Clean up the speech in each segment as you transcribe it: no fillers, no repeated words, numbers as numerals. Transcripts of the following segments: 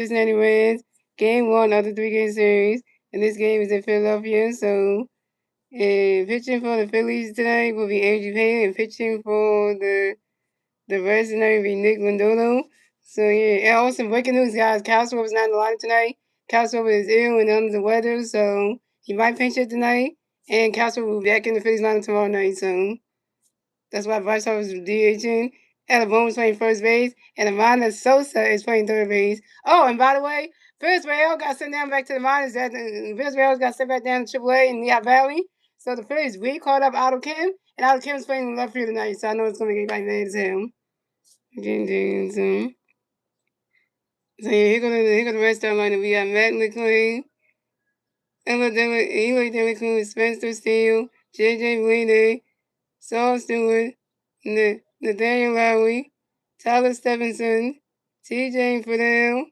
Cincinnati Reds, game one of the three-game series, and this game is in Philadelphia. So, pitching for the Phillies tonight will be Andrew Payne, and pitching for the Reds tonight will be Nick Lindolo. So yeah, and also breaking news, guys: Castro was not in the lineup tonight. Castro is ill and under the weather, so he might pinch it tonight. And Castro will be back in the Phillies lineup tomorrow night. So that's why Bryce Harper is DHing. Alabama is playing first base, and Amanda Sosa is playing third base. Oh, and by the way, Phillies Rail got sent down back to the minors. That Phillies Rail got sent back down to AAA in Lehigh Valley. So the Phillies called up Otto Kim, and Otto Kim's playing in left field tonight. So I know it's going to get like that as him. So yeah, here go the rest of the lineup. We got Matt McLean, Eli Dillon, Spencer Steele, J.J. Bleedy, Saul Stewart, Nathaniel Lowry, Tyler Stevenson, T.J. Fidel,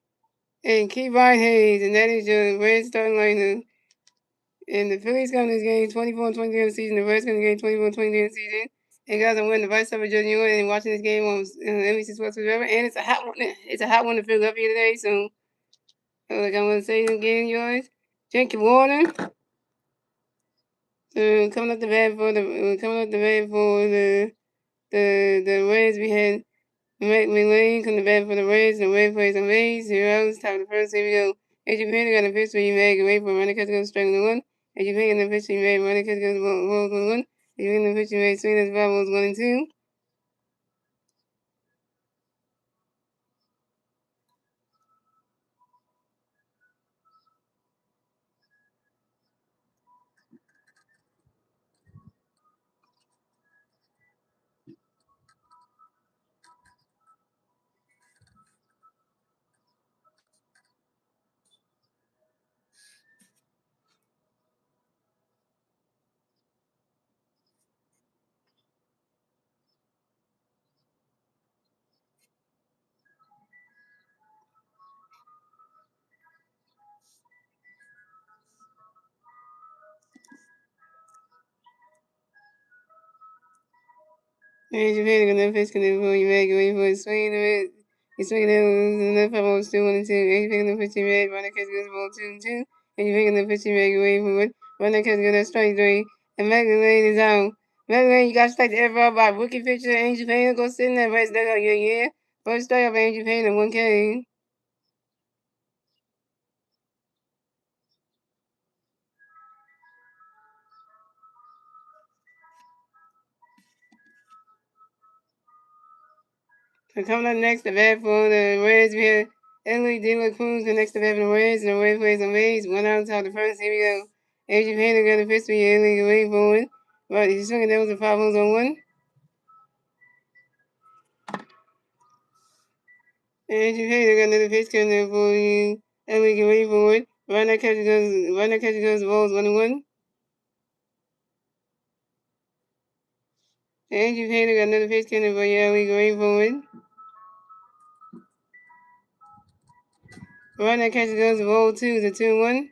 and Kevon Hayes, and that is your Red starting lineup. And the Phillies come this game 24-23 in the season. The Reds come this game 24-23 in the season. And guys, I'm wearing the Vice Judge and watching this game on NBC Sports Forever. And it's a hot one. It's a hot one to Philadelphia today. So, like I'm gonna say again, guys, drink your water. Coming up the bat for the Reds, we had McLean coming back for the Reds. The Reds plays on Rays. Heroes, top of the first. Here we go. As you got a pitch where you make away from running catch goes straight on the one. As you in the pitch you made running catch goes rolls on the one. As you in the pitch you made swing as five rolls 1 and 2. As you in the pitch can before you make away for a swing it. You swing it in the five rolls 2 1 and 2. As you in the pitch you made running catch goes ball 2 and 2. And you in the pitch you make away from it. Running catch goes straight 3. And McLean is out. McLean, you got strike to every by rookie pitcher Angel Payne. Go sit in that race. That's all yeah. First strike of Angel Payne and 1K. So coming up next, the bat for the Reds, we have Emily De La Cruz, the next to bat for the Reds, and the Reds plays on base. 1 out top the first. Here we go. Adrian Payne got the pitch for you, Emily away forward. But he's swinging that was a 5 holes on 1. Adrian Payne got another pitch coming there for you, Emily away forward. Right now catcher goes balls 1 and 1. Adrian Payne got another pitch coming for you, Emily away forward. Right now catcher goes ball 2 to 2 1.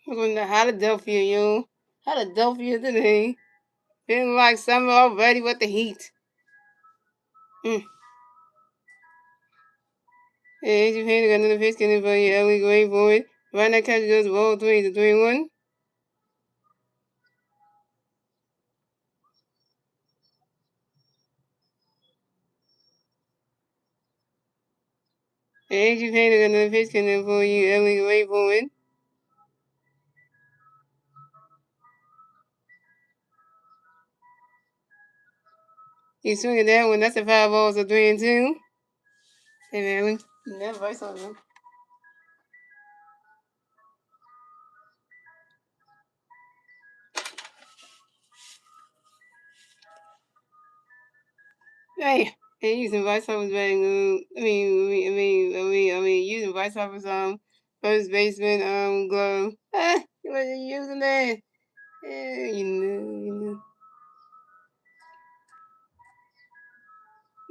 We're going to Philadelphia, yo. Philadelphia today. Feeling like summer already with the heat. Mm. Hey, Adrian Payne got another pitch coming for you, Ellie going for it. Right now catcher goes ball 3 to 3-1. Hey, Adrian Payne got another pitch coming for you, Ellie going for it. He's swinging that one. That's a 5 balls, a 3 and 2. Hey, man, never voice on him. Hey, using Vice Harper's batting. Using Vice Harper's first baseman glove. He wasn't using that. You know.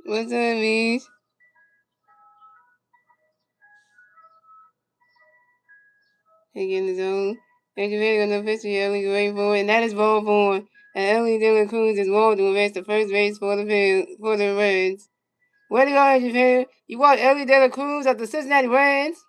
What's that mean? Again, his own. Activating on the pitch, Ellie going forward, and that is ball 4. And Ellie Dylan Cruz is walled to advance to first base for the Reds. Way to go, Angel Payne. You walked Ellie De La Cruz at the Cincinnati Reds.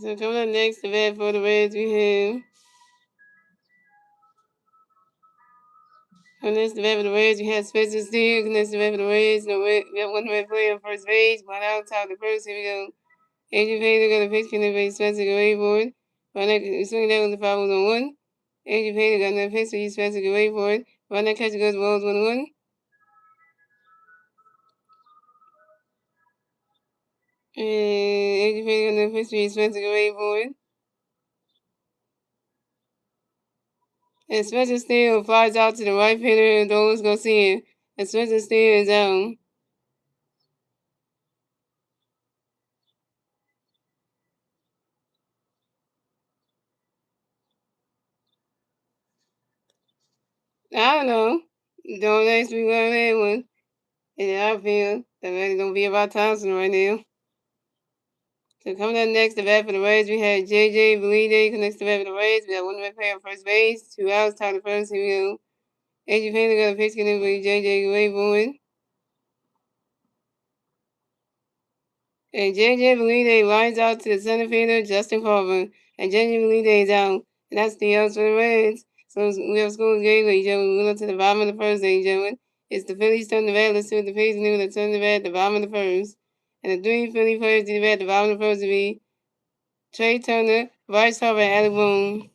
So coming up next, the bat for the Reds, we have. On this, the bat for the Reds, we have Spencer Steele. Next, the bat for the Reds, we have one red player on first base, one out, top of the first. Here we go. Angel Payne got a pitch, can they face Spencer get away for it? Right now, swinging down with the foul on one. Angel Payne got another pitch, so he's Spencer get away for it. Right now, catcher goes balls 1-1. And Angel Payne got another pitch, so he's Spencer get away for it. And Spencer Steele flies out to the right fielder, and Dolan's gonna see him. And Spencer Steele is out. I don't know. Don't ask me what that one. In the outfield, that man gonna be about Thompson right now. So coming up next, the bat for the Reds, we had JJ Belide connects the bat for the Reds. We got one red player on first base, 2 outs, top of the first. Here we go. Andrew Payne got a pitch connected with JJ away for it. And JJ Belide lines out to the center fielder, Justin Carver. And JJ Belide is out. And that's the outs for the Reds. So we have scored game, ladies and gentlemen. We look to the bottom of the first, ladies and gentlemen. It's the Phillies turn the bat. Let's see what the Phillies do. Let's turn the bat at the bottom of the first. And the three Philly players to the bat at the bottom of the first to be Trey Turner, Bryce Harper, and Alec Boone.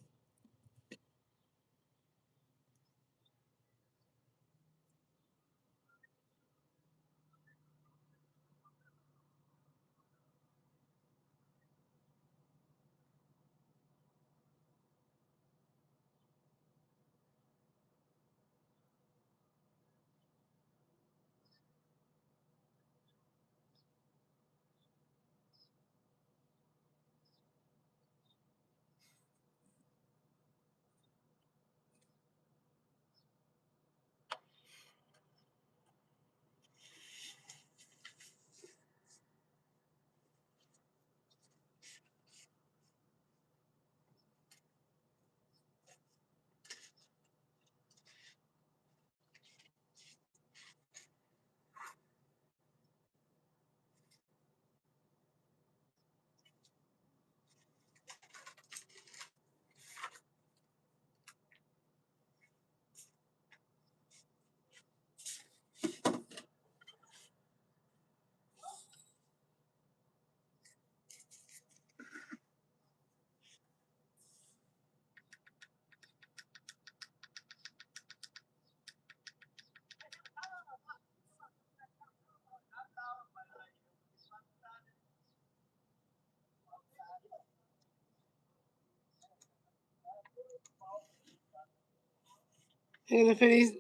Here the Phillies.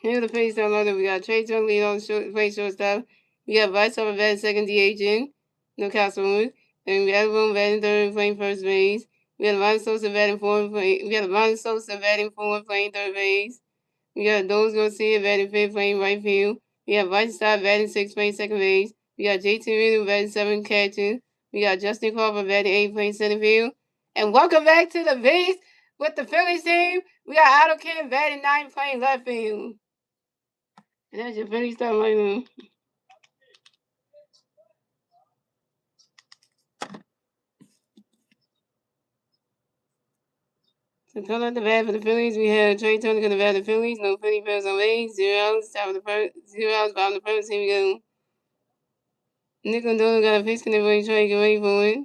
Here the Phillies downloaded. We got Trey Turner lead on play shortstop. We got Bryce Harper batting second DH, no Castlewood. And we got Boone batting third, playing first base. We got Ron Sosa batting fourth, playing third base. We got Doles Garcia batting fifth, playing right field. We got Bryce Stott batting sixth, playing second base. We got JT Riddle batting seventh, catcher. We got Justin Crawford batting eighth, playing center field. And welcome back to the base with the Phillies team. We got Otto Kemp batting ninth, playing left field. And that's your Phillies start lineup. So coming out the bat for the Phillies, we have Trey Turner going to bat the Phillies. No Philly players on base. 0 outs, top of the first. 0 outs, bottom of the first. Here we go. Nick Lindor got a pitch connected with Trey. Get ready for it.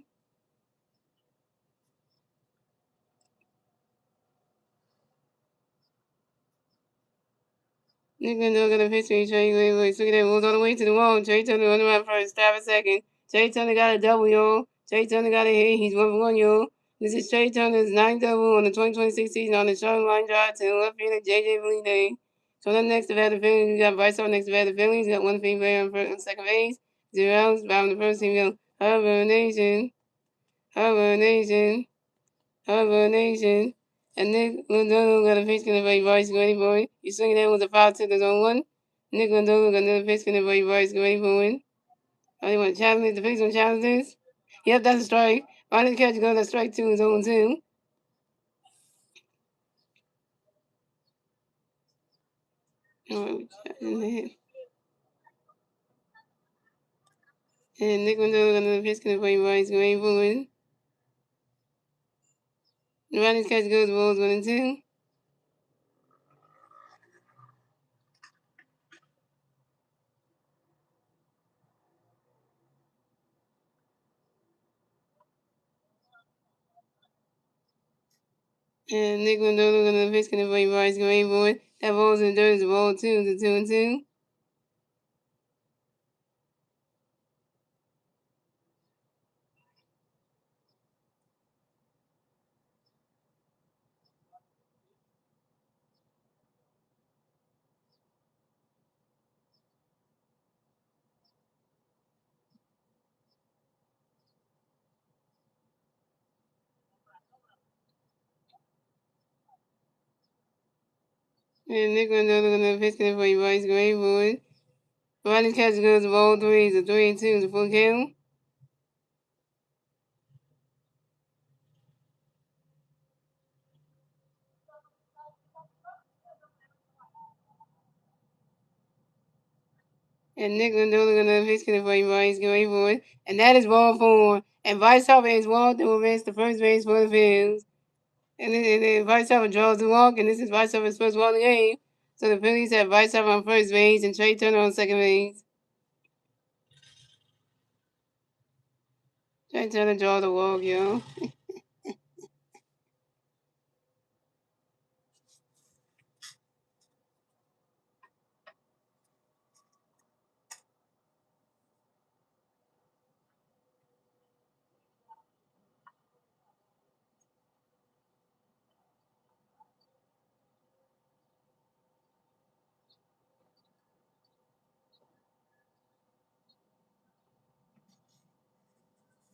Nick Lindor got a pitch with Trey. Get ready for it. Look at that. Rolls all the way to the wall. Trey Turner on the right first. Stab a second. Trey Turner got a double, y'all. Trey Turner got a hit. He's 1-for-1, y'all. This is Trey Turner's 9th double on the 2026 season on the Charlotte line drive to the left fielder, J.J. Bleday. So then next to bat the Phillies, we got Bryce Harper next to bat the Phillies. We got one Philly player on second base. 0 outs, bottom of the first team, we go. Harbor Nation. Harbor Nation. of a nation. And Nick Lindolo got a pitch in the right voice, ready for it. You swing that with a foul to the zone one. Nick Lindolo got another pitch in the right voice, ready for it. Oh, you want to challenge it? The Phillies want to challenge this? Yep, that's a strike. Why did the catch go to strike two and zone two? Oh, and Nick Lindolo got another pitch in the right voice, ready for it. Ronnie's catch goes balls 1 and 2. And Nick Lindolo gonna pitch in the right voice, ready for it. That ball's in the dirt is ball 2, it's a 2 and 2. And Nick Lindolo gonna pitch in the right voice, ready for it. Ronnie's catch goes ball 3, it's a 3 and 2, it's a full count. And Nick Lindolo gonna pitch in the right voice, ready for it. And that is ball 4. And Vice Hopper is walked to arrest the first base for the Phillies. And then Vice Hopper draws the walk, and this is Vice Hopper's first walk of the game. So the Phillies have Vice Hopper on first base and Trey Turner on second base. Trey Turner draws the walk, yo.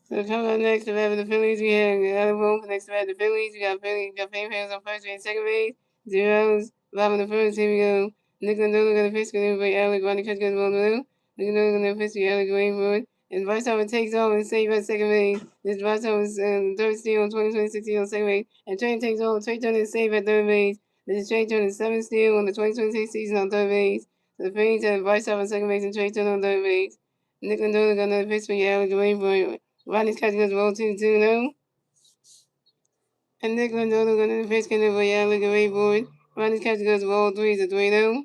So coming up next, we have the Phillies. We have the other room. Next, we have the Phillies. We got Phillies. Got Fans on first base, second base. Zeros. Bob on the first. Here we go. Nick Lindolo got a pitch. Going to Alec. Ronnie Catch goes ball blue. Nick Lindolo got a pitch. Alec going for it. And Vice Hopper takes off and saves at second base. This Vice Hopper's third steal on 2026 on second base. And Trey takes off. Trey Turner is saved at third base. This is Trey Turner's seventh steal on the 2026 season on third base. So the Phillies have Vice Hopper on second base and Trey Turner on third base. Nick Lindolo got another pitch for Alec going for it. Ronnie's catch goes well 2-2 now. And Nick Lindolo going to the pitch can over yeah, look away for it. Ronnie's catch goes well 3 to 3 now.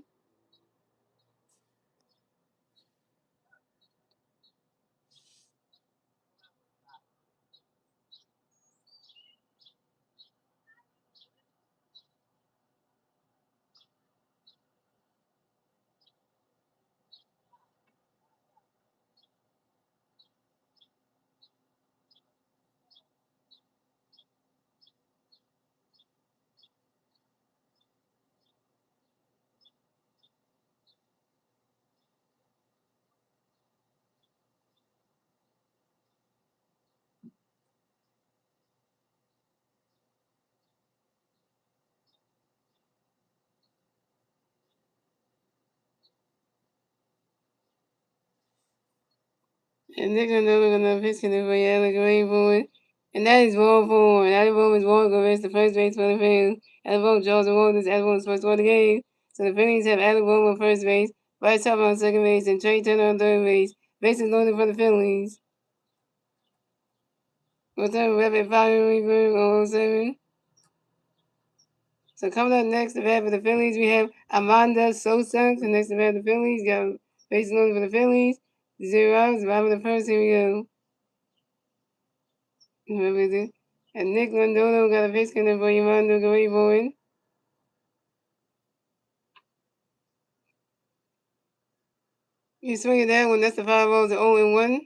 And Nick Lindolo going to pitch can over yeah, look away for it. And that is ball 4. That ball is one goes the first base for the Phillies. Alabama draws the one. This Alabama's first one of the game. So the Phillies have Alabama on first base, Bryce Harper on second base, and Trey Turner on third base. Bases loaded for the Phillies. What time? Rapid fire reverb 007. So coming up next, the bat for the Phillies, we have Amanda Sosa. So next, the bat for the Phillies, got bases loaded for the Phillies. 0 outs. Bottom of the first, here we go. And Nick Lindolo got a base scanner for Yamando Gary Bowen. You swing at that one, that's the 5 balls, 0 and 1.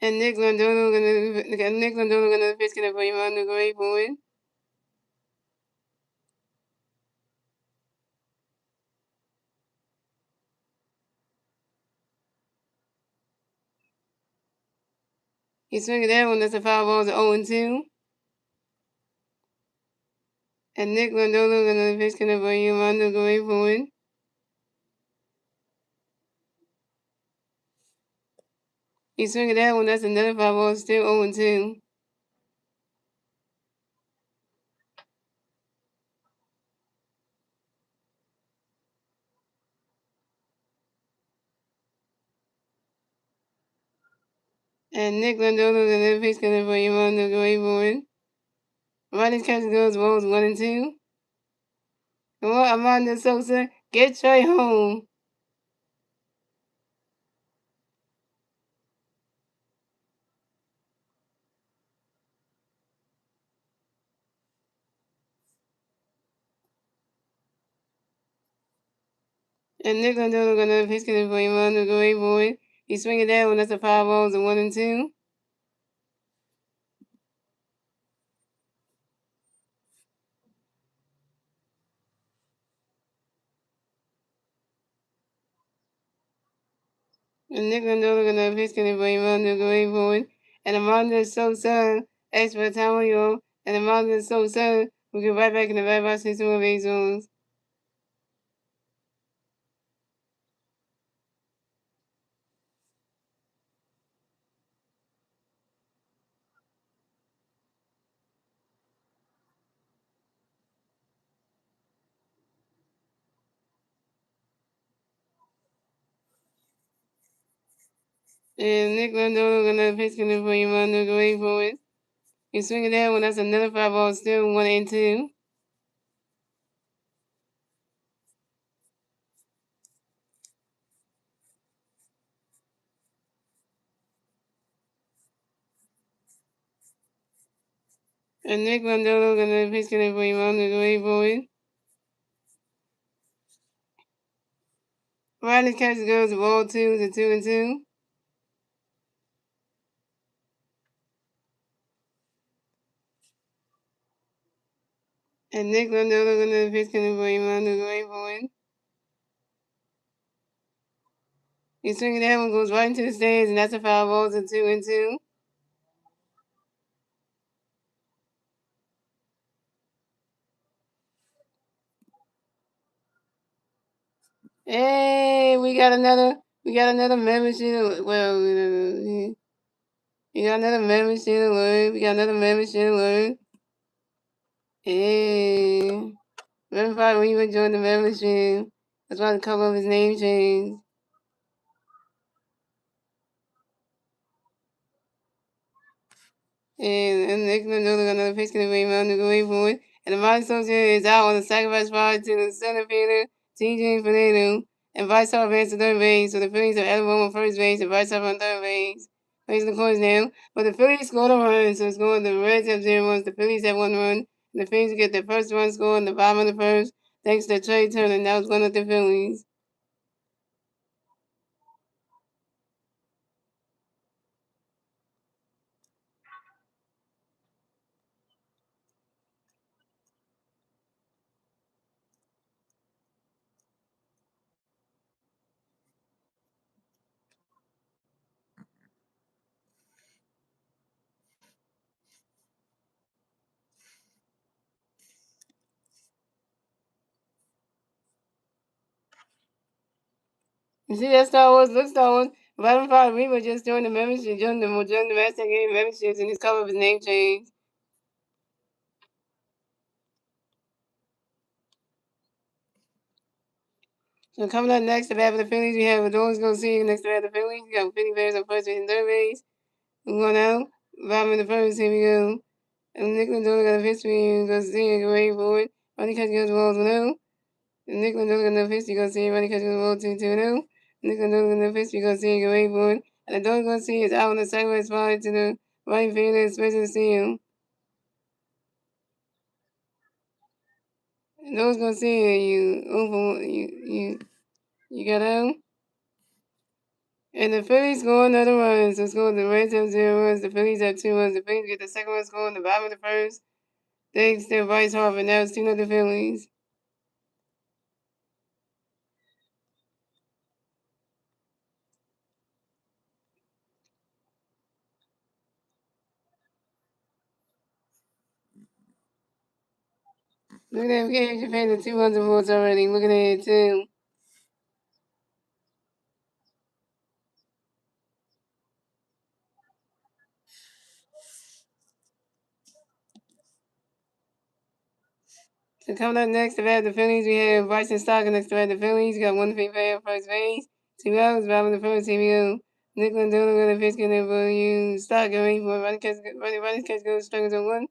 And Nick Lindolo gonna base scanner for Yamando Gary Bowen. He swing at that one. That's a foul ball. It's 0-2. And Nick Lindolo gonna pitch for Yamando going for it. He swing at that one. That's another foul ball. Still 0-2. And Nick Lindolo gonna pitch for Yamando going for it. Ronnie's catch goes balls 1-2. Come on, Amanda Sosa, get Trey home. And Nick Lindolo gonna pitch for Yamando going for it. He's swinging that one. That's a foul ball. It's 1-2. And Nick Lindolo gonna pitch for Yamando going for it. And Amanda Sosa, extra Tamalio, and Amanda Sosa will get right back in the right box system of 8 zones. And Nick Lindolo gonna pitch for Yamando going for it. He's swinging that one. That's another foul ball. Still 1-2. And Nick Lindolo gonna pitch for Yamando going for it. Riley catches goes ball 2 to 2-2. And Nick Lindolo gonna pitch for Yamando going for it. He's swinging that one, goes right into the stands, and that's a foul ball to 2-2. Hey, we got another membership. Well, we got another membership alert. We got another membership alert. Hey, verify when you join the membership. That's why the color of his name changed. And Nick Lindolo got another pitch going to go away for it. And the Mighty Soldier is out on the sacrifice fly to the center fielder, TJ Fernando, and Vice Hall advanced to third base. So the Phillies are eligible on first base and Vice Hall on third base. Facing the coins now. But the Phillies scored a run, so it's going the Reds have 0 runs. The Phillies have 1 run. And the Phillies get their first run scored in the bottom of the first, thanks to Trey Turner. That was one of the Phillies. You see that Star Wars? Look, Star Wars. Bottom 5 Reba just joined the membership, joined the Master Game memberships, and his color of his name changed. So coming up next, the bat for the Phillies, we have Adolis Garcia next to bat the Phillies. We got Philly Bears on first base and third base. We're going out. Bottom of the first, here we go. And Nick Lindor got a pitch for Garcia, go right for it. Ronnie Catch goes balls 1-0. And Nick Lindor got a pitch for Garcia, Ronnie Catch goes balls 2-0. Nick Lindor got a pitch for Garcia, go right for it. And Adolis Garcia is out on the sideways spot to the right fielder, Spencer Steele. Adolis Garcia, you got out? And the Phillies score another run. So score the Reds have 0 runs. The Phillies have 2 runs. The Phillies get the second run score in the bottom of the first. Thanks to Bryce Harper. Now it's 2 the Phillies. Look at that. We gave Japan the 200 votes already. Look at that, too. So coming up next to bat the Phillies, we have Bryson Stocker next to bat the Phillies. We got one free player at first base. 2 outs, bottom of the first. Here we go. Nick Lindell got a pitch getting for you. Stocker waiting for it. Running catch goes strikes on one.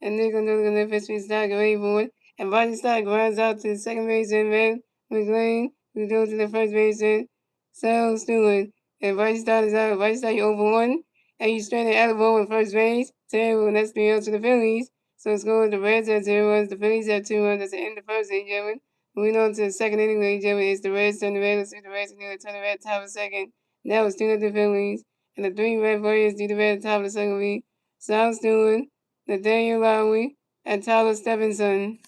And Nick Lindell got a pitch for Stocker waiting for it. And Bryson Stocker runs out to the second base and man McLean, who goes to the first base and Sal Stewart. And Bryson Stocker is out. Bryson Stocker over one. And you stranded out of ball at first base. Terrible. And that's 3 outs to the Phillies. So score the Reds have 2 runs, the Phillies have 2 runs. That's the end of the first inning, gentlemen. Moving on to the second inning, ladies and gentlemen, it's the Reds turn the Reds. Let's see the Reds can turn the Reds top of the second. That was 2 the Phillies. And the 3 Red Warriors do the Reds top of the second lead. Sal Stewart, Nathaniel Lowry, and Tyler Stephenson.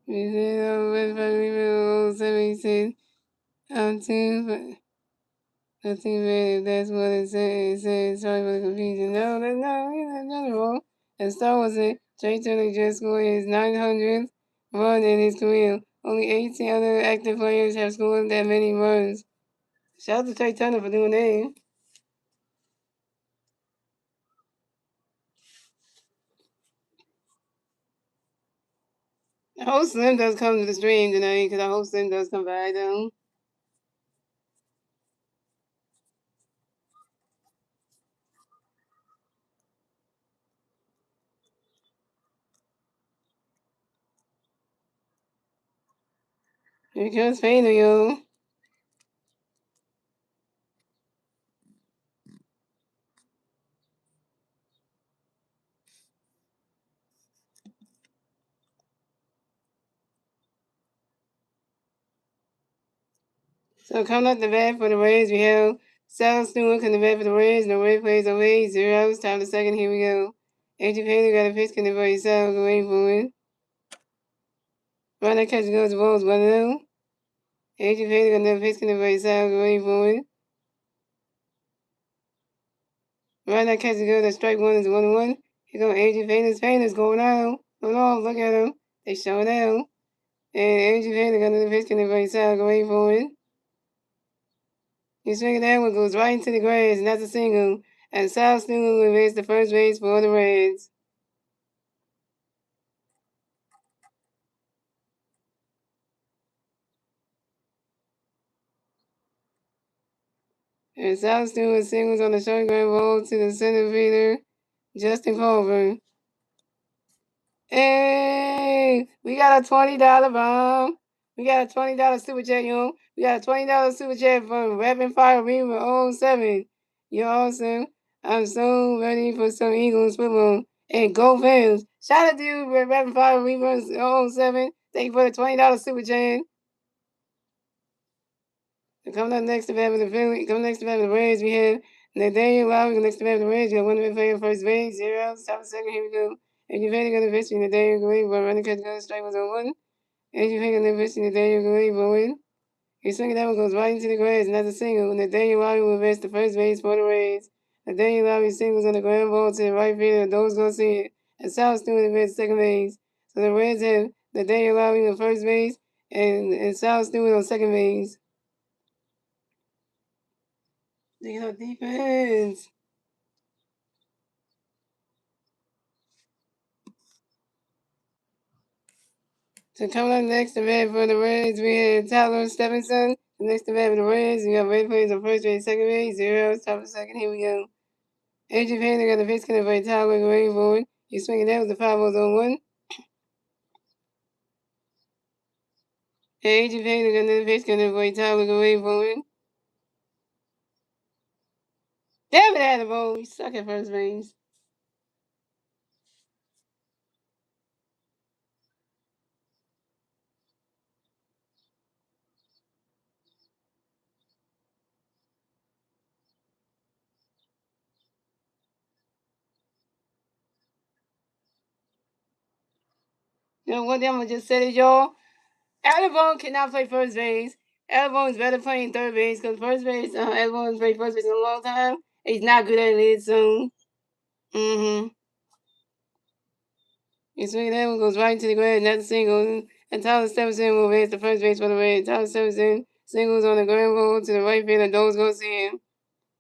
We said, West Virginia, 76, I'm 2. Nothing bad, that's what it said. It said, sorry for the confusion. No, that's not wrong. And Star Wars said, Trey Turner just scored his 900th run in his career. Only 18 other active players have scored that many runs. Shout out to Trey Turner for doing that. I hope Slim does come to the stream tonight, because I hope Slim does come by, though. Here comes Fader, yo. So coming up the bat for the Rays, we have Sal Stewart coming the bat for the Rays. No Rays plays away. 0 outs. Time the second. Here we go. A.J. Taylor got a pitch coming for Sal. Go wait for it. Run that catch goes to balls 1-0. A.J. Taylor got another pitch coming for Sal. Go wait for it. Run that catch goes to strike one is 1-1. Here goes A.J. Taylor's Taylor's going out. Hold on, look at him. They showing out. And A.J. Taylor got another pitch coming for Sal. Go wait for it. He's swinging that one goes right into the grass, and that's a single. And Sal Stewart will advance to first base for the Reds. And Sal Stewart singles on the short ground ball to the center fielder, Justin Culver. Hey, we got a $20 bomb. We got a $20 super chat, yo. We got a $20 super chat from Rapid Fire Reaver 07. You're awesome. I'm so ready for some Eagles football. And go fans. Shout out to you, Rapid Fire Reaver 07. Thank you for the $20 super chat. And coming up next to bat with the Phillies, coming next to bat with the Reds, we have Nathaniel Lowry. Next to bat with the Reds, you got one of player first base, 0 outs, top of second. Here we go. And you've had to go to pitch, Nathaniel Gray, but running catch goes strike was on one. And you've had to go to pitch, Nathaniel Gray, but win. He's swinging that one goes right into the grass, and that's a single. Nathaniel Lowry will advance to first base for the Reds. Nathaniel Lowry singles on the ground ball to the right field, and those gonna see it. And South Stewart advances second base. So the Reds have Nathaniel Lowry on first base, and South Stewart on second base. Taking out defense. So coming up next to bat for the Reds, we have Tyler Stephenson. Next to bat for the Reds, we got Red players on first base, second base, 0 outs, top of second. Here we go. A.J. Payne got the pitch connect by Tyler going forward. He's swinging that with the 5-0 on one. And A.J. Payne got another pitch connect by Tyler going forward. Damn it, out of the ball. We suck at first base. You know, one thing I'm gonna just say to y'all, Alabama cannot play first base. Alabama is better playing third base because first base, Alabama's played first base in a long time. He's not good at it, so. You swing that one goes right into the ground, not a single. And Tyler Stephenson will raise the first base for the Reds. Tyler Stephenson singles on the ground ball to the right field, and those go see him.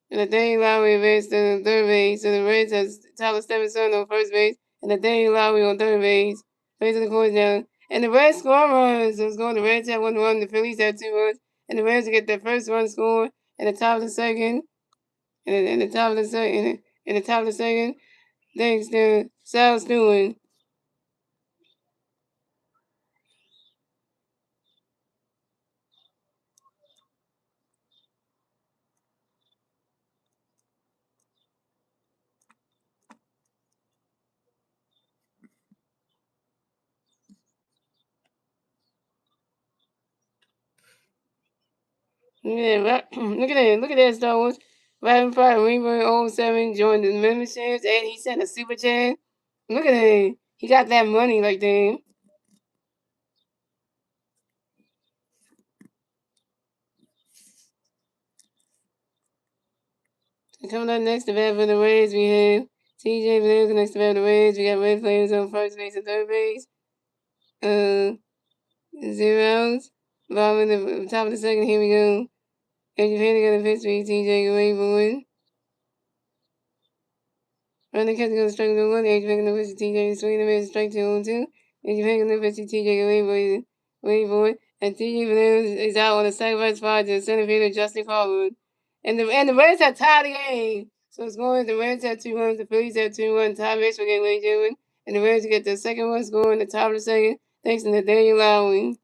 And Nathaniel Lowry raised to the third base. So the Reds has Tyler Stephenson on first base, and Nathaniel Lowry on third base. Face of the course now. And the Reds score runs. So it's going the Reds have 1 run, the Phillies have 2 runs, and the Reds get their first run scored at the top of the second. And the top of the second, in the top of the second, thanks to Sal Stewart. Yeah, look at that, Star Wars. Rapid Fire Rainbow 07 joined the memberships, and he sent a super chat. Look at him. He got that money like that. Coming up next to bat for the Rays, we have TJ Villarreal next to bat for the Rays. We got Red players on first base and third base. Zeros. Bottom of the top of the second, here we go. And you're hitting on the pitch, TJ Rainbow. Running catch goes strike to 1. Age picking the pitch, TJ swinging the pitch, strike 2 on 2. Age picking the pitch, TJ Rainbow. And TJ Villarreal is out on the sacrifice fly to the center fielder, Justin Carwood. And the Reds have tied the game. So it's going, the Reds have 2 runs, the Phillies have 2 runs, tie baseball game, ladies and gentlemen. And the Reds get the second one score in the top of the second, thanks to Nathaniel Lowry.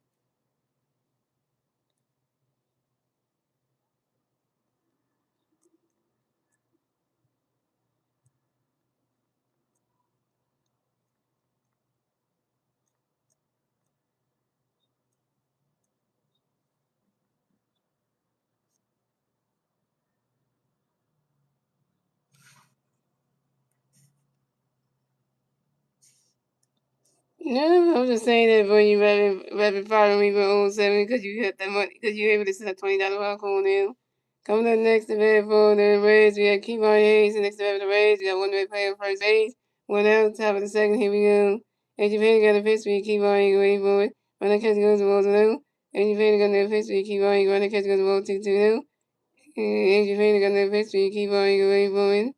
No, I'm just saying that for you rapid fire me for 07 because you hit that money because you're able to send a $20 popcorn now. Coming up next to bat for the Reds, we got Kevon Hayes. And next to bat for the Reds, we got one red player on first base. One out, top of the second. Here we go. AJ Payne got a pitch for you. Kevon Hayes waiting for it. Running catch goes to balls low. AJ Payne got a pitch for you. Kevon Hayes running catch goes to ball 2-2 now. AJ Payne got a pitch for you. Kevon Hayes waiting for it.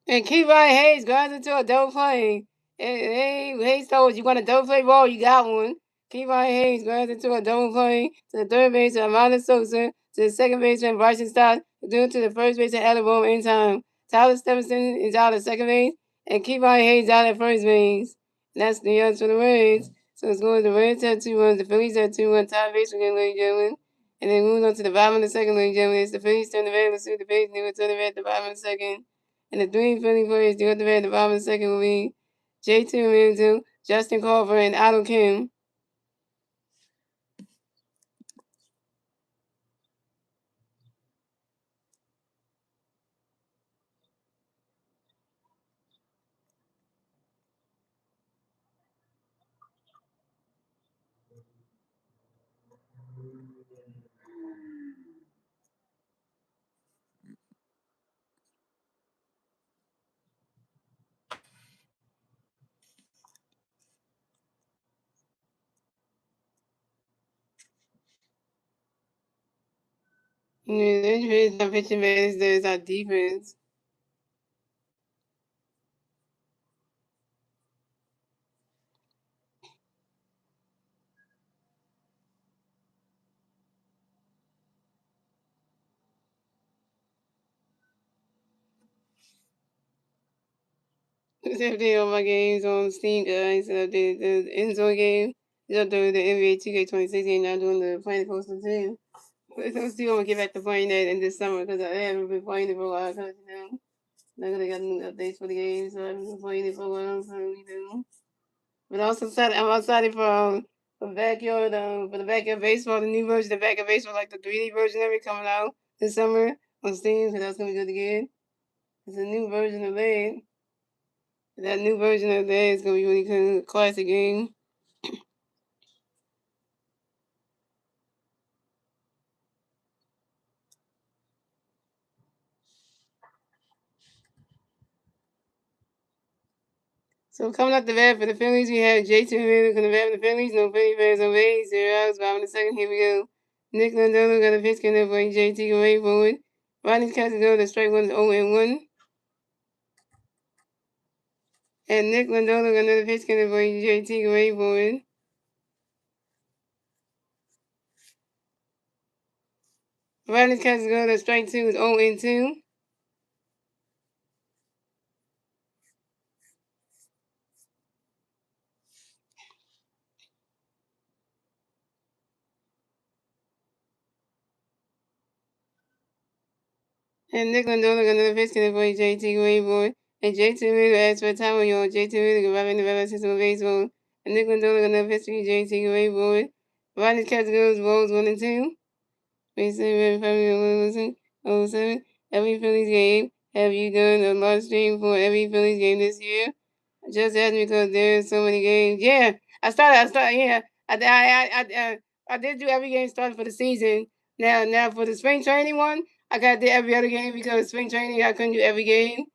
And Kevon Hayes goes into a double play. Hey, Hayes told you want a double play ball, you got one. Kevon Hayes goes into a double play to the third base of Amanda Sosa, to the second baseman Bryson Stott, due to the first base of Alabama in time. Tyler Stephenson is out at second base, and Kevon Hayes out at first base. And that's the yards for the Reds. So it's going to the Reds have 2 runs, the Phillies have 2 runs, tie base again, ladies and gentlemen. And then moving on to the bottom of the second, ladies and gentlemen. It's the Phillies turn the red. Let's see the base, they will turn the red at the bottom of the second. And the 3 Philly players due at the red at the bottom of the second will be J2 Milton, Justin Culver, and Otto Kim. Yeah, the injury is not pitching bad, it's our defense. Just update all my games on Steam, guys. Update the Enzo game. Just update the NBA 2K26 game. Not doing the Planet Coaster 2. But I'm still gonna get back to playing that in this summer because I haven't been playing it for a while. Cause now they got new updates for the game, so I haven't been playing it for a while. So But also I'm excited for backyard for the backyard baseball, the new version of backyard baseball, like the 3D version of it coming out this summer on Steam, because that's gonna be good again. It's a new version of that. That new version of that is gonna be really cool, classic game. So coming up the bat for the Phillies, we have J.T. Realmuto going to bat for the Phillies. No Philly fans on base. 0 outs. Bottom of the second. Here we go. Nick Lindolo got a pitch coming up for J.T. away forward. Rodney's catch go to strike one 0 and 1. And Nick Lindolo got another pitch coming up for J.T. away forward. Rodney's catch go to strike 2 is 0 and 2. And Nick Lindolo got another pitch coming up for J.T. away forward. And J.T. Realmuto asked for a time on your J.T. Realmuto got in the batting system of baseball. And Nick Lindolo got another pitch for J.T. away forward. Rodney's catch goes balls 1 and 2. Basically, 07. Every Phillies game. Have you done a live stream for every Phillies game this year? Just asked because there's so many games. Yeah, yeah, I did do every game starting for the season. Now for the spring training one, I got to do every other game because spring training I couldn't do every game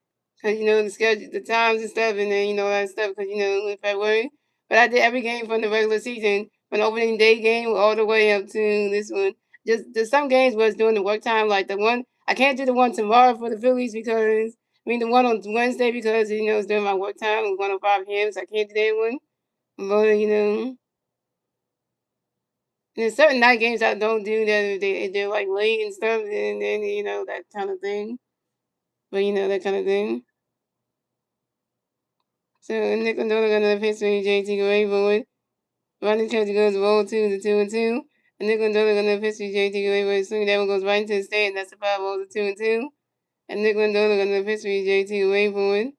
because the schedule, the times and stuff, and then all that stuff because in February. But I did every game from the regular season, from the opening day game all the way up to this one. Just some games was during the work time, like the one I can't do the one tomorrow for the Phillies because the one on Wednesday because it's during my work time. It was 1:05 p.m., so I can't do that one. But there's certain night games I don't do that they're like late and stuff, and then that kind of thing. But that kind of thing. So Nick Lindolo got another pitch for JT away forward. Ronnie Catch goes roll 2 to 2 and 2. And Nick Lindolo got another pitch for JT away forward. Swing that one goes right into the stand. That's the 5 balls to 2 and 2. And Nick Lindolo got another pitch for JT away forward.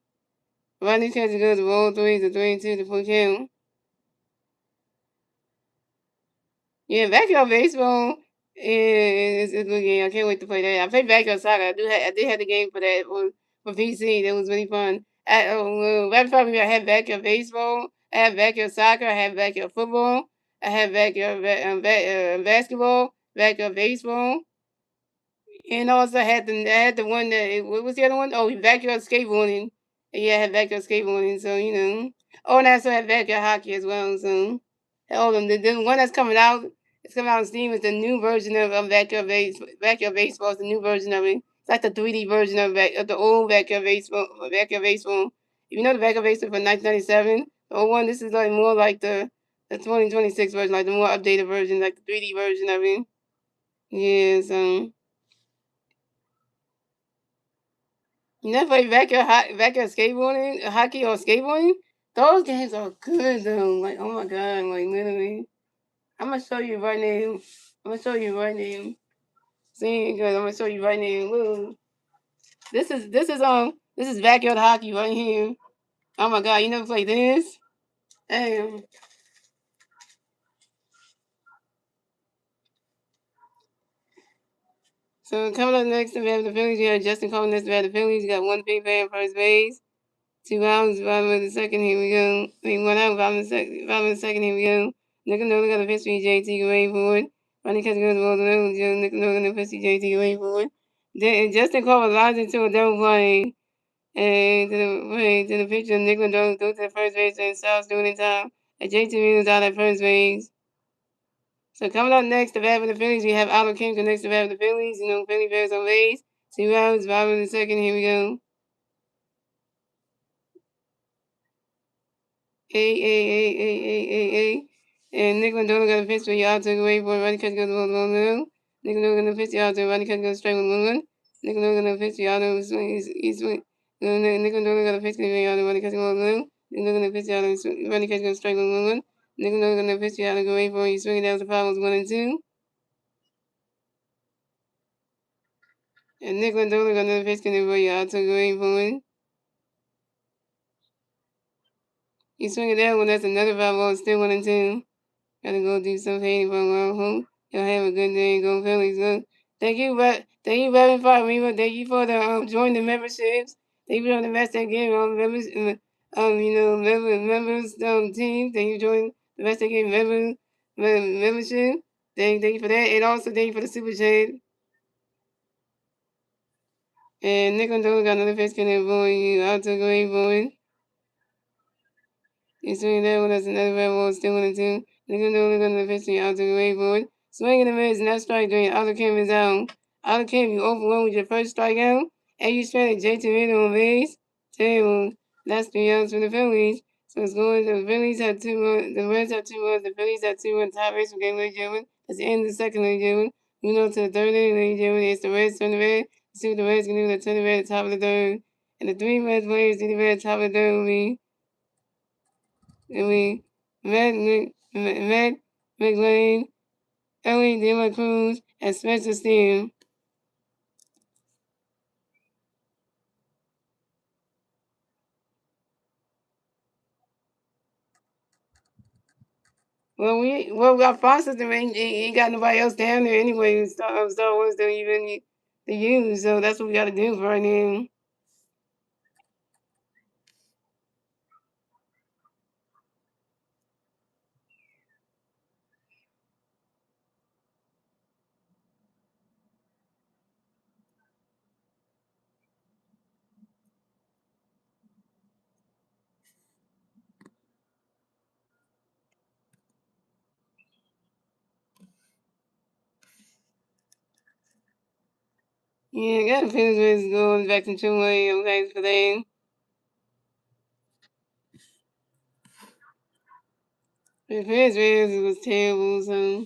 Ronnie Catch goes roll 3 to 3 and 2 to full count. Yeah, backyard baseball is a good game. I can't wait to play that. I played backyard soccer. I did have the game for that for PC. That was really fun. Right before me, I had backyard baseball. I had backyard soccer. I had backyard football. I had backyard basketball. Backyard baseball. And also I had the one that what was the other one? Oh, backyard skateboarding. Yeah, I had backyard skateboarding. So Oh, and I also had backyard hockey as well. So all of them. The one that's coming out, it's coming out on Steam. It's the new version of backyard baseball. It's the new version of it. It's like the 3D version of the old backyard baseball. Backyard baseball. If you know the backyard baseball from 1997, the old one. This is like more like the 2026 version, like the more updated version, like the 3D version of it. Yeah. So. You never play backyard skateboarding, hockey or skateboarding? Those games are good though. Like, oh my god, like literally. I'm gonna show you right now. I'm gonna show you right now. See, because I'm gonna show you right now. Look, this is backyard hockey right here. Oh my god, you never played this? Damn. So coming up next to the Phillies, we have Justin calling next to the Phillies. You got one big fan first base. 2 hours, bottom of the second, here we go. 1 hour, bottom of the second, here we go. Nick and got a pitch for JT away forward. Ronnie Catch goes the middle, Nick and got a pitch for JT away forward. Then Justin Cole lines into a double play. And to the pitcher, Nick Lindolo threw to the first base and stops doing in time. And JT was out at first base. So coming up next, the bat for the Phillies, we have Aldo Kim next to bat for the Phillies. Philly Bears on base. 2 hours, bottom of the second, here we go. A. And Nick Lindolo got a pitch for y'all took away for Rodney Catch goes 1-1. Nick Lindolo got a pitch y'all to Rodney Catch goes straight 1-1. Nick Lindolo got a pitch y'all to he's swing. Nick Lindolo got a pitch for y'all to Rodney Catch goes 1-1. Nick Lindolo got a pitch y'all to Rodney Catch goes straight 1-1. Nick Lindolo got a pitch y'all to go away for he's swinging down the power was 1 and 2. And Nick Lindolo got another pitch for y'all to go away for it. He's swinging down when that's another foul ball, still 1 and 2. Gotta go do some painting for a while. Hope you'll have a good day. Go Phillies. Thank you, but Thank you, Reverend Father Weaver. Thank you for the join the memberships. Thank you for the rest that game members members team. Thank you for joining the rest that game membership. Thank you for that. And also thank you for the super chat. And Nick and Dole got another face can avoid you. I'll take away boy. He's swinging that one. That's another red ball. Still 1-2. Nick and Dole got another face can I'll take away boy. Swinging the mids and that strike drain. Outer cam is out. Outer cam, you overwhelmed with your first strikeout. And you stranded J. Tomato on base. Terrible. That's 3 outs for the Phillies. So it's going. The Phillies have 2 runs. The Reds have 2 runs. The Phillies have 2 runs. Tie race for game, ladies and gentlemen. That's the end of the second, ladies and gentlemen. Moving on to the third inning, ladies and gentlemen. It's the Reds turn the red. Let's see what the Reds can do. They turn the red at the top of the third. And the 3 Reds players to the red at the top of the third will be Red McLean, Ellie De La Cruz, and Spencer Steele. Well, we got Foster. Ain't got nobody else down there anyway. Star Wars don't even to use, so that's what we got to do for right now. Yeah, got the Phillies going back to 2-way. Thanks for that. The Phillies was terrible, so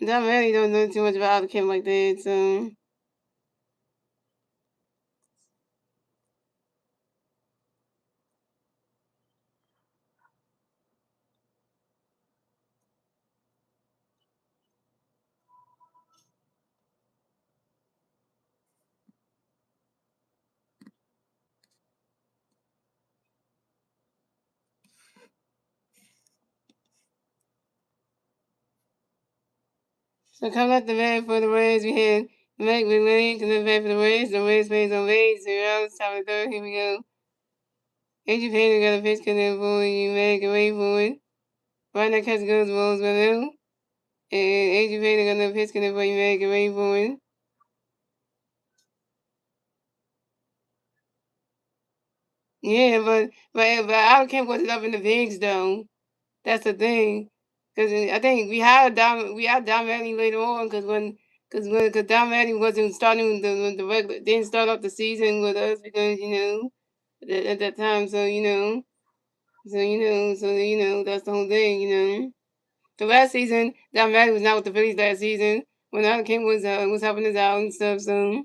Don really don't know too much about the kid like that, so. So coming up the bat for the Reds, we had Mike McLean coming up the bat for the Reds. The Reds plays on base. 0 outs, top of the third. Here we go. AJ Payne got a pitch coming for you. Mag and wait for it. Right now, catch goes balls with him. And AJ Payne got another pitch coming for you. Mag and wait for it. Yeah, but I don't care what's up in the bigs though. That's the thing. Because I think we had Dom Manny later on because Dom Manny wasn't starting the regular didn't start off the season with us because at that time so that's the whole thing. The last season Dom Manny was not with the Phillies last season when Adam King was helping us out and stuff. So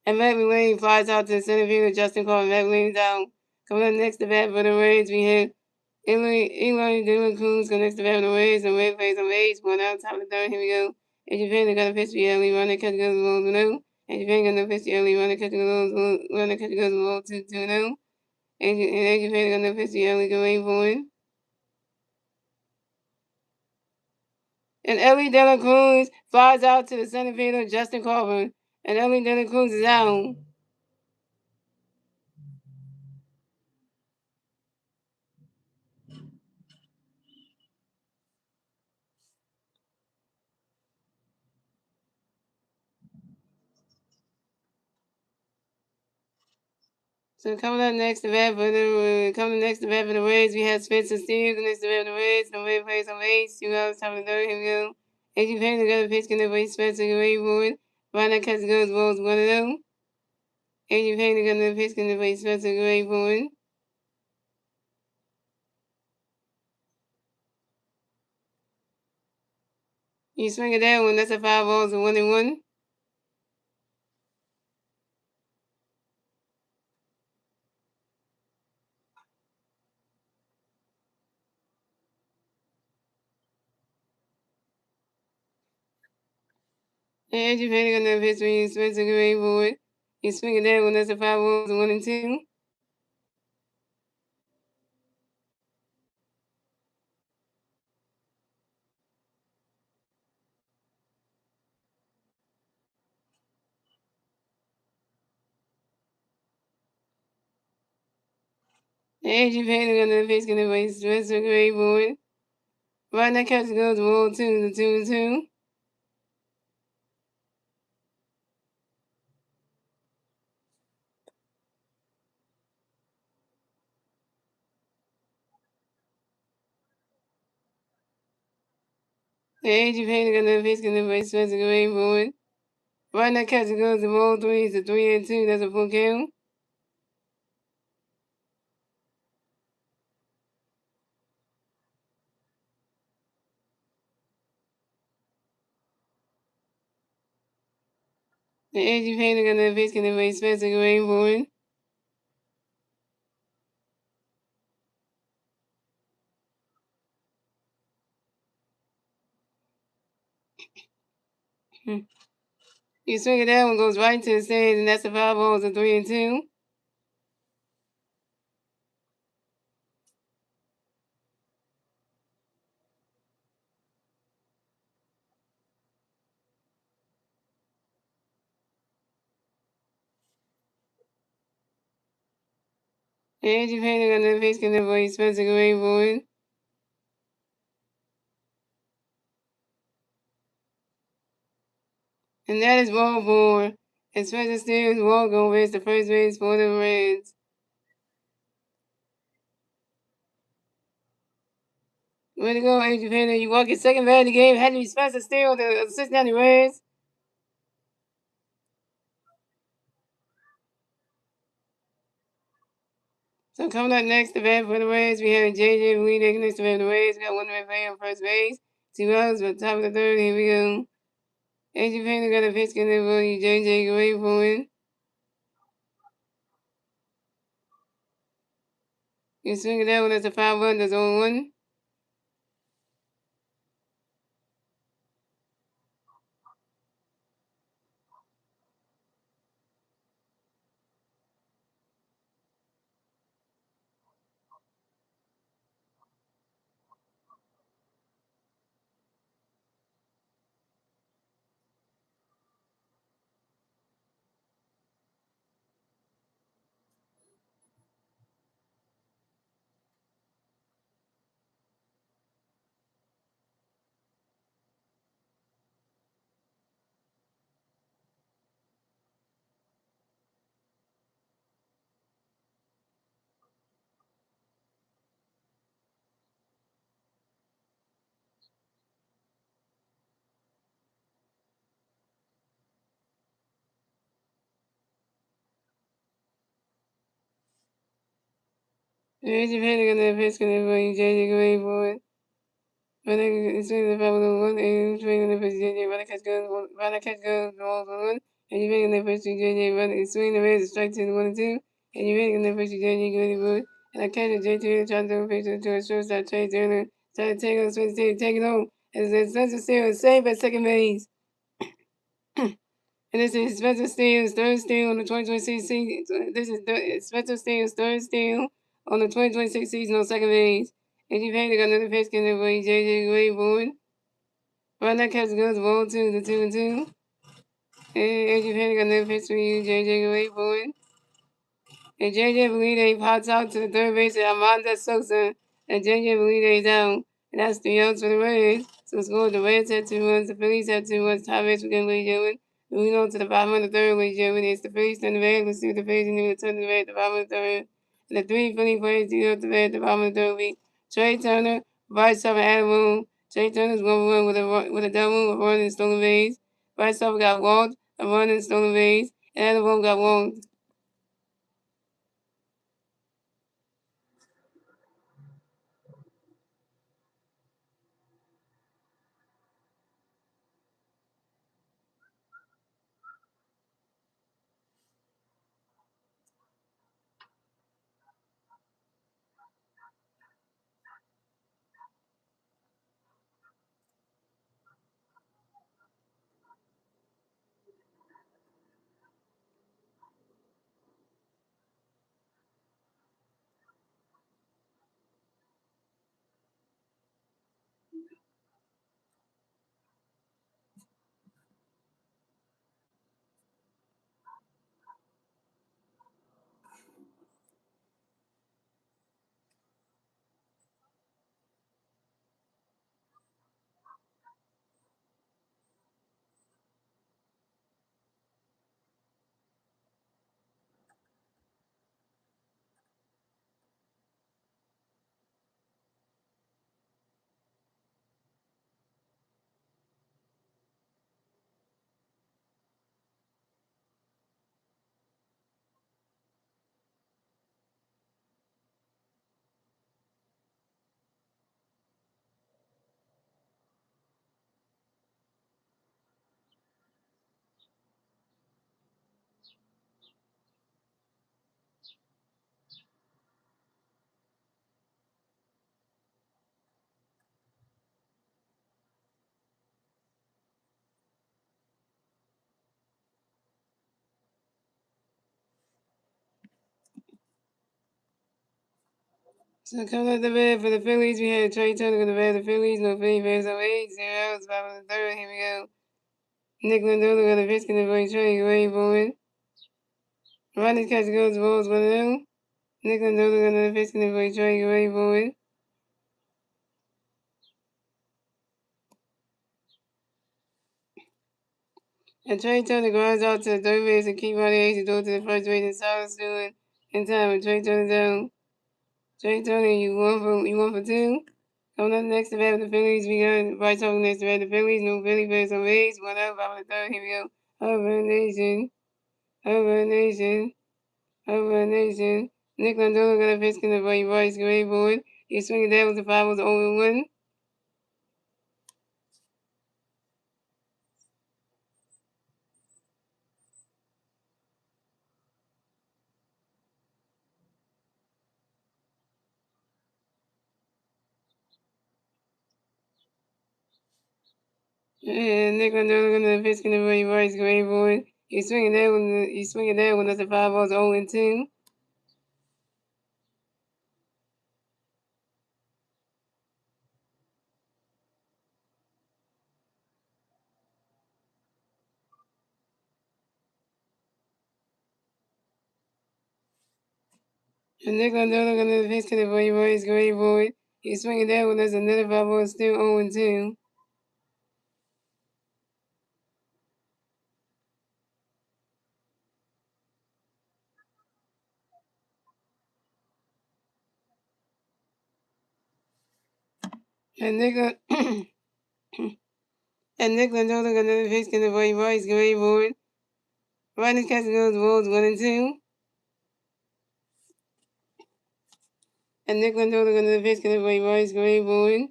and Matt McLean flies out to the center field. Justin Carter, Matt McLean's out. Coming up next to bat for the Reds, we have Eli Dylan Cruz connects the bat for the Reds. And Red plays on base. One out, top of the third. Here we go. And Japan got a pitch for Ellie. Running catch goes below the no. And Japan got no pitch for Ellie. Running catch goes below 2-2-0. And Japan got no pitch for Ellie. Go wait for it. And Ellie De La Cruz flies out to the center fielder, Justin Carver. And Ellie De La Cruz is out. So coming next to bat for the Reds, we have Spencer Steele. Next to bat for the Reds, the Red plays on base. 2 outs, top of the third. Here we go. AJ Payne got a pitch in the way. Spencer get ready for it. Right now, catch goes balls 1-0. AJ Payne got a pitch in the way. Spencer get ready for it. You swing at that one. That's a 5 balls, a 1-1. And depending on the pitch when you Spencer Gray board, you swing it down when that's a 5 balls, 1 and 2. And depending on the pitch gonna be Spencer Gray board. Right now catch goes ball 2 to 2 and 2. And depending on the pitch gonna be Spencer Gray board. Right now catch goes the ball 3 to 3 and 2. That's a full count. The edge painting on the pitch can be Spencer Gray board. You swing it down, one goes right to the stands, and that's the 5 balls and 3 and 2. The edge painting on the pitch can be Spencer Gray board. And that is ball 4. And Spencer Steele's walk over is the first base for the Reds. Way to go, Adrian Painter. You walk your second bat of the game. Had to be Spencer Steele, the Cincinnati Reds. So coming up next, the bat for the Reds, we have J.J. Bleeding next to the Reds. We got one red player on first base. 2 outs, but top of the third. Here we go. Adrian Painter got a pitch in there for you. J.J. Gray for it. You swing it out, that's a 5-1, that's 0-1. Adrian Painter got that pitch in there for you. J.J. Gray for it. When I swing the 5-1, and swing in the pitch, J.J. When I catch goes, balls 1-1. And you make in the pitch to J.J. Swing the Reds, strike to the 1 and 2. And you make in the pitch to J.J. Gray for it. And I catch a J.J. trying to throw a pitch to a shortstop, Trey Turner. Try to take on Spencer, take it home. And Spencer Steele is safe at second base. And this is Spencer Steele's third steal on the 2026 season. This is Spencer Steele's third steal on the 2026 season on second base. And you paid another pitch in there for J.J. Gray board. Right now, catch goes ball 2 to 2 and 2. And you paid another pitch for you, J.J. Gray board. And J.J. Belide pops out to the third base of Armando Sosa. And J.J. Belide is out. And that's 3 outs for the Reds. So score the Reds had 2 runs, the Phillies had 2 runs. Tie race again, ladies and gentlemen. Moving on to the bottom of the third, ladies and gentlemen. It's the Phillies turn the red. Let's see what the Phillies can do to turn the red at the bottom of the third. And the 3 Philly players do up the red at the bottom of the third week. Trey Turner, Bryce Harper, Adam Boone. Trey Turner's going to run with a double, a run and stolen base. Bryce Harper got walked, a run and stolen base. And Adam Boone got walked. So coming up the bed for the Phillies, we had Trey Turner on the bed of the Phillies. No Philly fans on 8-0. It's bottom of the third. Here we go. Nick Lindor got a pitch in the boy Trey away forward. Ronnie catch goes balls 1-0. Nick Lindor got a pitch in the boy Trey away forward. And Trey Turner grounds out to the third base and keep on the ace to go to the first base and Silas Stewart in time with Trey Turner down. Trey Turner, you one for two. Coming up next to bat the Phillies, we got Bryce Harper next to bat the Phillies. No Philly fans on base. 1-0, bottom of the third. Here we go. Harper Nation. Harper Nation. Harper Nation. Nick Lindor got a pitch in the right Bryce Gray board. He's swinging down with the 5 was 0-1. And Nick Lindor got a pitch in the right Bryce Gray board. He's swinging down when the 5 was 0-2. And Nick Lindor got a pitch in the right Bryce Gray board. He's swinging down when there's another 5 was still 0-2. And Nick and Nick Lindor got another pitch in the right Bryce Gray board. Ronnie catch goes balls 1-2. And Nick Lindor got another pitch in the right Bryce Gray board.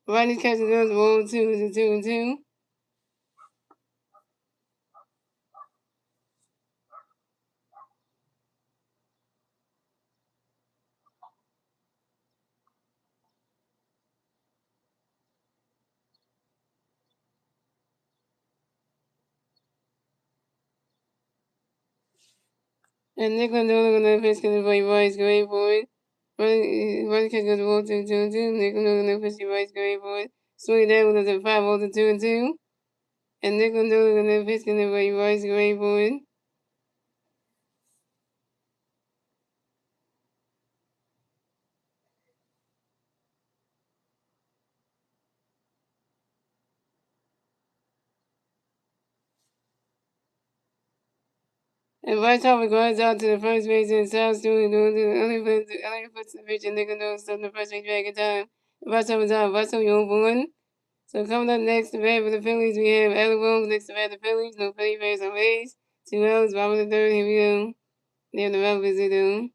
Ronnie catch goes balls 2-2. And Nick Lindor got another pitch in the right Bryce Gray board. Ronnie catch goes balls 2-2. Nick Lindor got another pitch in the Bryce Gray board. Swing down with a 5 balls 2-2. And Nick Lindor got another pitch in the right Bryce Gray board. And Bryce Harper goes out to the first base and South Stewart doing the other puts the pitch and Nick Lindor stuff the first base back in time. Bryce Harper's out. Bryce Harper 0-1. So coming up next to bat for the Phillies, we have Alec Bones next to bat the Phillies. No Philly fans on base. 2 outs, bottom of the third. Here we go. They have the Rebels to do.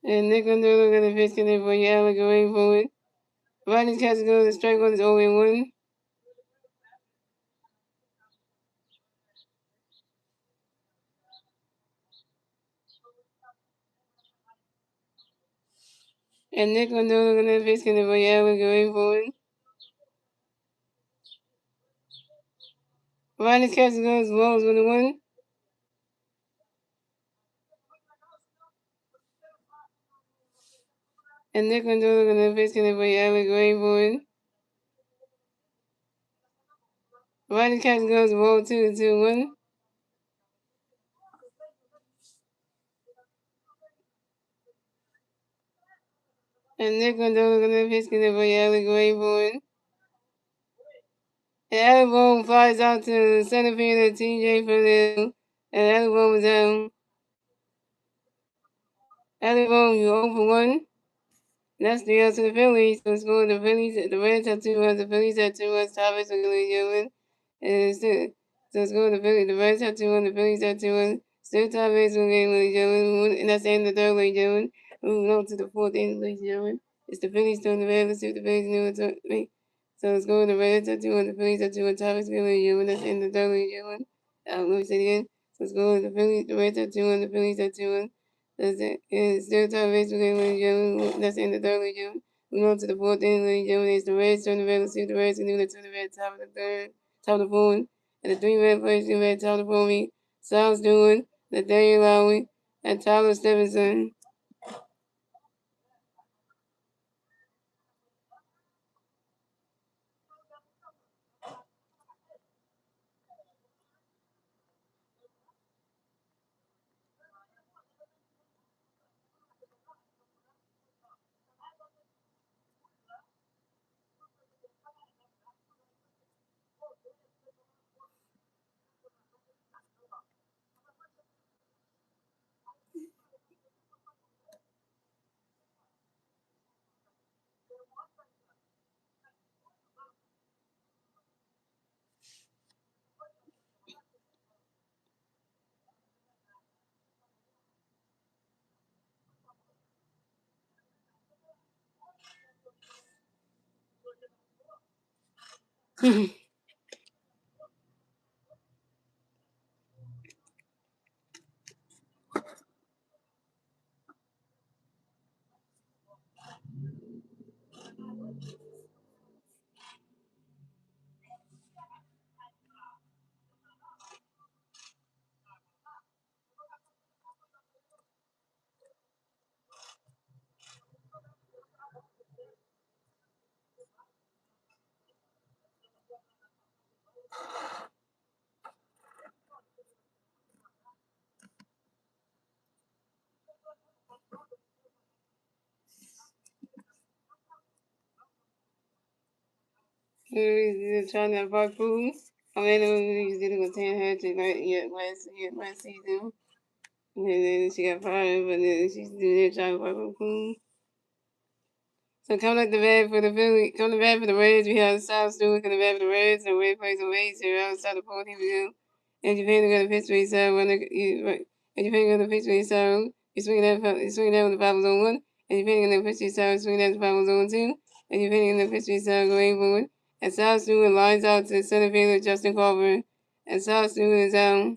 And Nick Lindor got a pitch in there for you, Alec going forward. Ronnie's catch goes to strike one is 0-1. And Nick Lindor got a pitch in there for you, Alec going forward. Ronnie's catch goes balls 1-1. And Nick Lindor got a pitch in there for you, Alec going forward. Ronnie's catch goes balls 2-1. And Nick Lindor got a pitch in there for you, Alec going forward. And Alec Boone flies out to center fielder TJ Fernandez. And Alec Boone was down. Alec Boone, you 0 for 1. That's the outs to the Phillies. So score the Phillies, the Reds have 2 runs, the Phillies have 2 runs, Thomas and Gilly Gilman. And so score the Phillies, the Reds have 2 runs, the Phillies have 2 runs. Still Thomas and Gilly Gilman. And that's the end of the third, ladies and gentlemen. Moving on to the fourth inning, ladies and gentlemen. It's the Phillies doing the Reds. Let's see what the Phillies do. So it's going the Reds are doing the Phillies are doing Thomas Gillen, you and that's in the third, ladies and gentlemen. Let me say it again. So it's going the Phillies, the Reds are doing, the Phillies are doing. That's it. It's still Thomas Gillen, ladies and gentlemen. That's in the third, ladies and gentlemen. Moving on to the fourth inning, ladies and gentlemen. It's the Reds doing the Reds. Let's see what the Reds can do. Let's turn the Reds top of the third, top of the fourth. And the three red players, the Reds top of the fourth. Sal's doing, the Daniel Lowry, and Tyler Stevenson. He's trying to park food. I mean, he's dealing with 10 hat trick last season. And then she got fired, but then she's doing it trying to park food. So coming up the bat for the Philly, coming back for the Reds, we have South Stewart coming back for the Reds, and Red plays the Reds here outside the fourth. Here we go. And Japan got a pitch to his side, and Japan got a pitch to his side. He's swinging that when the five was on one, and Japan got a pitch to his side, swinging that the five was on two, and Japan got a pitch to his side going forward. And South Stewart lines out to center fielder Justin Culver, and South Stewart is out.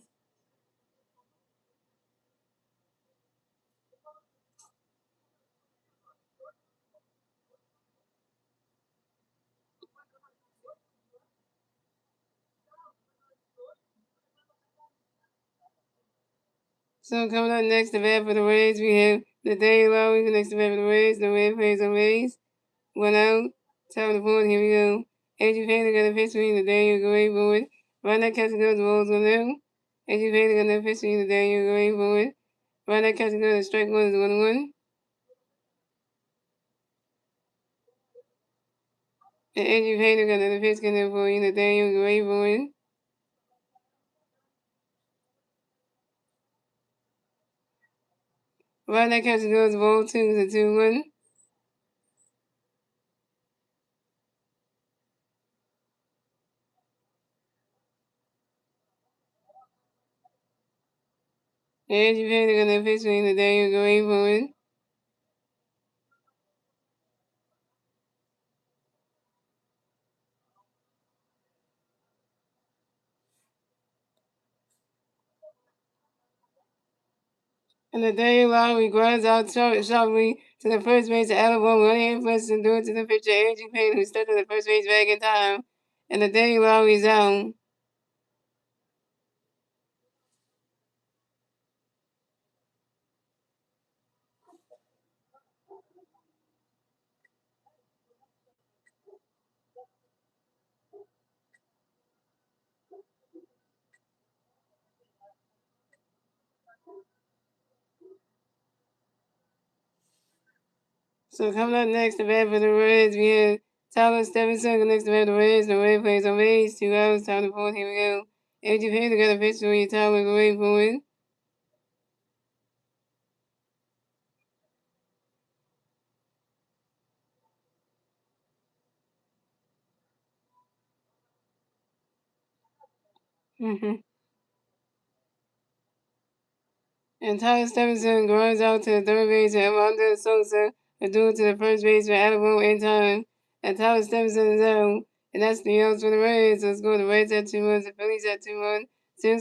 So coming up next, the bat for the Reds, we have the Daniel Lowry, next to bat for the Reds, the Red plays on Rays. One out. Top of the board. Here we go. Andrew Payne got a pitch between the Daniel Gray forward. Right now, catching goes the balls on them. Andrew Payne got a pitch between the Daniel Gray forward. Right now, catching goes the strike one is 1-1. And Andrew Payne got another pitch getting for the Daniel Gray forward. Right now, catching goes the ball 2 is a 2-1. And Andrew Payne got a pitch between the Daniel Gray forward. And the Daniel Lowry grinds out sharply to the first base to elbow, one hand first and do it to the pitcher, Andrew Payne, who stepped to the first base back in time. And the Daniel Lowry's out. So coming up next, the bat for the Reds, we have Tyler Stevenson next to bat for the Reds. The Red plays on base. 2 outs, time to fourth. Here we go. AJ Payne got a pitch for you, Tyler going forward. Mm-hmm. And Tyler Stephenson grinds out to the third base, and Armando Sosa is due to the first base for out of room in time. And Tyler Stephenson is out, and that's 3 outs for the Reds. Let's go. The Reds at 2 runs, the Phillies at 2 runs. Still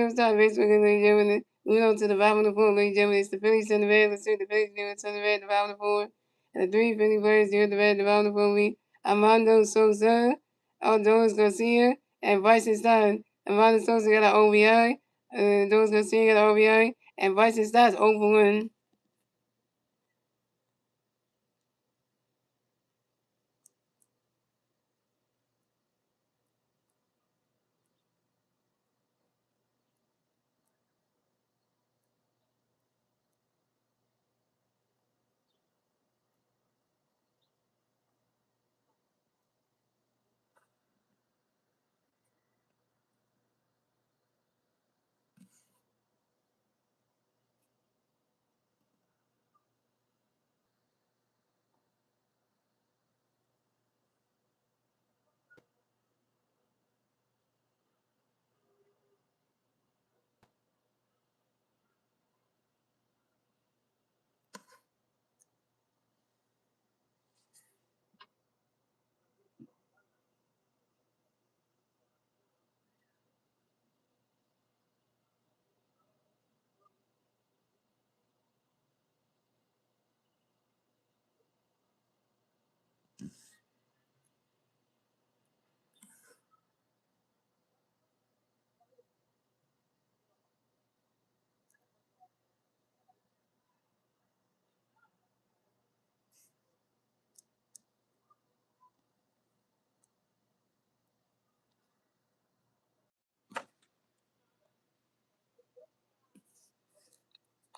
start baseball in League Germany. Uno to the bottom of the fourth, League Germany. It's the Phillies and the Reds. Let's see the Phillies do it to the Reds, the bottom of the fourth. And the three Philly players do the Reds, the bottom of the fourth. Armando Sosa, Aldous Garcia, and Bryson Stein. Armando Sosa got an OBI. Aldous Garcia got an OBI. And Bryson Stott's 0 for 1.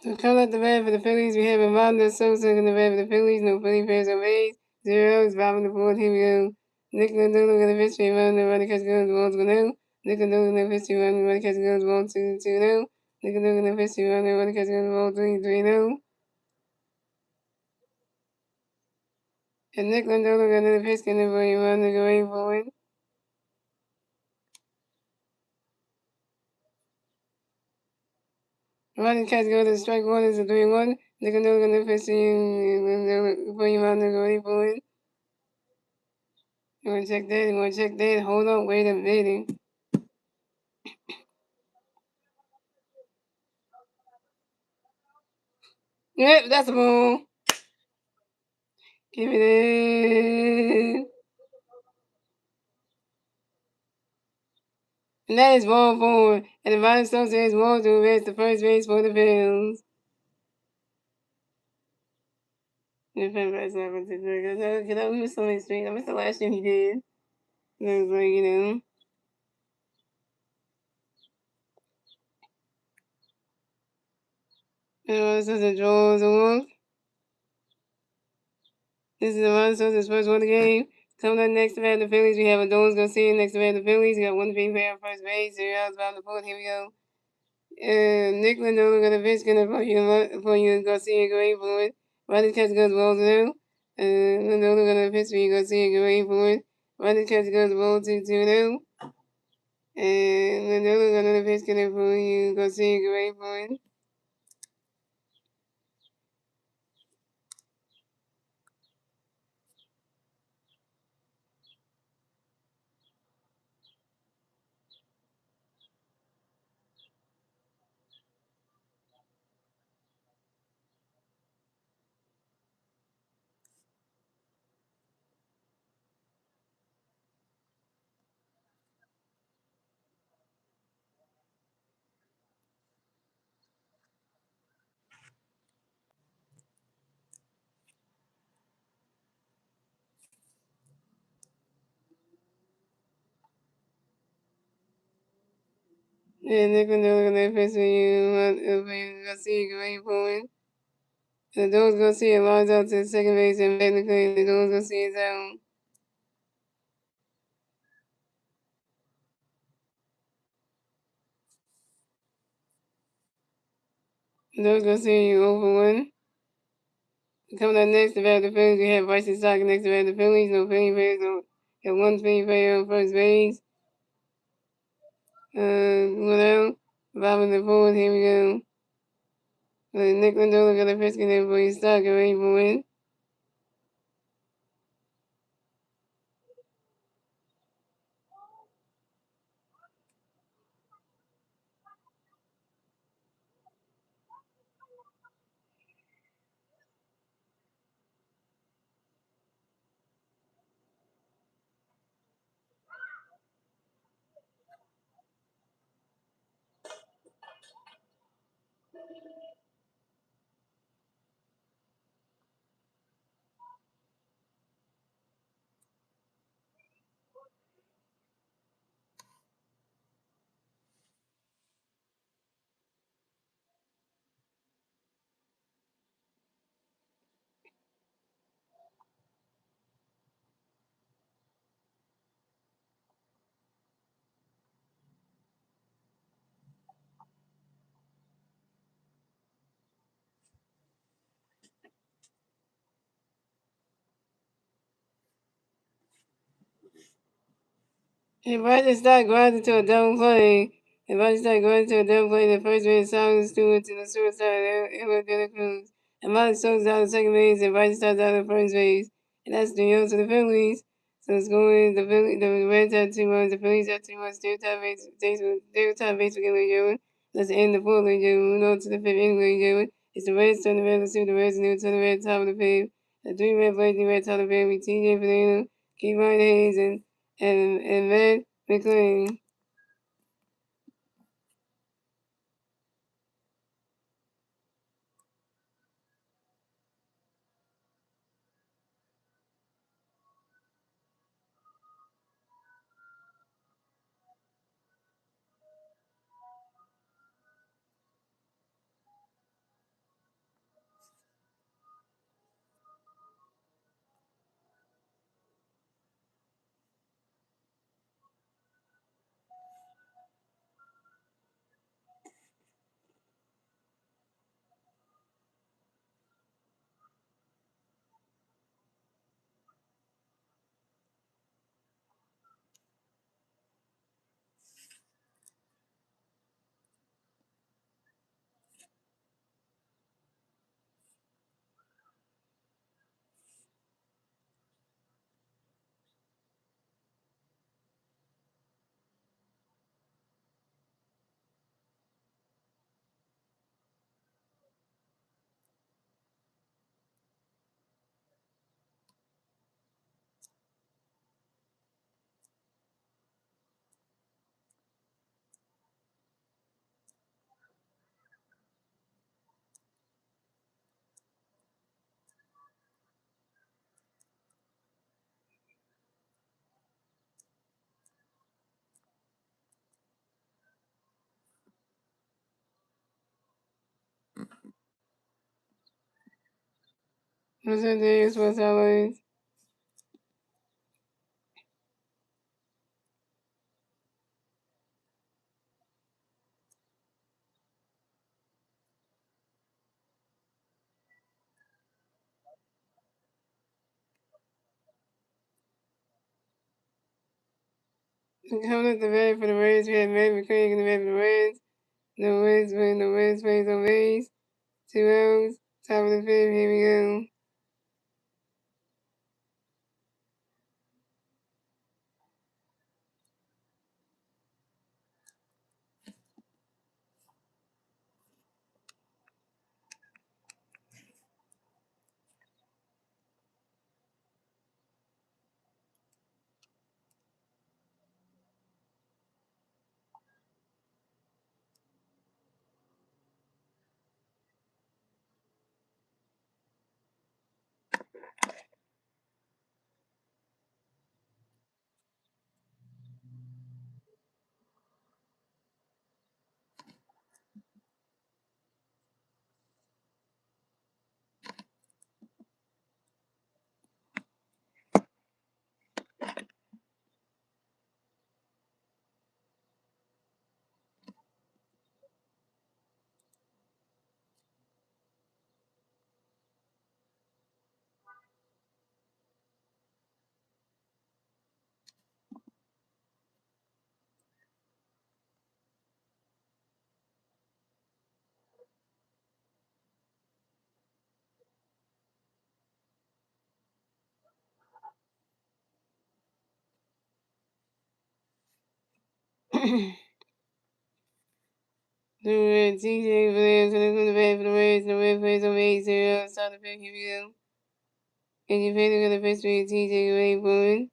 So coming up the bat for the Phillies, we have Armando Sosa in the bat for the Phillies. No Philly fans on base. 0 outs, bottom of the fourth. Here we go. Nick Lindell in the pitch, run the running catch goes, balls go now. Nick Lindell in the pitch, run the running catch goes, ball 2-2 now. Nick Lindell in the pitch, run the running catch goes, ball 3-3 now. And Nick Lindell in the pitch, and the run the away forward. Running catch goes to strike one is a 3-1. Nick Lindell in the pitch, and run the away forward. You want to check that? You want to check that? Hold on, wait a minute. Yep, that's a ball. Give it in. And that is ball four. And the Vine Stone says ball to advance the first base for the Phils. Get up, we missed something straight. I missed the last year he did. And I was like, this is a draws off. This is the Vine Stone's first one of the game. Coming up next to bat the Phillies, we have Adonis Garcia next to bat the Phillies. We got one big player on first base, 0 outs, bottom of the fourth. Here we go. Nick Lindell got a pitch gonna for you Garcia going for it. Running catch goes well now. Lindell got a pitch for you Garcia going for it. Running catch goes well 2-2 now. And Lindell got another pitch gonna for you Garcia going for it. And Nick Lindell got another pitch for you Garcia going for it. And those Garcia lines out to the second base and technically those Garcia's out. Those Garcia 0 for 1. Coming up next to bat the Phillies, we have Bryson Stott next to bat the Phillies. No Philly players. Got one Philly player on first base. One out. Bottom of the fourth. Here we go. Nick Lindell got a pitch in for his stock and ready for win. If I just start grinding to a double play, if I start grinding to a double play, the first base Simon Stewart to the suicide, it would get a cruise. And Molly Stokes out of second base, and Bryce starts out of first base. And that's the to the Phillies. So it's going, the Reds have 2 runs, the Phillies have 2 runs, still tie base for Gilly Joe. Let's end the fourth league, Joe. Move on to the fifth inning, Gilly Joe. It's the Reds turn the Reds, let's see the Reds new to the Reds top of the fifth. The 3 red plays, the Reds top of the fifth, with TJ Fernando, Kevon Hayes, and Matt McLean. Los Angeles West Highlights. Coming at the bat for the Reds, we had Matt McCraig in the bat for the Reds. The Reds plays on base. 2 outs. Top of the fifth, here we go. The Reds, TJ Williams, and from the bat for the Reds, the Red plays on 8-0, start the pick, here we go. And you pay to the first three, TJ Williams.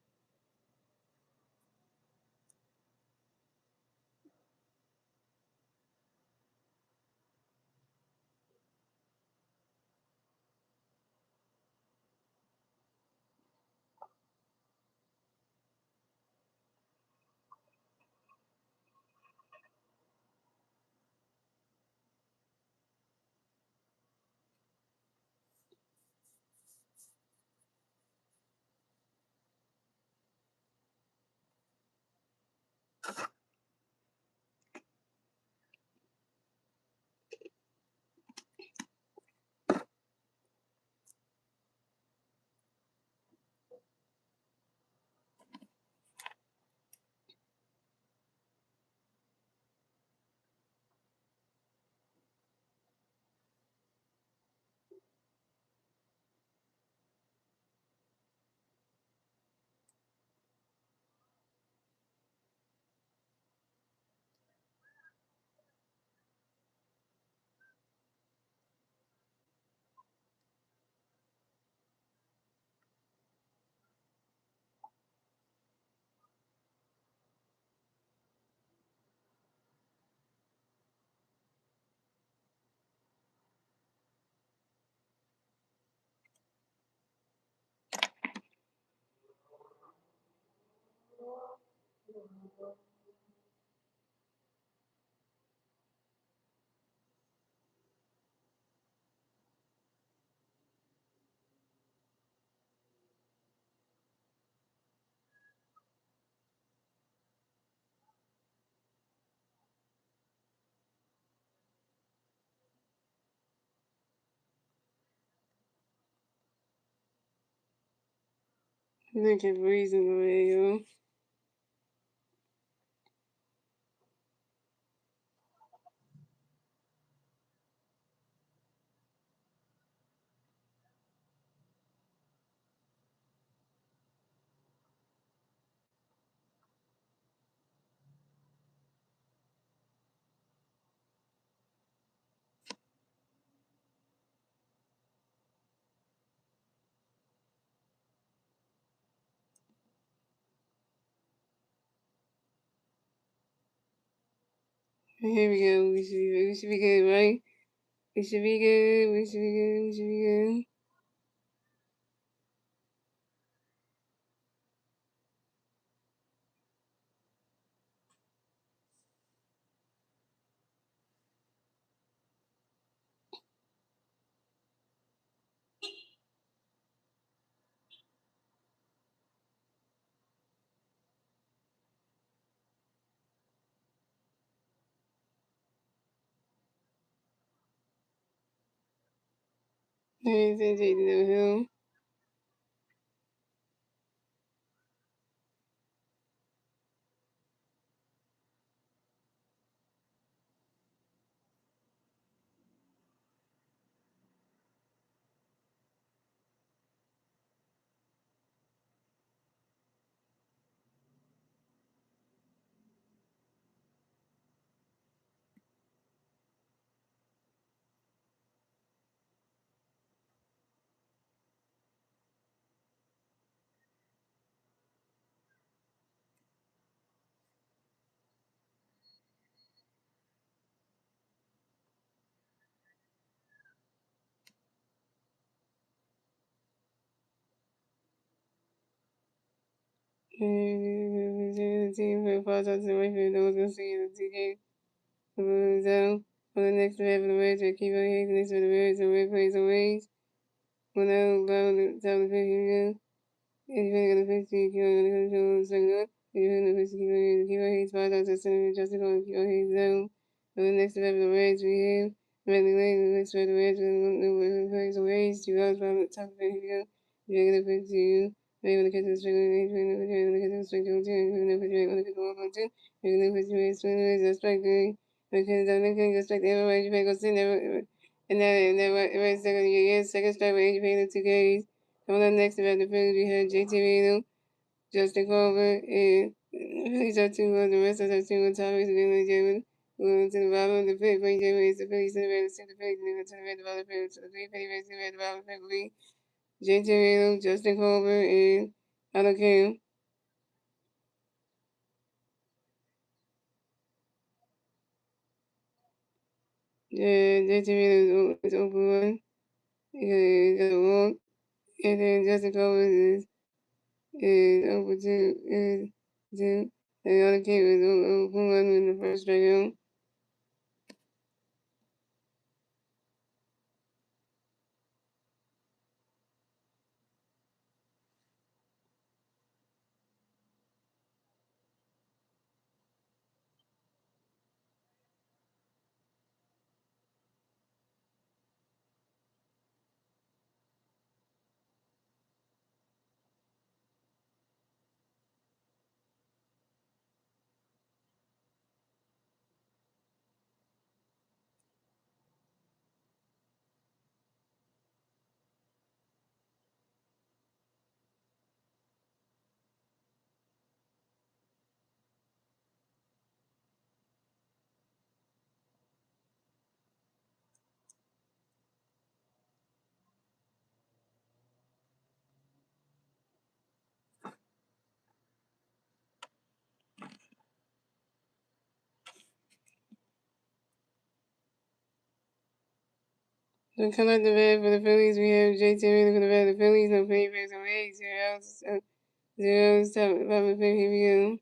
Look at reasonable, yo. Here we go. We should be good, right? We should be good. We should be good. We should be good. There's AJ no hill. The team for falls out to the right field. No one's gonna see the TJ. Down. On the next drive of the Reds, I keep on hitting the next of the Reds. The Red plays away. When I was down the field, here we go. And you're gonna face the keep on gonna control the second one. And you're gonna face the keep on hitting spots out to center. Justin on keep on hitting down. On the next drive of the Reds, we have. Randy Lane, the next drive of the Reds, and plays away. 2 outs from the top of the here we go. You're gonna face you. Maybe when the catch is struggling, you're gonna catch the strike on 2, you're gonna put your on the catch on 2, you're gonna put your swing away, strike 3. Because I'm not gonna go strike everywhere, you go sit there. And then right second, second strike with AJ Payne, 2 Ks. Coming up next about the Phillies, we have JT Reno, Justin Culver, and Phillies are 2-1. The Reds are 2-1. Tigers again like Jalen. To the bottom of the fifth, playing Jalen is the Phillies to the Reds, to the Phillies, to the Red, the bottom of the fifth, to the three Phillies, Reds, to the Red, the bottom of the fifth, Lee, JJ Randall, Justin Colbert, and Otto Cam. Yeah, JJ Randall is open one. He got a walk. And then Justin Colbert is open two. And Otto Cam is open one in the first strikeout. So come out the bed for the Phillies. We have JT Randall for the bed of the Phillies. No favorites, no eggs, 0 outs, 0 top, bottom of the fifth. Here we go.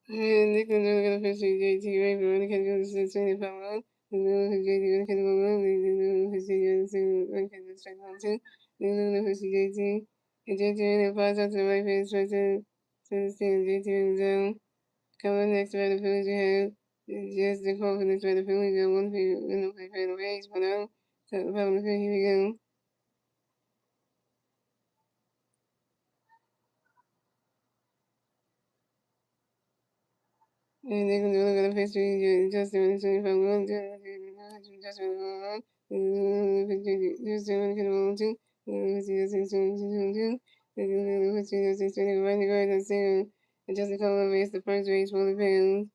And Nick was really going to fish JT Ray, but when he can go to Cincinnati Reds, the little JT when he can go wrong, the fish when he can go straight on two, the little fish JT, and JT Ray flies out to the right field, straight to the stand. JT Ray down. Coming next by the Phillies, we have just the call for next by the Phillies. We got one field, no play for the Rays, but now, so the bottom of the field, here we go. And they're going to face Justin when it's 25 1, Justin when Justin when it's 1 2, Justin Colvin makes the first race for the Bills.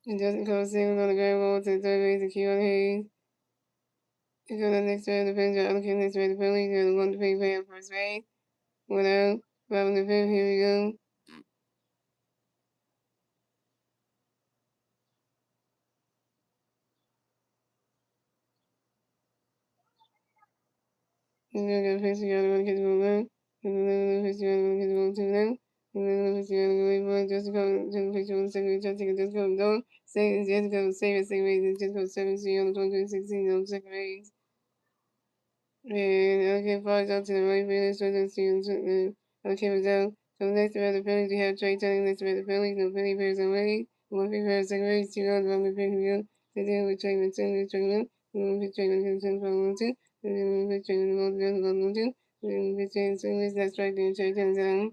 And Justin Colvin singles on the ground ball to the third base to Keon Hayes. You go to the next to the Phillies, allocate next to the Phillies, you're the one to pay on first base. 1-0. Bottom of the fifth, here we go. You're going to get a pitch, you're going to catch the ball low. You're going to pitch, you're going to catch the ball too low. You're going to pitch, you're going to wait for it, just to go to the pitch on the second, just take it, just go down. Save it, just go, save it, save it, just go 7-3 on the 22-16 on the second base. And okay, falls out to the right field, so let's see, okay, was down. So next about the Phillies, we have Trey Turner, next about the Phillies, no Philly players on way. One Philly player second base, 2 runs, 1 pitch field. To deal with Trey Turner, Trey Turner, 1 pitch Trey Turner, 10 for 1 2. 1 pitch Trey Turner, 1 2. 1 pitch Trey Turner, that's right there, Trey Turner down.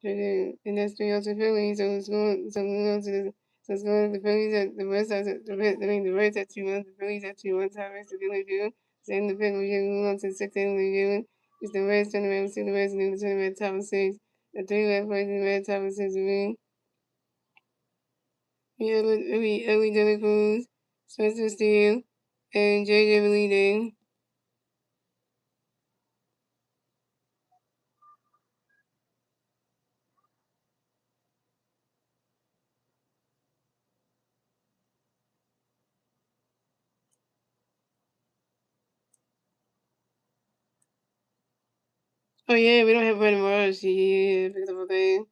And that's 3 out to Philly, so it's going, so we're going to the, so it's going to the Phillies at the Reds, the Reds at 2 runs, the Phillies at 2 runs, how Reds to deal with same the pick, we're moving on to the sixth inning, we're doing. It's the Reds turning around, see the Reds and then the turning around top of 6. The 3 left plays in the red top of 6 win. Ellie Dela Cruz, Spencer Steele, and JJ leading. Oh yeah, we don't have Brandon Morris. Yeah, picked up a thing.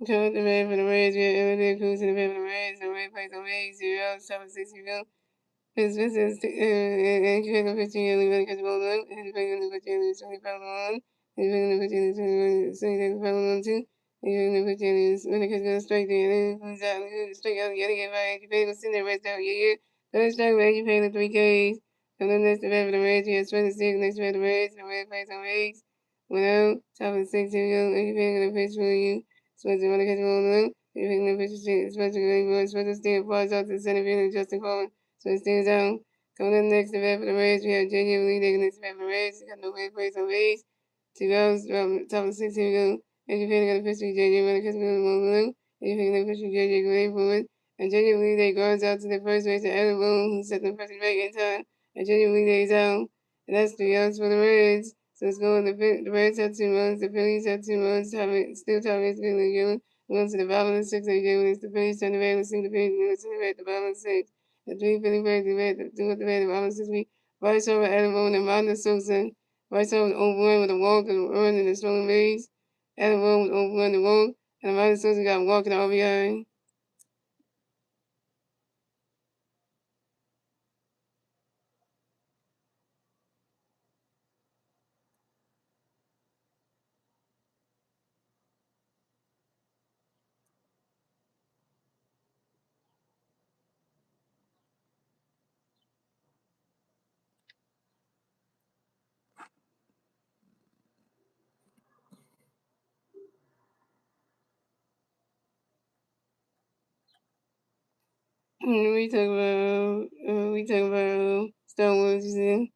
Come up the red for the Reds, we have Ellie Dela Cruz in the red for the Reds, the red plays on Reds, 0, 7-6, his business and you have a picture of the catch ball up, and the big on the picture is 25 on, and the big on the picture is 25 on too, and you have the picture is when the catch goes straight there, and who's out, straight out, yet again by you pay the center rest out, yeah, third strike where you pay the 3Ks, and then next to red for the Reds, you have 26, next to red the Reds, the red plays on Reds, went out, top of 6, here we go, and you pay the pitch for you, supposed to want to catch ball up, you pay the pitch, supposed to stay, falls out to the center field, and Justin Coleman. So it stays down. Coming in next to bat for the Rays, we have JJ leading next to bat for the Rays. Got no way plays on Rays. 2 goes, top of 6, here we go. And you're got a pitch to JJ, running because we're moving. And you're picking a pitch to JJ, going forward. And JJ leading guards out to the first base to Adam Boone, who set the first back in time. And JJ leading is out. And that's 3 outs for the Reds. So it's going, the Reds have 2 runs, the Phillies have 2 runs, still top is getting given. Going to the bottom of the 6, and again, it's the Phillies turn the red, let's see the Phillies turn the red at the bottom of the 6. The 3 Philly Birds, the red, the red, the bottom 6 week. Vice over Adam Boone and Ronda Sosa. Vice over overrun with a walk and a run in the stolen base. Adam Boone was overrun the walk, and Ronda Sosa got a walk in the RBI. We talk about Star Wars, you see?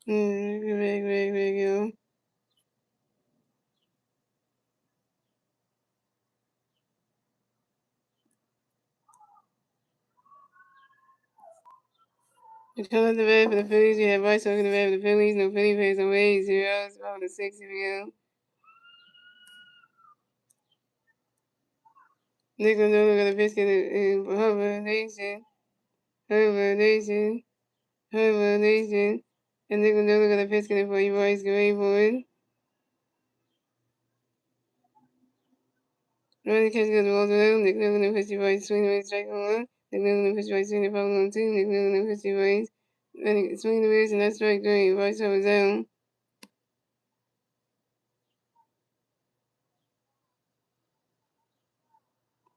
Go. The color of the red for the Phillies, you have Vice over the red for the Phillies, no Philly pays away, 0, bottom of the 6, here we go. Nick Lindell got a biscuit in Harbor Nation. Harbor Nation. Harbor Nation. And Nick Lindell got a biscuit for you boys. Get ready for it. Running catch goes balls around. Nick Lindell and Fishy Boys swing away strike on one. Nick Lindell and Fishy Boys swing the foul on 2. Nick Lindell and Fishy Boys swing the base and that's strike 3. Vice over down.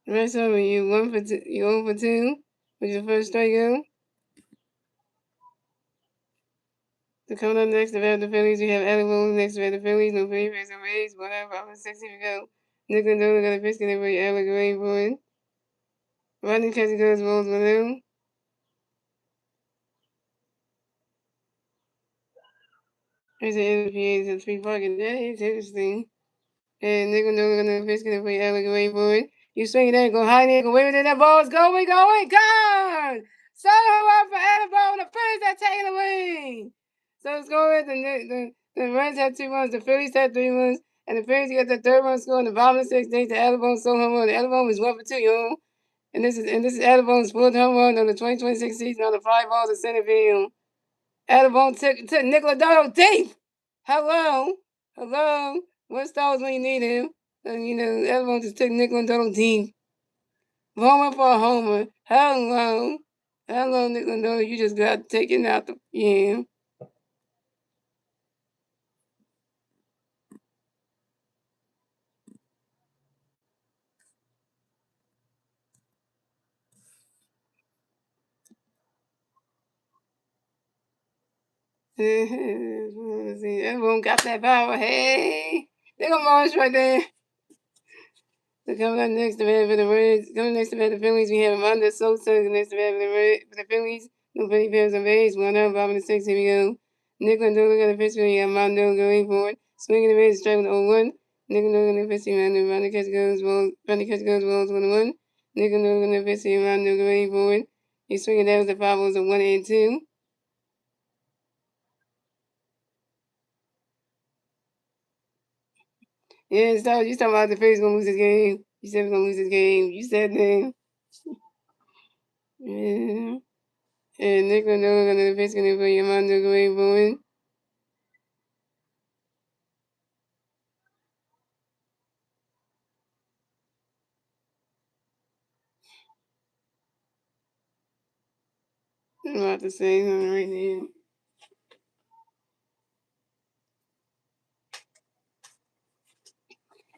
The rest over you 1 for 2. You 0 for 2 with your first strikeout. So coming up next, about the Phillies, we have Edible. Next, about the Phillies, no favorites, no ways, whatever. I'm 60 to go. Nick Lindor got a pitch, getting for Alec Rayburn. Rodney Catchy goes, Rose Malone. There's an NPA and 3 parking. That is interesting. And Nick Lindor got a pitch, getting for Alec Rayburn. You swing it, go high, Nick, away with it. That ball's going, gone! So up for Edible, the Phillies are taking the lead. So it's going, the Reds had 2 runs, the Phillies had 3 runs. And the Phillies got the 3rd run score in the bottom of the 6th. Thanks to Alabama, so home run. Alabama is 1 for 2, yo. And this is Alabama's 4th home run on the 2026 season on the fly balls in center field. Alabama took Nicola Donald deep. Hello. What stars when you need him? And Alabama just took Nicola Donald deep. Homer for a homer. Hello, Nicola Donald. You just got taken out the Let's see, everyone got that power. Hey, they gonna march right there. So coming up next to bat for the Reds, coming next to bat the Phillies, we have Amanda Sosa. Next to bat for the Phillies, nobody pairs on base. 1 out, bottom of the 6th. Here we go. Nick Lindor got a pitch for you. Armando going for it. Swinging the base, strike with 0-1. Nick Lindor got a pitch for you. Armando catch goes, balls 1-1. Nick Lindor got a pitch for you. Armando going for it. He's swinging down with the 5 balls of 1 and 2. Yeah, you talking about the Phillies gonna lose this game. You said we're gonna lose this game. You said that. Yeah. And Nick Lindor got a pitch for you. Armando going for it. I'm about to say something right now.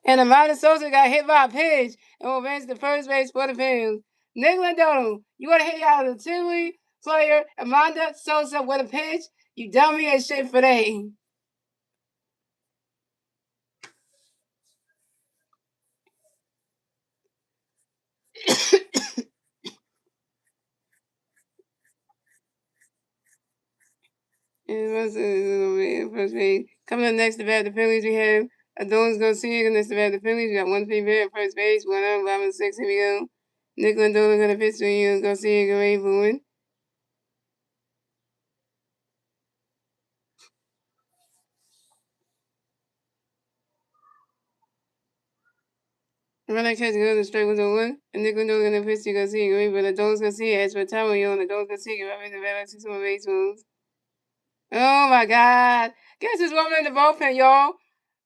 And Amanda Sosa got hit by a pitch and will advance to first base for the Phillies. Nick Lindor, you want to hit out of the two-league player Amanda Sosa with a pitch? You dummy as shit for that. First base. Coming up next to bat the Phillies, we have Adonis Garcia. Next to bat the Phillies, we got 1 favorite at first base, 1 out, 11 6. Here we go. Nick Lindor got a pitch for you. Garcia, get ready for it. When I catch the straight was over, and Nick Lindor gonna pitch to Garcia, get ready for the Adonis Garcia. As for Tower, you on the Adonis Garcia, get ready to bat 6 more base moves. Oh my God! Guess who's woman in the bullpen, y'all?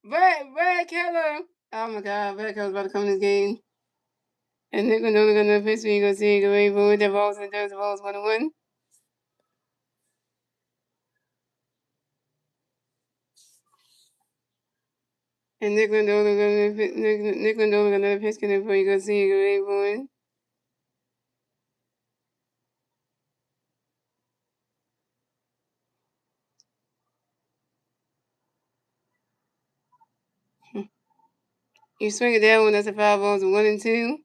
Red Keller. Oh my God, Red Keller's about to come in this game. And Nick Lindor gonna pitch for you, Garcia, get ready for it. The balls and the balls 1-1. And Nick Lindor gonna pitch for you, Garcia, get ready for it. You swing it down when that's a 5 balls, 1 and 2.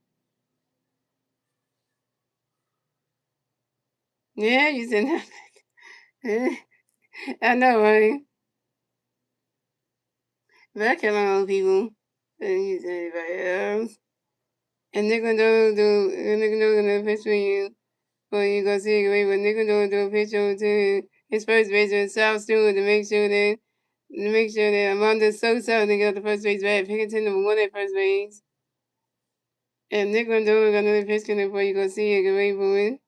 Yeah, you said that. I know, right? But I kill on people. And you said everybody else. And Nick Lindor gonna pitch for you. For you go see away when Nick Lindor do a pitch over to his first baseman South Stewart to make sure that Amanda Sosa they got the first base bat. Pickerton number 1 at first base. And Nick Lindor got another pitch coming for you go see it, get ready for it.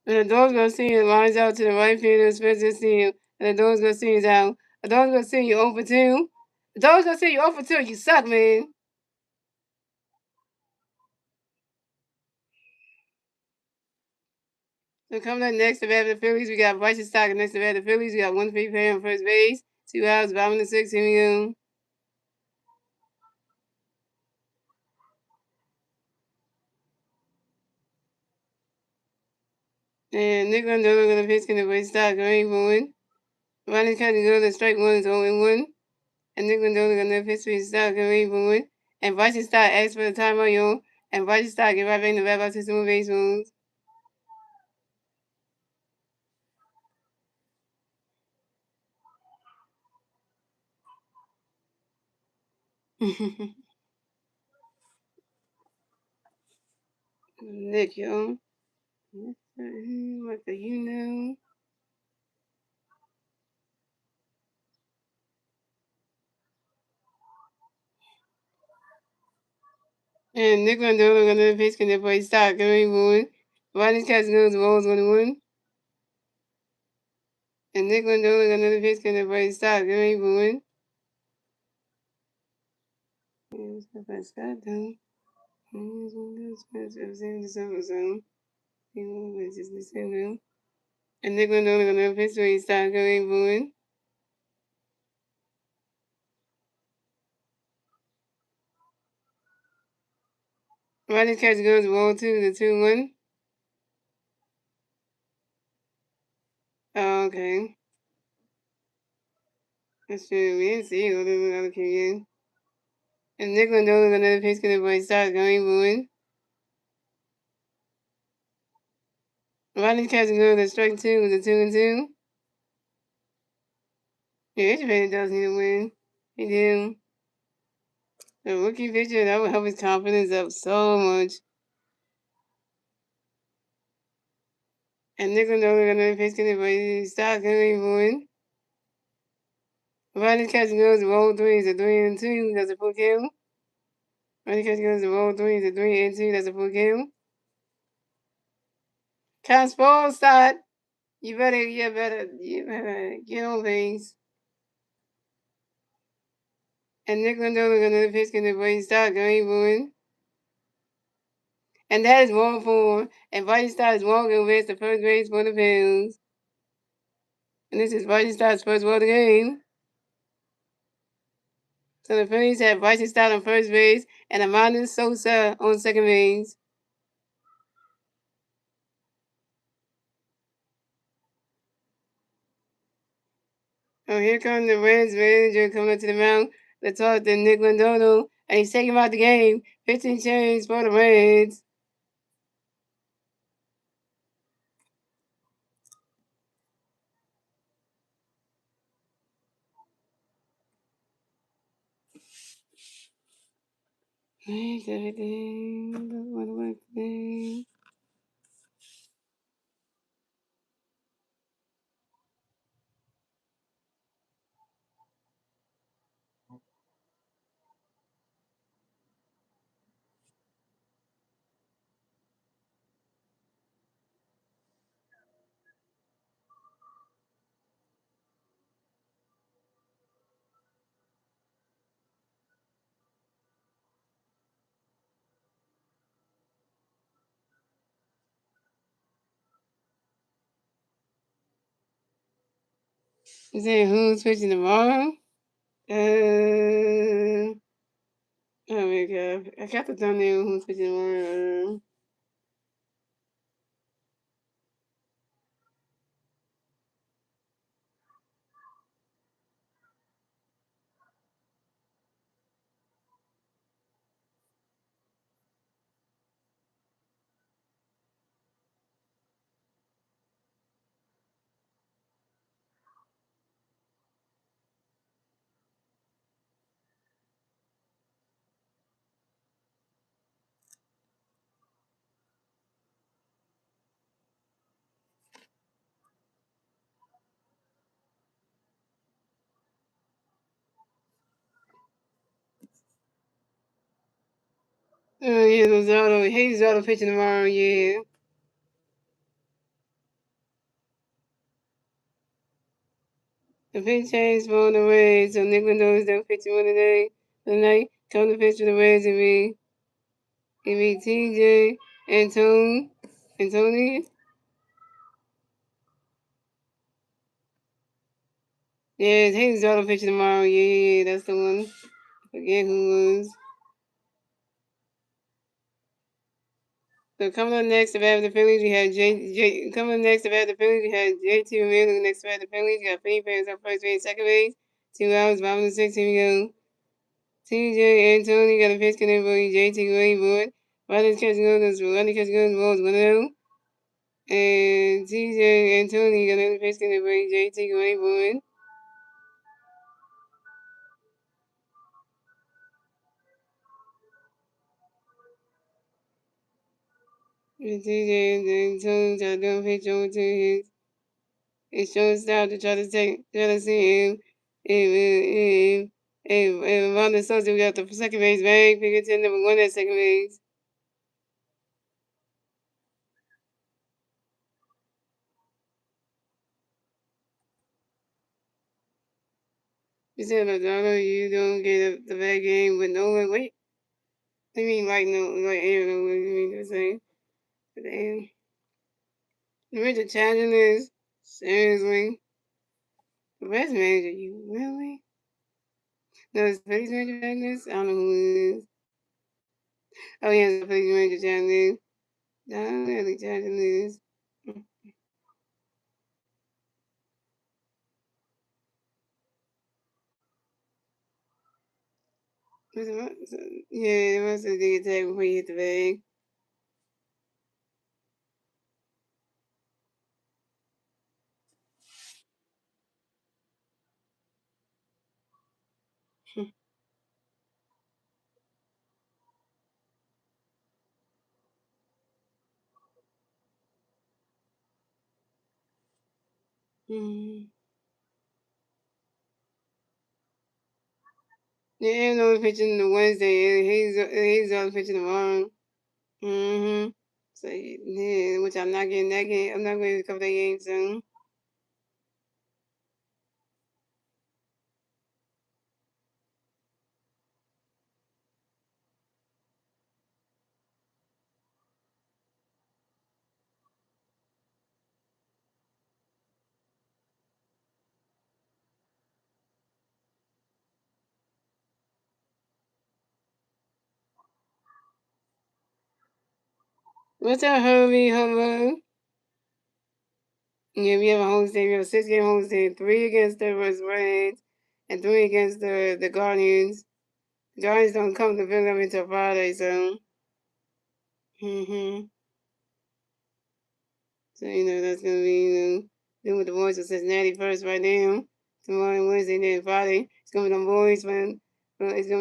And the Dogs gonna see it lines out to the right field and spreads this field. And the Dogs gonna see it out. The Dogs gonna see you 0 for 2. The Dogs gonna see you 0 for 2. You suck, man. So coming up next to bat the Phillies, we got Bryce Stock. Next to bat the Phillies, we got 1 free player on first base. 2 outs, bottom of the 6th. Here we go. And Nick Lundolo gonna pitch in the way start going for one. Ronnie County goes to strike one is 0-1. And Nick Lundolo gonna pitch for his start going for one. And Varsity Star asks for the timeout, yo. And Varsity Star get right back in the wrap out system of base rules. Nick, yo. What do you know? And Nick Lundolo gonna pitch in the way start going for one. Ronnie County goes to Rolls 1-1. And Nick Lundolo gonna pitch in the way start going for one. And Scott done. And Nick Lundolo gonna pitch for his start going for one. Ronnie County goes to Roll 2 to 2-1. Oh, okay. That's true. We didn't see it. Other period. And Nick Lundolo gonna pitch in the way start going for one. Ronnie County goes to strike 2 with a 2-2. Yeah, Edgeman does need to win. He do. The rookie pitcher, that would help his confidence up so much. And Nick Lundolo gonna pitch in the way start going for one. Ronnie County goes to Roll 3 is a 3-2. That's a full kill. Ronnie County goes to Roll 3 is a 3-2. That's a full kill. Count ball start. You better get on things. And Nick Lundolo gonna pitch in the way start going for one. And that is 1-4. And White Star is walking with the first base for the Phillies. And this is White Star's first of the game. So the Phillies have White Star on first base and Amanda Sosa on second base. Oh, here comes the Reds manager coming up to the mound to talk to Nick Lundolo. And he's taking him out the game. Pitching change for the Reds. Make everything look what it was today. Is that who's pitching tomorrow? Oh my god. I got the thumbnail who's pitching tomorrow. Oh yeah, Lozado. Hey, Lozado pitching tomorrow, yeah. The pitch change for the Reds, so Nick knows they're pitching one today. Tonight, come to pitch for the Reds and me, TJ, and Tony. Yeah, Hayes Lozado pitching tomorrow, yeah, that's the one. Forget who was. So coming up next to bat the Phillies, we have Coming up next to bat the Phillies, we have JT Realmuto. Next to bat the Phillies, we got Philly fans on first base, second base. 2 hours, bottom of the sixth. Here we go. TJ Anthony got a pitch connect for JT Williams. Running catch goes, balls 1-0. And TJ Anthony got another pitch connect for JT Williams. And TJ Anthony got another pitch over to his shortstop to try to see if Ronald Sosa got the second base bag, pick it to number 1 at second base. You said, Lozano, you don't get the bad game with no one. Wait, I mean, like, no, like, Aaron, what you mean to say? Damn. The Richard challenging is, seriously, the best manager, you really? No, it's the Phillies manager challenging this? I don't know who it is. Oh, yeah, it's the Phillies manager challenging this. No, I don't really challenging this. Yeah, it must have been attack before you hit the bag. Mm-hmm. Yeah, Aaron only pitching the Wednesday. He's only pitching tomorrow. Mm-hmm. So yeah, which I'm not getting that game. I'm not going to cover that game soon. What's up, Herbie? Hello. Yeah, we have a homestand. We have a 6-game homestand. 3 against the Reds and 3 against the Guardians. The Guardians don't come to Philadelphia until Friday, so. Mm-hmm. So, that's going to be, doing with the boys of Cincinnati first right now. Tomorrow, Wednesday, then Friday. It's going to be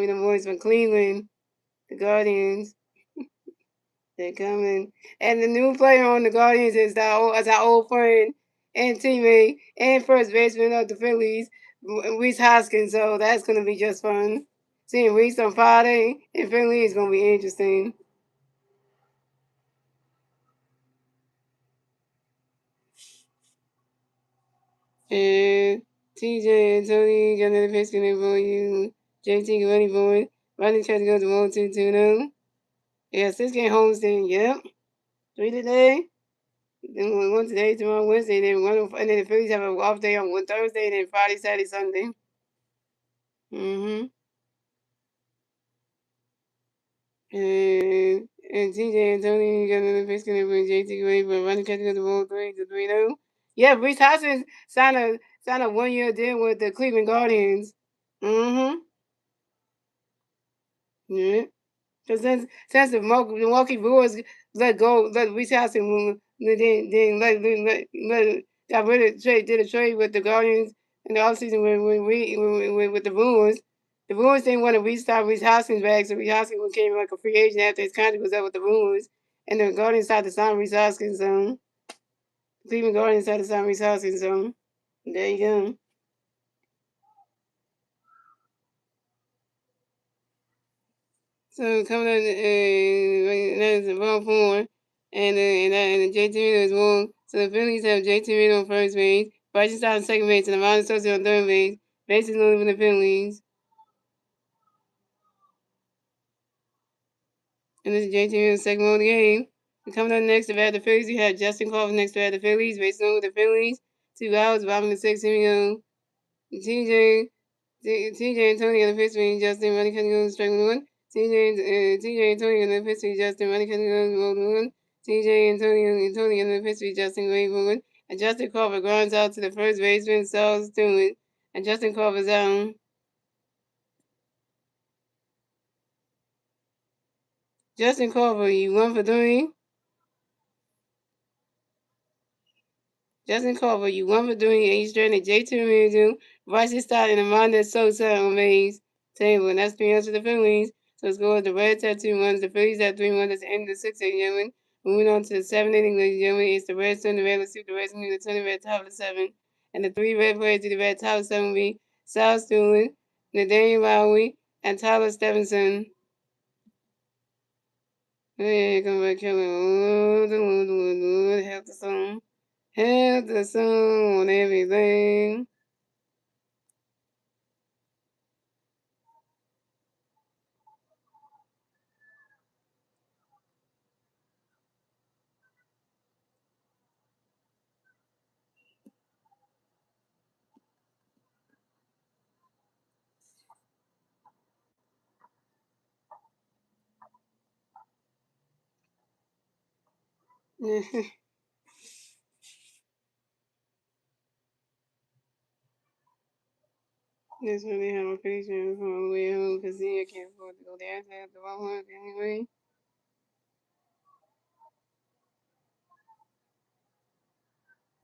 the boys from Cleveland, the Guardians. They're coming. And the new player on the Guardians is our old friend and teammate and first baseman of the Phillies, Reese Hoskins. So that's going to be just fun. Seeing Reese on Friday in Philly is going to be interesting. And TJ and Tony got another pitch in for you. JT ready for it. Ronnie tries to go to 1-2-2 now. Yeah, 6-game homestand. Yep. 3 today. Then one today, tomorrow, Wednesday, then and then the Phillies have an off day on one Thursday, then Friday, Saturday, Sunday. Mm-hmm. And TJ and Tony got another pitch connect with JT Gray, but running catch the ball 3-3-0. Yeah, Reese Hoskins signed a 1-year deal with the Cleveland Guardians. Mm-hmm. Yeah. Because since the Milwaukee Brewers let Reese Hoskins, then got rid of did a trade with the Guardians in the offseason with the Brewers. The Brewers didn't want to restart Reese Hoskins back, so Reese Hoskins became like a free agent after his contract was up with the Brewers, and the Guardians started to sign Reese Hoskins. The Cleveland Guardians started to sign Reese Hoskins. There you go. So coming up, that's about 4, and JT Reno is 1. So the Phillies have JT Reno on first base, Bryson Stott on second base, and Ronald Sosa on third base. Bases loaded for the Phillies. And this is JT Reno's second one of the game. And coming up next to bat the Phillies, we have Justin Crawford next to bat the Phillies. Bases loaded with the Phillies. 2 outs, bottom of the sixth. Here we go. TJ Antonio on the pitch between Justin Money Cutting goes strike 1. TJ Antonio on the pitch between Justin Money Cutting goes 1. TJ Antonio in the pitch to Justin Greenwood. And Justin Crawford grounds out to the first baseman, Saul Stewart. And Justin Crawford's down. Justin Crawford, you 1 for 3. Justin Crawford, you 1 for 3. Eastern and J2 Mizzou. Bryson Stott and Amanda Sosa on base table. And that's 3 outs for the Phillies. So it's going the Reds have 2 runs, the Phillies have 3 runs. That's the end of the 6th inning, gentlemen. Moving on to the 7th inning, ladies and gentlemen. It's the Reds turn the red. Let's see if the Reds can do the turn the red top of the 7th. And the 3 red players to the red top of the 7th will be Sal Stewart, Nathaniel Lowry, and Tyler Stevenson. Hey, come back, Killer. Help the song. Help the song on everything. That's really how I'm pretty sure I'm on the way home because I can't afford to go there. So I have to walk home anyway.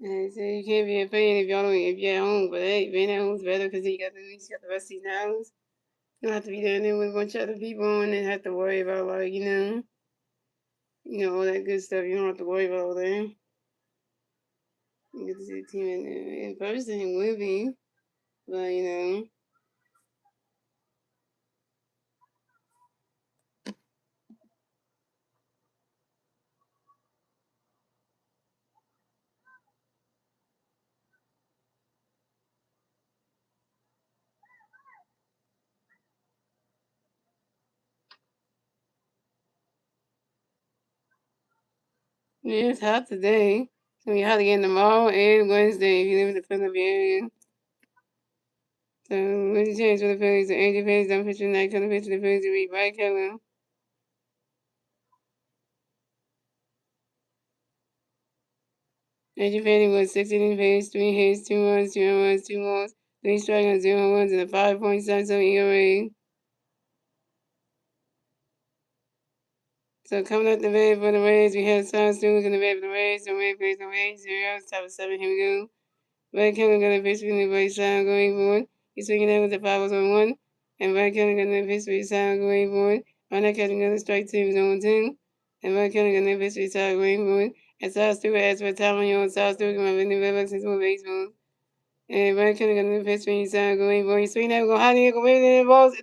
And so you can't be a fan if y'all don't if you're at home, but hey, being at home's better because you got the rest of these hours. You don't have to be down there with a bunch of other people and then have to worry about like, all that good stuff. You don't have to worry about all that. You get to see the team in person, it will be. But yeah, it's hot today. It's gonna be hot again tomorrow and Wednesday if you live in the Philadelphia area. So what's the chance for the Phillies? The Angel Fans don't pitch tonight. Come to pitch the Phillies to beat Brian Keller. Angel Fanning was 6 innings pitched, 3 hits, 2 runs, 2 runs, 2 walks, 3 strikeouts, 0 runs, and a 5.77 ERA. So coming up the bat for the Reds, we have Sean Stewart in the bat for the Reds. The Reds plays the Reds. 0 top of 7. Here we go. Brian Keller got a pitch for the right side going forward. He's swinging out with the 5-1. And Brian Keller got a pitch for the side going forward. Brian catching another strike 2 is on 2. And Brian Keller got a pitch for the side going forward. And Sean Stewart has for time on your Sean Stewart come up in the red box since more baseball. And Brian Keller got a pitch for the side going forward. He's swinging out, go high, go wave it in the balls.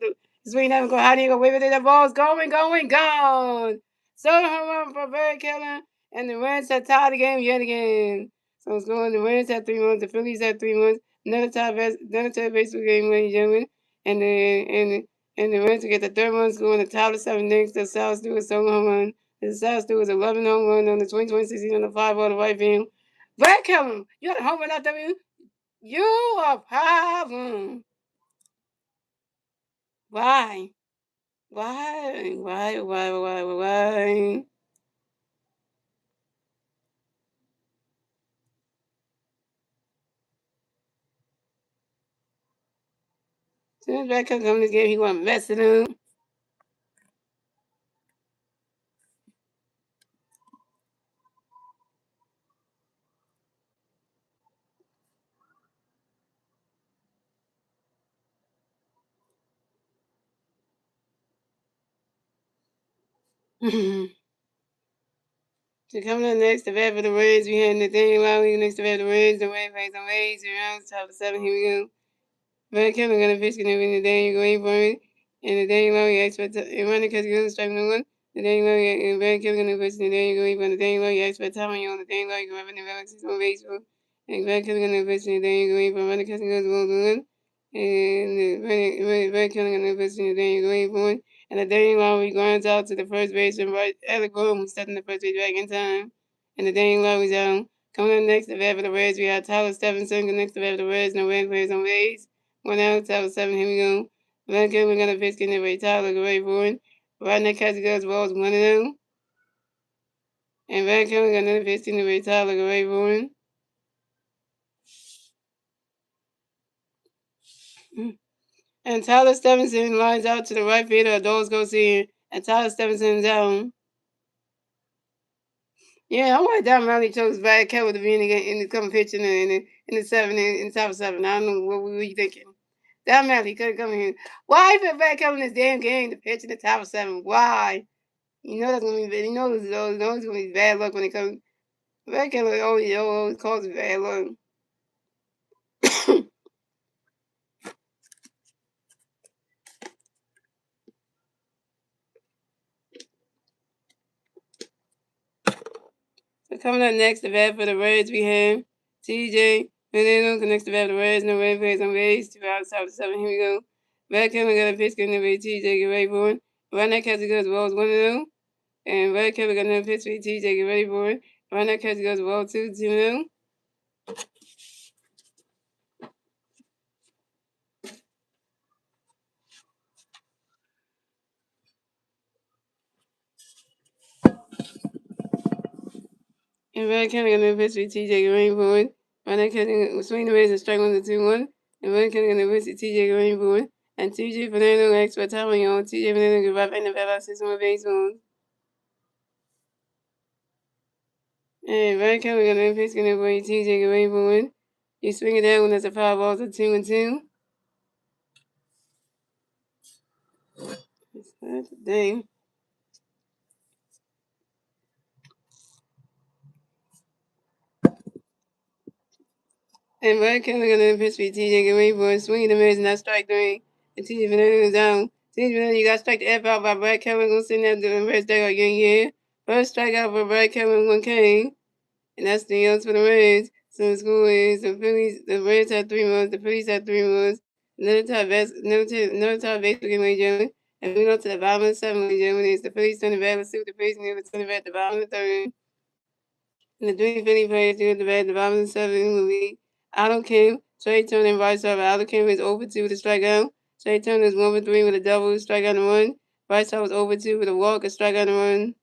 He's swinging out, go high, go wave it in the balls. Going, gone. Solo home run for Brian Keller. And the Reds have tied the game yet again. So it's going. The Reds have 3 runs. The Phillies have 3 runs. Another tie baseball game, ladies and gentlemen. And the Reds will get the 3rd run score in the top of 7 next to South Stewart solo home run. The South Stewart 11 home run on the 2026 season on the 5 on the right field. Brad Keller, you got a home run out there. You a problem. Why? Why? As soon as Brad Keller comes in this game, he want to mess it up. So coming up next, the bat for the Reds, we had Nathaniel Lowry next to bat for the Reds. The Reds plays on Reds, around top of 7. Here we go. Brad Keller got a pitch connected with Nathaniel going for it. And Nathaniel Lowry expects and running because he goes strike number 1. Nathaniel Lowry and Brad Keller got a pitch Nathaniel going for Nathaniel Lowry expects time on you on Nathaniel Lowry going for the Alex is on baseball. And Brad Keller got a pitch Nathaniel going for running because he goes well to 1. And Brad Keller got a pitch Nathaniel going for it. And Nathaniel Lowry grounds out to the first baseman, right? Alec Bohm was stepping the first base back in time. And Nathaniel Lowry's out. Coming up next, the bat for the Reds, we have Tyler Stevenson. Next, the bat for the Reds, no Red players on base. 1 out, top of 7. Here we go. Van Keller got a pitch getting ready. Tyler, get ready for it. Right now, Cassie goes balls 1-0. And Van Kelly got another pitch in the way Tyler Gray Bowen. And Tyler Stevenson lines out to the right fielder. Adults goes in. And Tyler Stevenson down. Yeah, I want Don Riley chose Van Kelly to be in the game, in the come pitching in the seven in the top seven. I don't know what were you thinking. Don Riley could come in. Why put Van Kelly in this damn game to pitch in the top seven? Why? You know that's gonna be you know it's gonna be bad luck when it comes. Van Kelly always causes bad luck. So coming up next, the bat for the Reds, we have TJ Veneno connects the bat for the Reds. No red plays on base. 2 outs, top of 7. Here we go. Red Kevin got a pitch, getting the TJ, get ready for it. Right now, catch goes balls 1-0. And Red Kevin got another pitch for TJ, get ready for it. Right now, catch goes ball 2-0. And Red Kevin got another pitch for TJ, get ready for it. Right now, catch swing the base and strike 1-2-1. And Red Kevin got another pitch for TJ, get ready for it. And TJ Fernando acts for time on TJ Fernando get right back in the bat 6 more base on. And Ryan Kelly got an pitch gonna play TJ away for one. You swing it down when there's a foul ball to 2-2. That's a dang. And Ryan Kelly got an pitch for TJ away for one. Swinging the miss and that's strike 3. And TJ Fernando is down. TJ Fernando, you got strike the F out by Brad Kelly. Gonna send that to the first strikeout again, yeah. First strikeout for Brad Kelly, 1K. And that's the odds for the Reds. So the score is the Reds had 3 runs, the Phillies had 3 runs. Another tie base game, ladies and gentlemen. And we go to the bottom of the 7, ladies and gentlemen. It's the Phillies turning back. Let's see what the Phillies need to turn back at the bottom of the 3rd. And the 3 Philly players do at the back at the bottom of the 7 will be Otto Kim, Trey Turner, and Bryce Harper. Otto Kim is over 2 with a strikeout. Trey Turner is 1 for 3 with a double, strikeout and 1. Bryce Harper is over 2 with a walk, a strikeout and 1.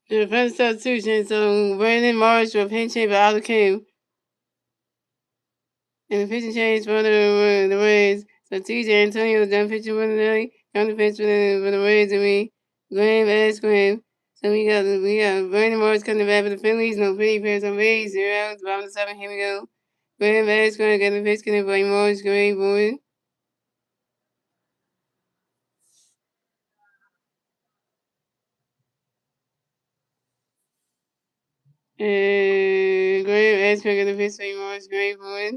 The first substitution, so Brandon Marsh for pinch hit by Otto Kim. And the pitching change for the Reds. So TJ Antonio done pitching for the night. On the pitch for the Reds and we Graham Graham. So we got Brandon Morris coming back for the Phillies. No Philly players on base. 0 outs, bottom of the 7. Here we go. Graham Graham got the pitch coming for Morris. Great boy. And Graham Graham got the pitch for Morris. Great boy.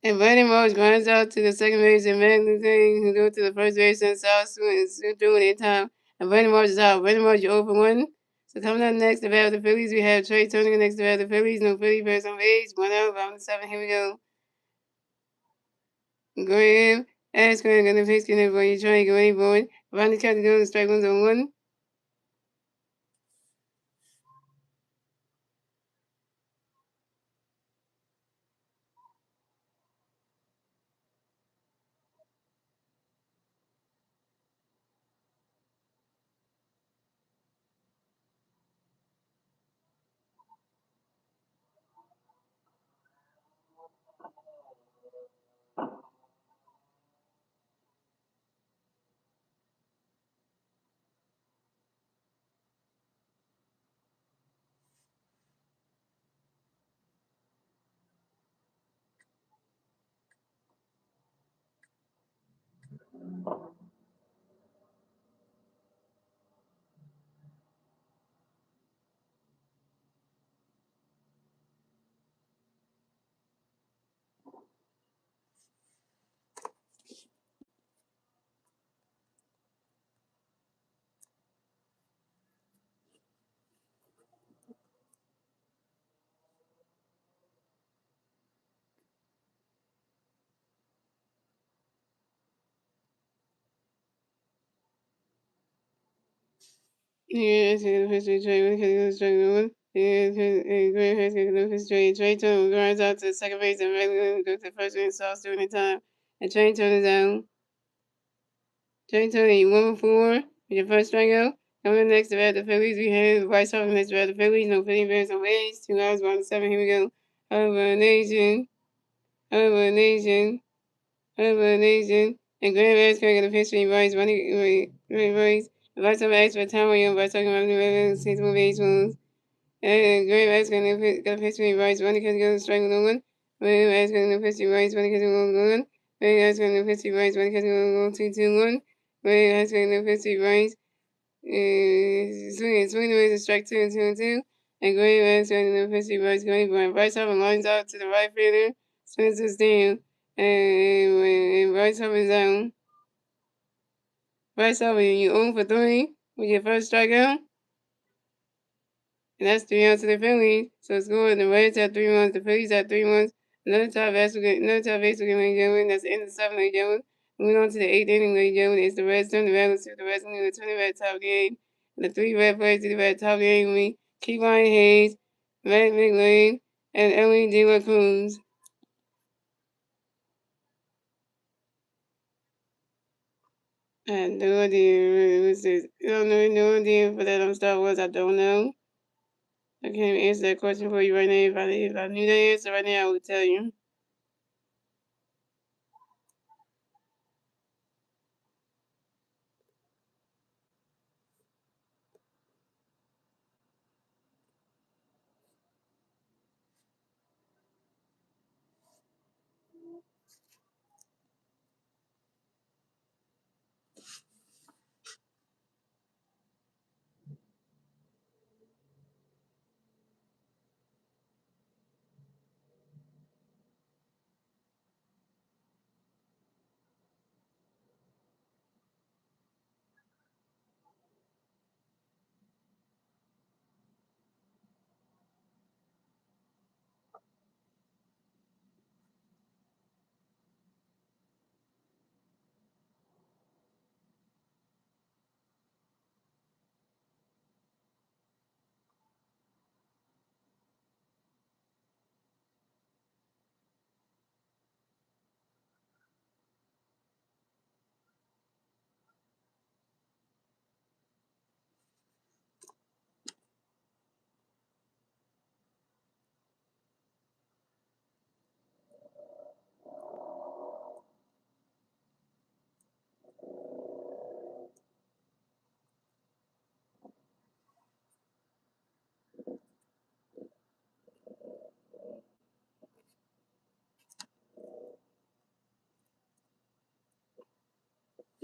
And Brandon Morris grinds out to the second base and Matt Luther who go to the first base and South doing it in time. And Brandon Morris is out. Brandon Morris, you're over 1. So coming up next, the battle of the Phillies, we have Trey Turner next to battle of the Phillies. No Philly versus on base. 1-0, round 7. Here we go. Graham, Graham, gonna face getting for you. Trey, go ahead, boy. Around the count to go, strike 1 on 1. Yeah, it's gonna face Trey. When can go strike 1? Yeah, Graham has gonna face Trey. Trey Turner runs out to second base and regularly goes to first base, sauce during the time. And Trey Turner's down. Trey Turner, 1-4 with your first strikeout. Coming up next to bat the Phillies, we have White Sox next to bat the Phillies. No Philly Bears on base. 2 hours, 1-7. Here we go. Over Nation. Over Nation. Over Nation. And Graham Asker gonna pitch for Rice. Rice. The White Sox asked for time on you by talking about the regular season baseballs. And Graham Asker gonna pitch for Rice. One because goes strike 1. Graham Asker gonna pitch for Rice. One because goes 1. Graham Asker gonna pitch for Rice. One because goes 2-2-1. Graham Asker gonna pitch for Rice. Swinging away to strike 2 and 2 and 2. And Graham Asker gonna pitch for Rice. Bryce Harper lines out to the right fielder. Spencer's down. And Bryce Harper's down. Bryce Harper, you 0 for 3 with your first strikeout. And that's 3 outs to the Phillies. So score the Reds have 3 runs, the Phillies have 3 runs. Another tie base will get, ladies and gentlemen. That's the end of the 7th, ladies and gentlemen. Moving on to the 8th inning, ladies and gentlemen. It's the Reds turn. The Reds see the Reds in the 20 red top game. And the 3 red players to the red top game with Kevon Hayes, Matt McLean, and Ellie De La Cruz. And no idea. I don't know, no idea for that Star Wars. I don't know. I can't answer that question for you right now. If I knew the answer right now, I would tell you.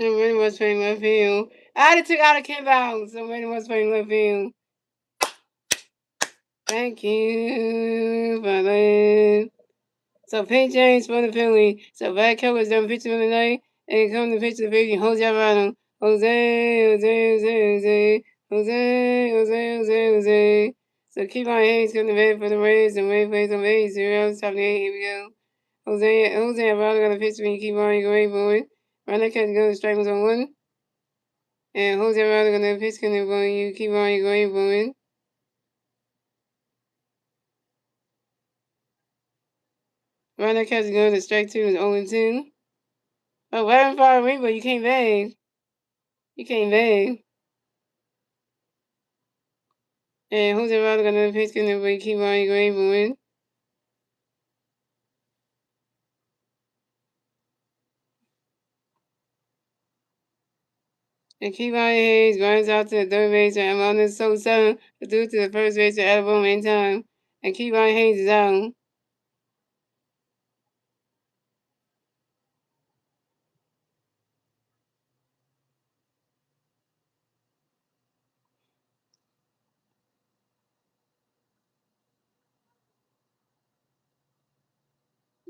Somebody was playing left field. I took out a kid out. Somebody was playing left field. Thank you for that. So Pete James for the Philly. So Brad Keller's done pitching for the night. And come to pitch the Philly. Jose Alvarado. Jose. Jose. So keep on Hayes coming to bat for the Reds and Ray plays on base. 0 top of the 8th. Here we go. Jose Alvarado got a pitch when you keep on going forward. Run that catch goes strike was on 1. And Jose Alvarado got a pitch coming for you keep on going forward. Run that catch goes to strike 2 is 0 2. Oh, right far away, but you can't bag. You can't bag. And Jose Alvarado got another pitch coming for you keep on going forward. And Kevon Hayes runs out to the third base and Alana Sosa threw to the first base to Alabama in time. And Kevon Hayes is out.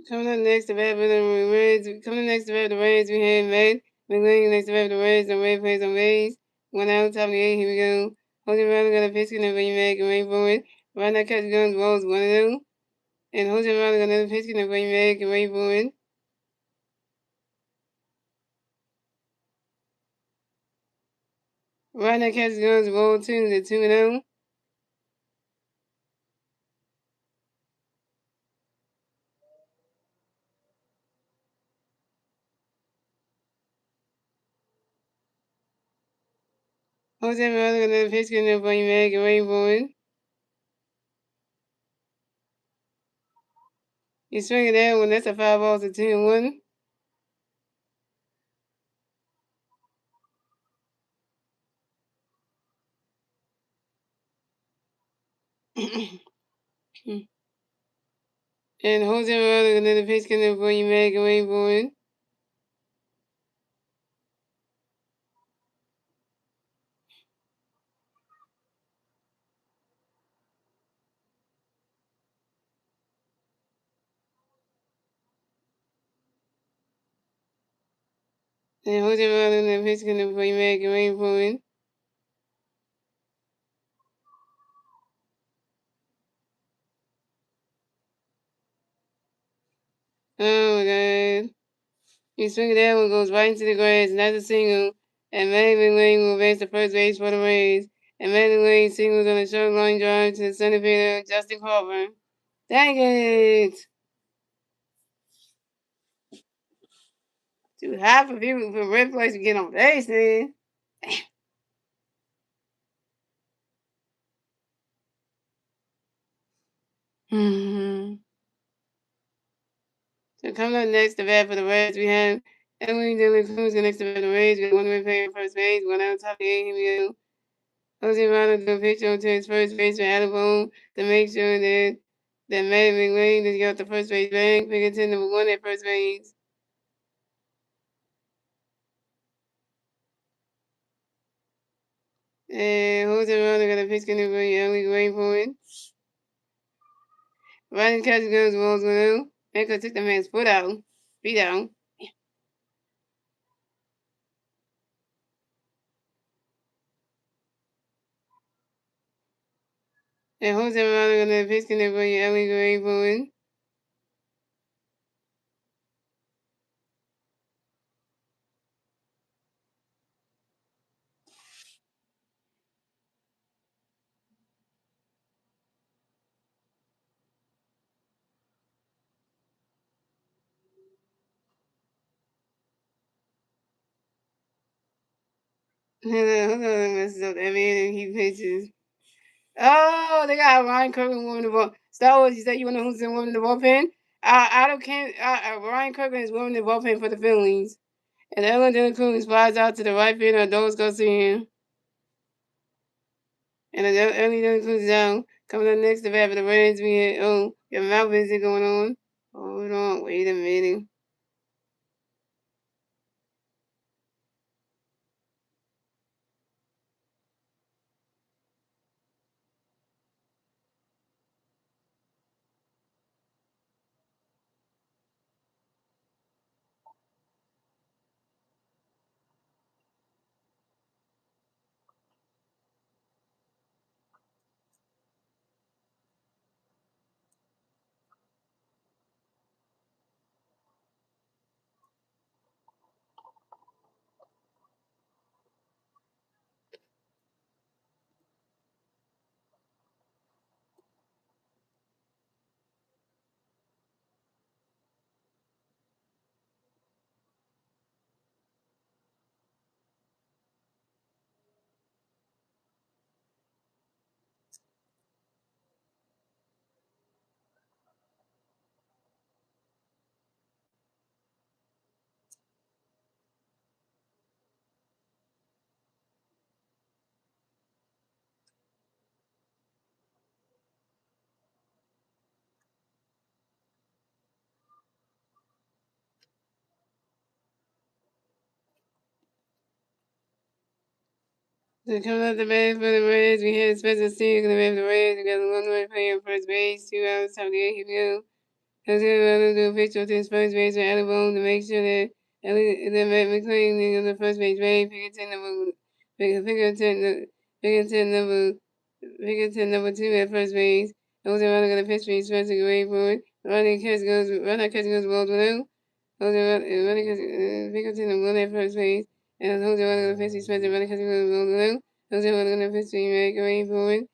Coming up next to bat for the Reds. Coming next to bat for the Reds, we have Matt McLean next to bat for the Reds and Red plays on base. 1 out, top of the 8th. Here we go. Jose Alvarado got a pitch in the way back and wait for it. Right now, catch guns balls 1 0. And Jose Alvarado got another pitch in the way back and wait for it. Right now, catch guns ball 2 to 2 0. Jose Alvarado got another pitch in the way back and wait for it. You swing it that one, that's a 5 balls to 2 1. And Jose Alvarado got another pitch coming for you, Mac, and wait for it. And Jose Alvarado got another pitch coming for you, Mac, and wait for it. Oh my god. You swing that one, goes right into the grass, and that's a single. And Madeline Lane will advance to first base for the Rays. And Madeline Lane singles on a short line drive to the center fielder, Justin Carver. Dang it! Too high for people for red place to get on base, man. So coming up next to bat for the Reds, we have Emily Dillon Cruz next to bat for the Reds. We have one man playing first base, 1 out top of the 8th. Here we go. Jose Ronald threw a pitch onto his first base for Alabama to make sure that Matt McLean just got the first base bag. Pickerton number 1 at first base. And Jose Ronald got a pitch coming for Emily waiting for it. Riding catch goes balls 1 0. Echo took the man's foot out. Feet out. And Jose Ronald got a pitch coming for Emily waiting for it. Hold on, messes up that man and he pitches. Oh, they got Ryan Kirkland warming the ball. Star Wars, you said you want to know who's warming the bullpen? I don't care. Ryan Kirkland is warming the bullpen for the Phillies. And Ellen Cruz flies out to the right field and those go see him. And then Ellen Cruz is out. Coming up next to bat for the Reds, we had, your mouth visit going on. Hold on, wait a minute. So coming out the bat for the Reds, we had Spencer Steele coming the bat for the Reds. We got a one-run play on first base, 2 outs, top of the eighth. Here we go. Jose Ronaldo do a pitch to his first base with Alabama to make sure that Matt McLean is on the first base bag. Figure 10 number 2 at first base. Jose Ronaldo gonna pitch for his first away for it. Runner catch goes ball below. Figure 10 number 1 at first base. And Jose Ronaldo gonna pitch his first runner catch goes ball below. Jose Ronaldo gonna pitch for his away for it.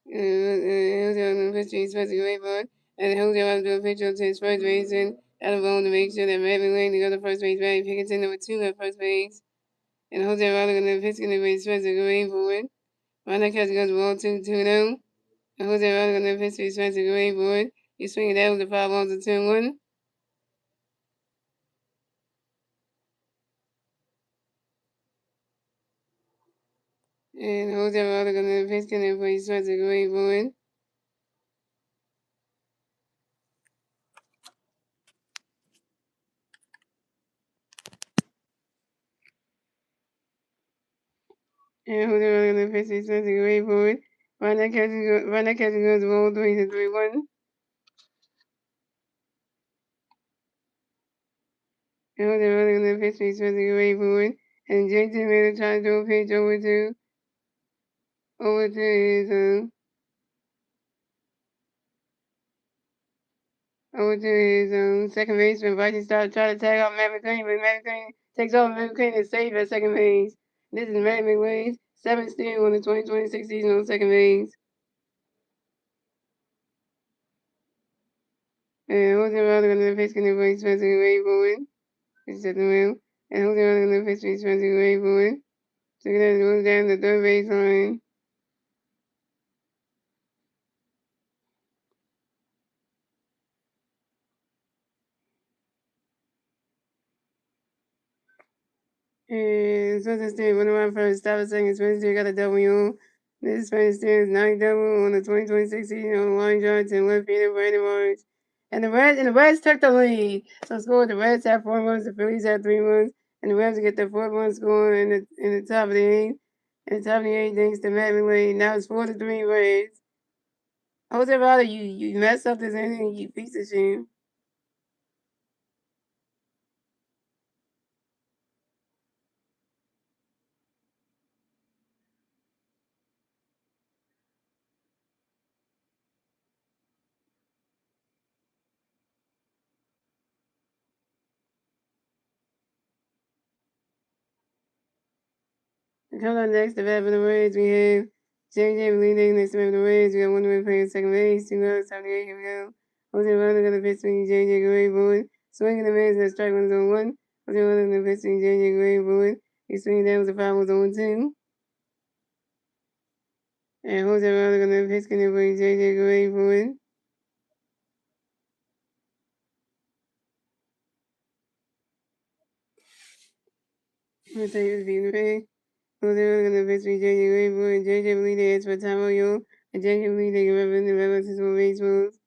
Jose Ronaldo gonna pitch for his first away for it. And Jose Alvarez do a pitch to his first base and out of bone to make sure that Matt McLean to go to first base back. Pickerton number 2 at first base. And Jose Alvarez gonna pitch gonna be first to go in for it. Ronald catch goes ball 2-2-0. And Jose Alvarez gonna pitch his first to go in for it. He's swinging that with the 5 balls to 2-1. And Jose Alvarez gonna pitch gonna for his first to go in for it. And Jose Alvarez gonna pitch his first to go in for it. Ronald catch goes ball 3-3-1. And Jose Alvarez gonna pitch his first to go in for it. And Jason Miller tries to throw a pitch over to his second baseman. Vice starts trying to tag out Matt McLean, but Matt McLean takes off. Matt McLean is safe at second base. This is Matt McLean's 7th steal in the 2026 season on second base. And Jose Alvarez gonna pitch gonna play Spencer away for it. It's at the wheel. And Jose Alvarez gonna pitch Spencer away for it. So it goes down the third base line. And Spencer Steele, one of my first stop at second. Spencer Steele got a W. This Spencer Steele's 9th double on the 2026 season on line drive to left fielder Brandon Morris. And the Reds took the lead. So scored the Reds had 4 runs, the Phillies had 3 runs, and the Reds get the 4th run score in the top of the 8th. In the top of the 8th, thanks to Matt McLean. Now it's 4-3 Reds. Jose Alvarez, you messed up this inning, you piece of shit. Coming up next, the bat for the Reds, we have JJ leading next to the Reds. We got one man playing second base, 2 outs, 78. Here we go. Jose Alvarez gonna pitch swinging JJ Gray forward. Swinging the miss, and strike 1 0-1. Jose Alvarez gonna pitch swinging JJ Gray forward. He's swinging down with the 5 0-2. And Jose Alvarez gonna pitch gonna play JJ Gray forward. I'm gonna tell you what's being paid. Jose Alvarez gonna pitch swinging JJ Gray forward. JJ leading is for Tom O'Yo. And JJ leading a revenue the relatives for baseballs.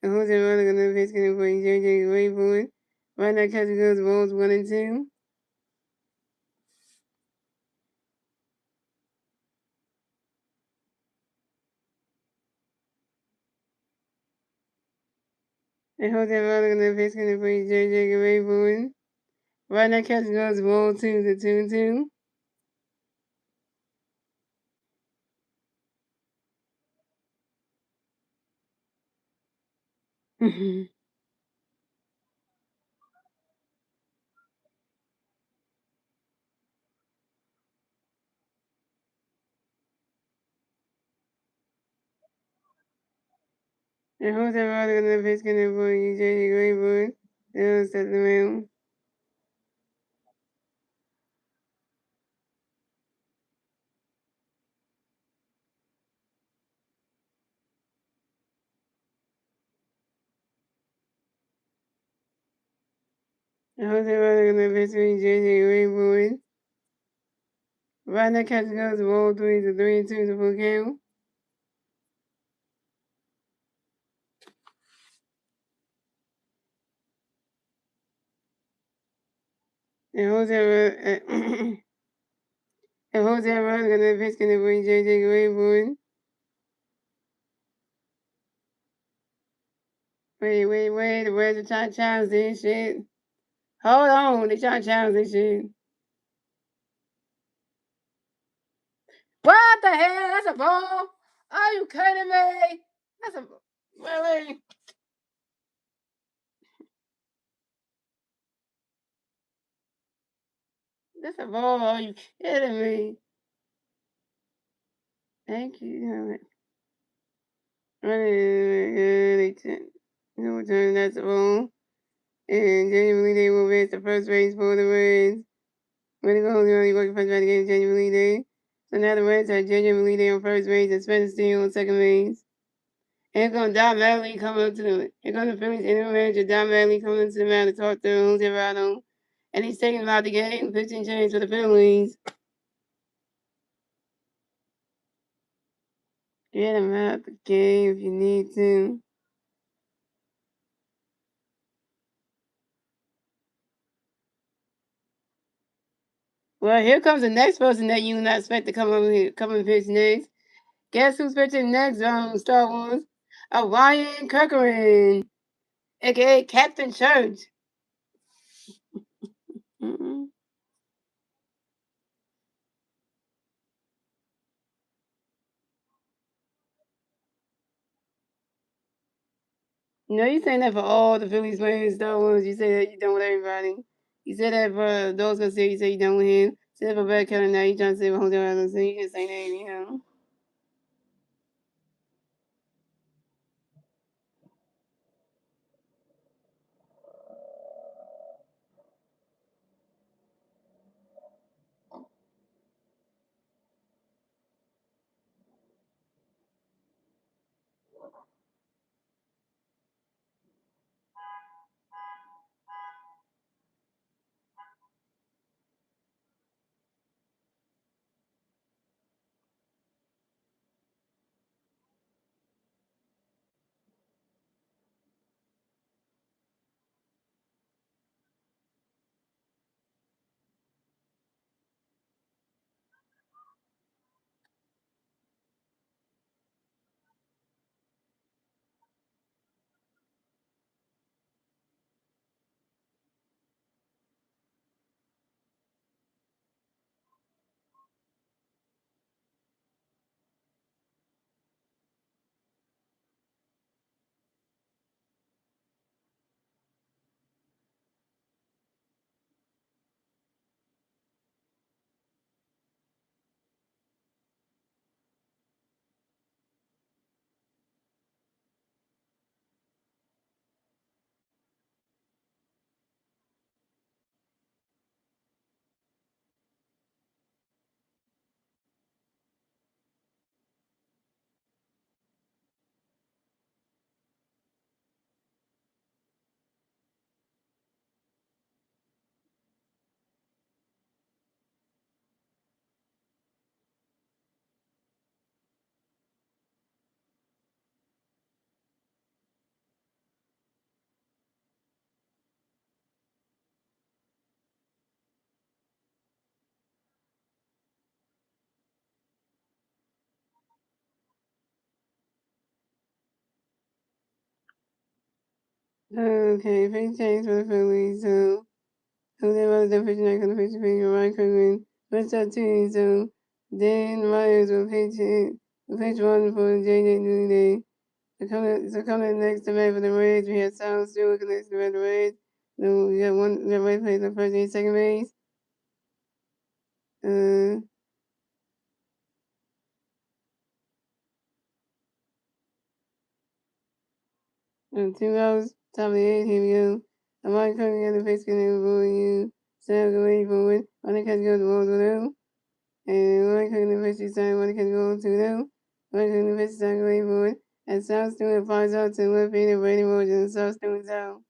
And Jose Alvarez gonna pitch gonna play JJ Gray forward. Right now, catch goes balls 1 and 2. And Jose Alvarez gonna pitch gonna play JJ Gray forward. Right now, catch goes ball 2-2-2. And Jose Alvarez gonna pitch gonna play JJ Gray forward. They'll set the mound. And Jose Alvarez gonna pitch gonna JJ Gray forward. Right now, catch goes ball 3-3-2 to full count. And Jose Alvarez, And Jose Alvarez gonna pitch gonna bring JJ Grayboard. Wait. The Reds are trying to challenge this shit. Hold on, they trying to challenge this shit. What the hell? That's a ball? Are you kidding me? That's a really? That's a ball. Are you kidding me? Thank you. No return. That's a ball. And genuinely, they will miss the first race for the Reds. When the goal only working first right against genuinely day. So now the Reds are genuinely there on first base and Spencer Steele on second base. And here comes Don Valley coming up to the here comes the Phillies interim manager Don Valley coming into the mound to talk to Jose Alvarado. And he's taking about the game, pitching change for the Phillies. Get him out the game if you need to. Well, here comes the next person that you not expect to come over here, come and pitch next. Guess who's pitching next on Star Wars? Ryan Kirkland, aka Captain Church. Mm-mm. No, you saying that for all the Phillies players, Star Wars. You say that you done with everybody. You said that for those gonna say you say you done with him. Said that for Brad Keller now you trying to say for Jose Alvarado, so you can say that anyhow. Okay, big change for the Phillies. So Jose Alvarado done pitching next on the pitching page with Ryan Kirkland. Switched up team, so Dan Myers will pitch it. Will pitch one for JJ Dooley Day. So coming next to bat for the Reds, we have Sal Stewart next to bat for the Reds. So we got right place on first and second base. Uh, 2 hours, top of the eighth, here we go. I'm already coming in the face getting for you. Sam go waiting forward. On the catch goes the balls below. And one cooking the face side, one catch goes to them. One cooking the face side going forward. And South Stewart flies out to left field and Brady Rogers and South Stewart's out.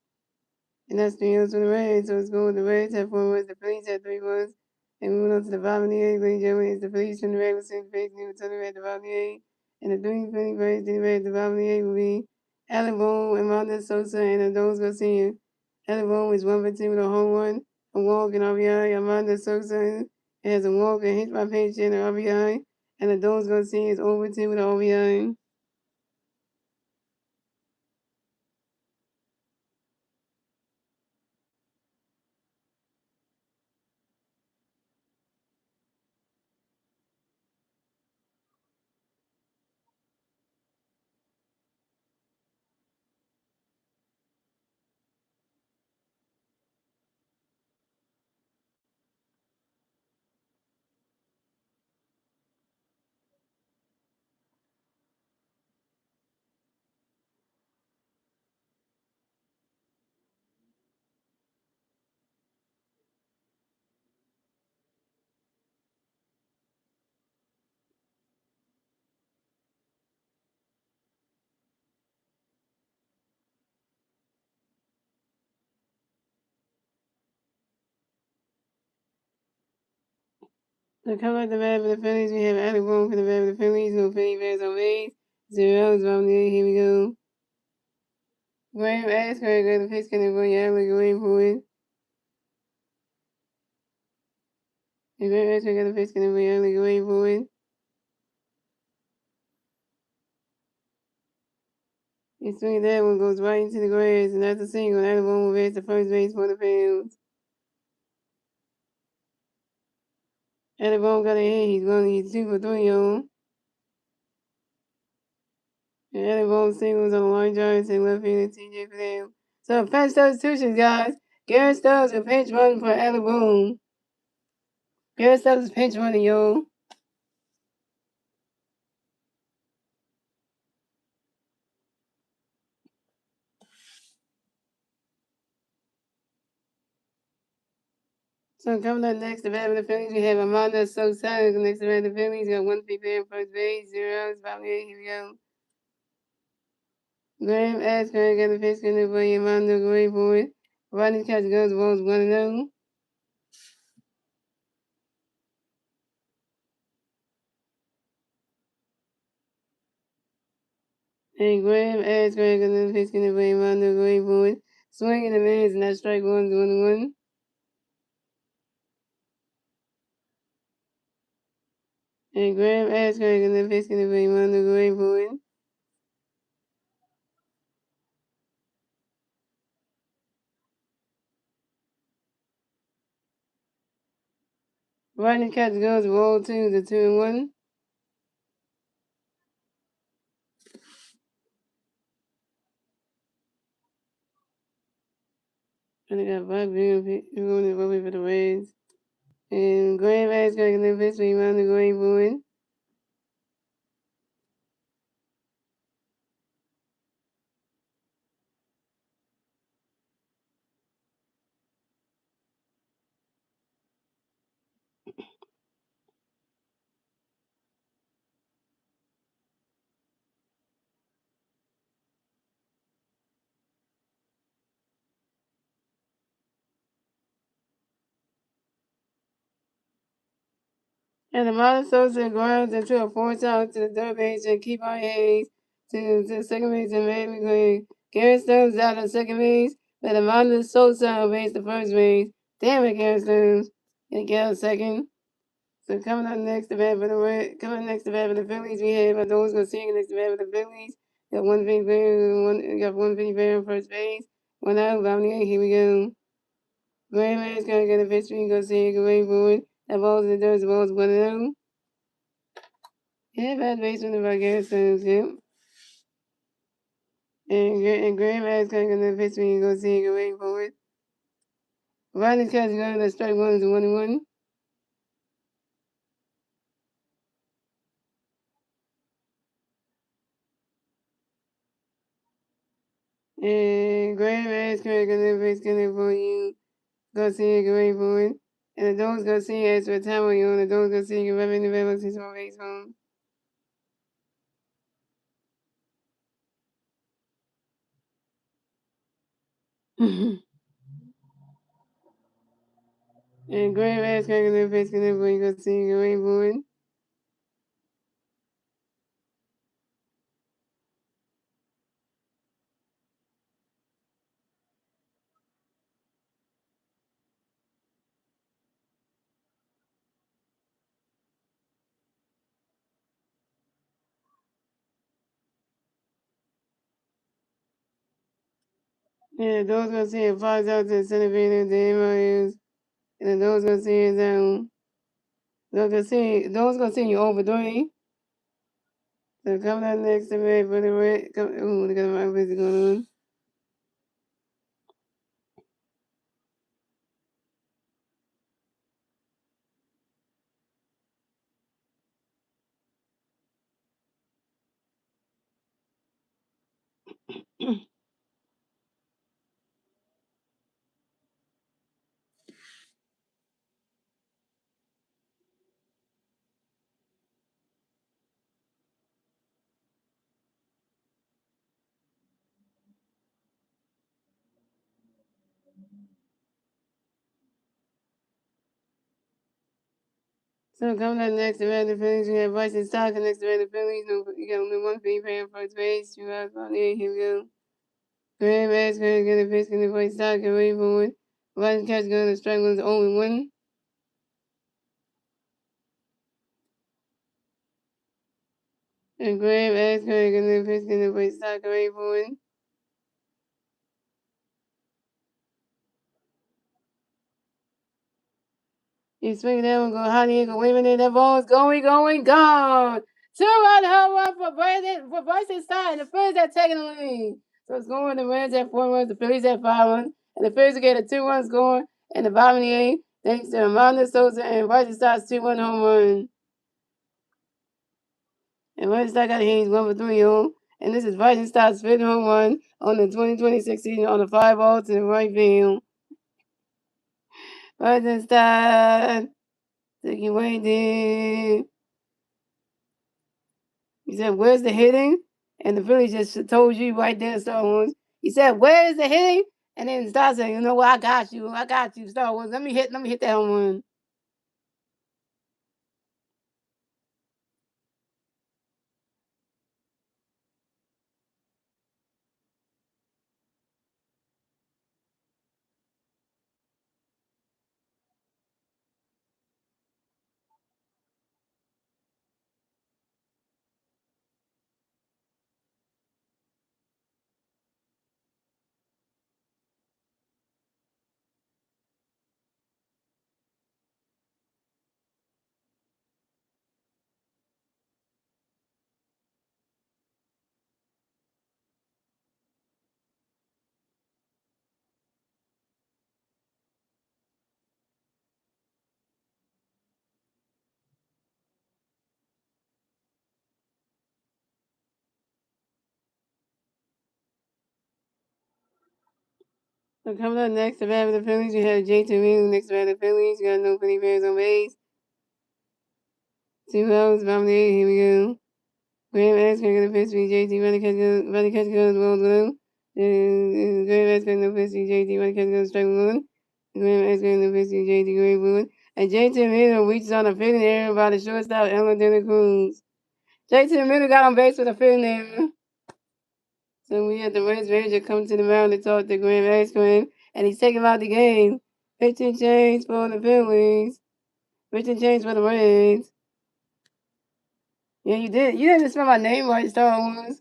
And that's 3 outs for the Reds. So it's going with the Reds have 4 runs, the Phillies have 3 runs. And moving on to the bottom of the eighth, ladies and gentlemen, it's the Phillies from the regular season face new to the Reds, the bottom of the eighth. And the three Philly Reds to the Reds, the bottom of the eighth will be Alec Bohm and Ronda Sosa and Adonis Garcia. Alec Bohm is 1 for 2 with a home run, a walk, and RBI. Amanda Sosa has a walk and hit by pitch and an RBI. And the Dogs gonna see is over 2 with an RBI. So coming up the bat for the Phillies, we have Alec Bohm for the bat for the Phillies. No Philly bats on base. 0 is bottom there. Here we go. Graham Asbury got the pitch coming for you. Alec away for it. And Graham Asbury got the pitch coming for you. Alec away for it. He swings that one, goes right into the grass, and that's a single. Alec Bohm will advance to first base for the Phillies. Alec Bohm got a hit. He's 2 for 3 on. And Alec Bohm singles on the line drive and left field to TJ for them. So pinch substitutions, guys. Garrett Stubbs will pinch run for Alec Bohm. Garrett Stubbs is pinch running, yo. So coming up next, the bat of the Phillies, we have Amanda Sosa. Next, the bat of the Phillies, got 1 3 there first base, 0 outs, bottom here we go. Graham Asbury got the pitch in for Amanda, go away for it. Rodney catch goes, balls 1-0. And Graham Asbury got the pitch in for Amanda, go away for it. Swing in the mids, and that strike 1-1. And Graham Asbury got the pitch in for Amanda, go away for it. Rodney catch goes, ball 2 to 2-1. And they got 5 being going for the Reds. And Graham Asbury got the pitch for Amanda, go away for it. And the modern Sosa grounds into a 4-out to the third base and keep on Hayes to second base and Miami Green. Garrett Stones out on second base, but the modern Sosa base the first base. Damn it, Garrett Stones. And get out second. So coming up next, the bat for the Phillies, we have those going to sing next to bat for the Phillies. Got 150 on first base. 1 out, bottom here we go. Graham is going to get a pitch, go see, go wait for it. That ball's in the dirt, the ball's 1-0. Yeah, bad basement if I guess sounds good. And Graham asked kind of the pitch when you go see go wait for it. Ronnie's catch going to strike 1 is 1-1. And Graham asked kind of the pitch kind of for you go see go wait for it. And the dogs go see as for time on you and the dogs go see you rubbing the bell since my base home. And Graham asked kind of the pitch kind of for you go see go wait for it. Yeah, those gonna see it flies out to the center fielder, the MIUs, and then those gonna see it those gonna see you over 3. So coming up next to me for the red. Ooh, look at my busy going on. So coming up next to the Phillies, we have Bryson Stalker next to the Phillies. No, you got only one free playing first base. 2 outs on there. Here we go. Graham Ash going to get a pitch in the play. Stalker ready for it. Bryson catch going to strike one's only one. And Graham Ash going to get a pitch in the play. Stalker ready for it. He's swinging that one, going high, go waving it. That ball's going, gone. 2-run home run for Bryson Stott, and the Phillies are taking the lead. So it's going the Reds at 4 runs, the Phillies at 5 runs, and the Phillies will get a 2 runs going in the bottom of the 8th, thanks to Amanda Sosa and Bryson Stott's 2-1 home run. And Bryson Stott got a hit, he's 1 for 3 on. And this is Bryson Stott's 5th home run on the 2026 season on the fly ball to the right field. Bryson Stott, took you waiting. He said, "Where's the hitting?" And the Phillies just told you right there, Star Wars. He said, "Where is the hitting?" And then Star said, "You know what? I got you, Star Wars. Let me hit that home run." So coming up next, the bat of the Phillies, you have J.T. Reed next to the Phillies. You got no Philly Bears on base. 2 outs, bottom of the 8th. Here we go. Graham Ash going to get a pitch for J.T. Running catch goes, well blue. Graham Ash going to pitch for J.T. Running catch goes, strike one. Graham Ash going to pitch for J.T. Great Blue. And J.T. Reed reaches on a fitting error by the shortstop, Ellen De La Cruz. J.T. Reed got on base with a fitting error. So we had the Reds manager come to the mound to talk to Graham Ashburn, and he's taking out the game. Pitching change for the Phillies. Pitching change for the Reds. Yeah, you did. You didn't spell my name right, Star Wars.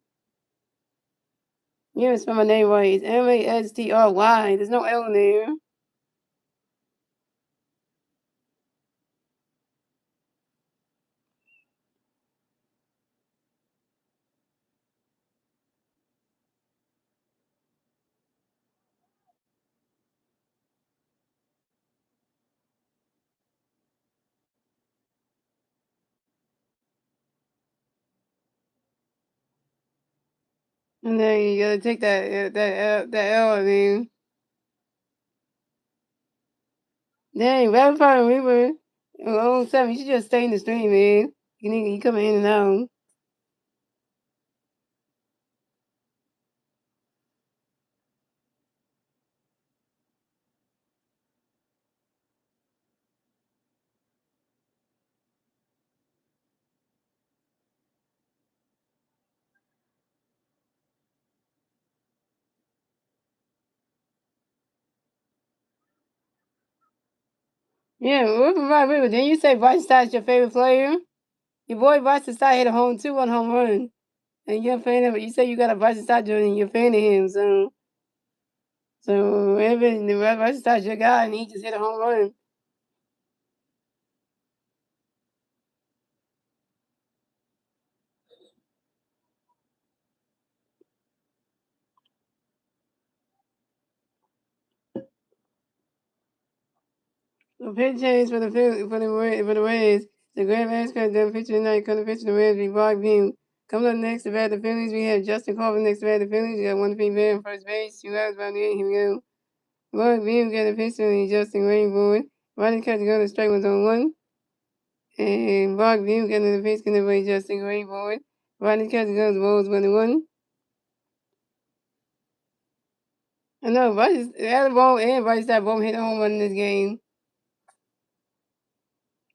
You didn't spell my name right. It's Mastry. There's no L in there. And then you gotta take that L. I mean, dang, Rapid Fire Reaper. 07. You should just stay in the stream, man. You coming in and out. Yeah, Rapid Fire Reaper. Then you say Bryce Stott's your favorite player? Your boy Bryson Stott hit a 2-1 home run. And you're a fan of it. You say you got a Bryson Stott joint and you're a fan of him, so. So Evan, the Rush touched your guy, and he just hit a home run. The pitch change for the Reds. The Grand Mascot done pitching tonight. Come to pitch the Reds. We Brock Beam. Coming up next to bat the Phillies, we have Justin Corbin next to bat the Phillies. We got one feet on first base. 2 outs by the eight. Here we go. Brock Beam got a pitch on Justin Rainbow. Riding catch go to strike was on 1. And Brock Beam got the pitch going to Justin Rainbow. Riding catch goes to balls 1-1. I know, Bryce, Alabama and Bryce that both hit a home run in this game.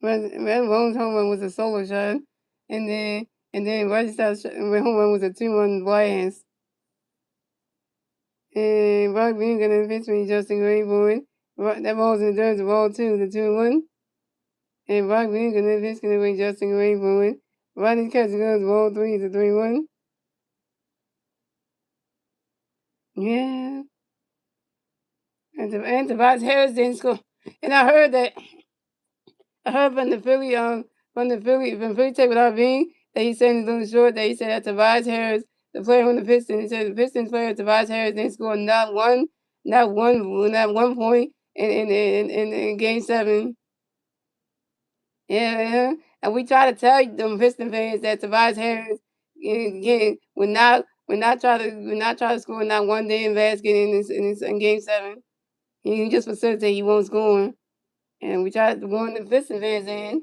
Alabama's home run was a solo shot, and then Bryce that home run was a 2-1 blast. And Brock Bean gonna eventually Justin Grayboard. That ball's in the dirt, the ball 2, the 2-1. And Brock Bean gonna eventually Justin Grayboard. Rodney catch goes ball 3, the 3-1. Yeah. And Tobias Harris didn't score. And I heard from the Philly tape with RV that he said in his little short that he said that Tobias Harris, the player on the Pistons, he said the Pistons player Tobias Harris didn't score not one point in Game 7. Yeah, and we try to tell them Piston fans that Tobias Harris would not try to score not one damn basket in Game 7. He just facilitate. He won't score. And we tried to warn the Piston fans in.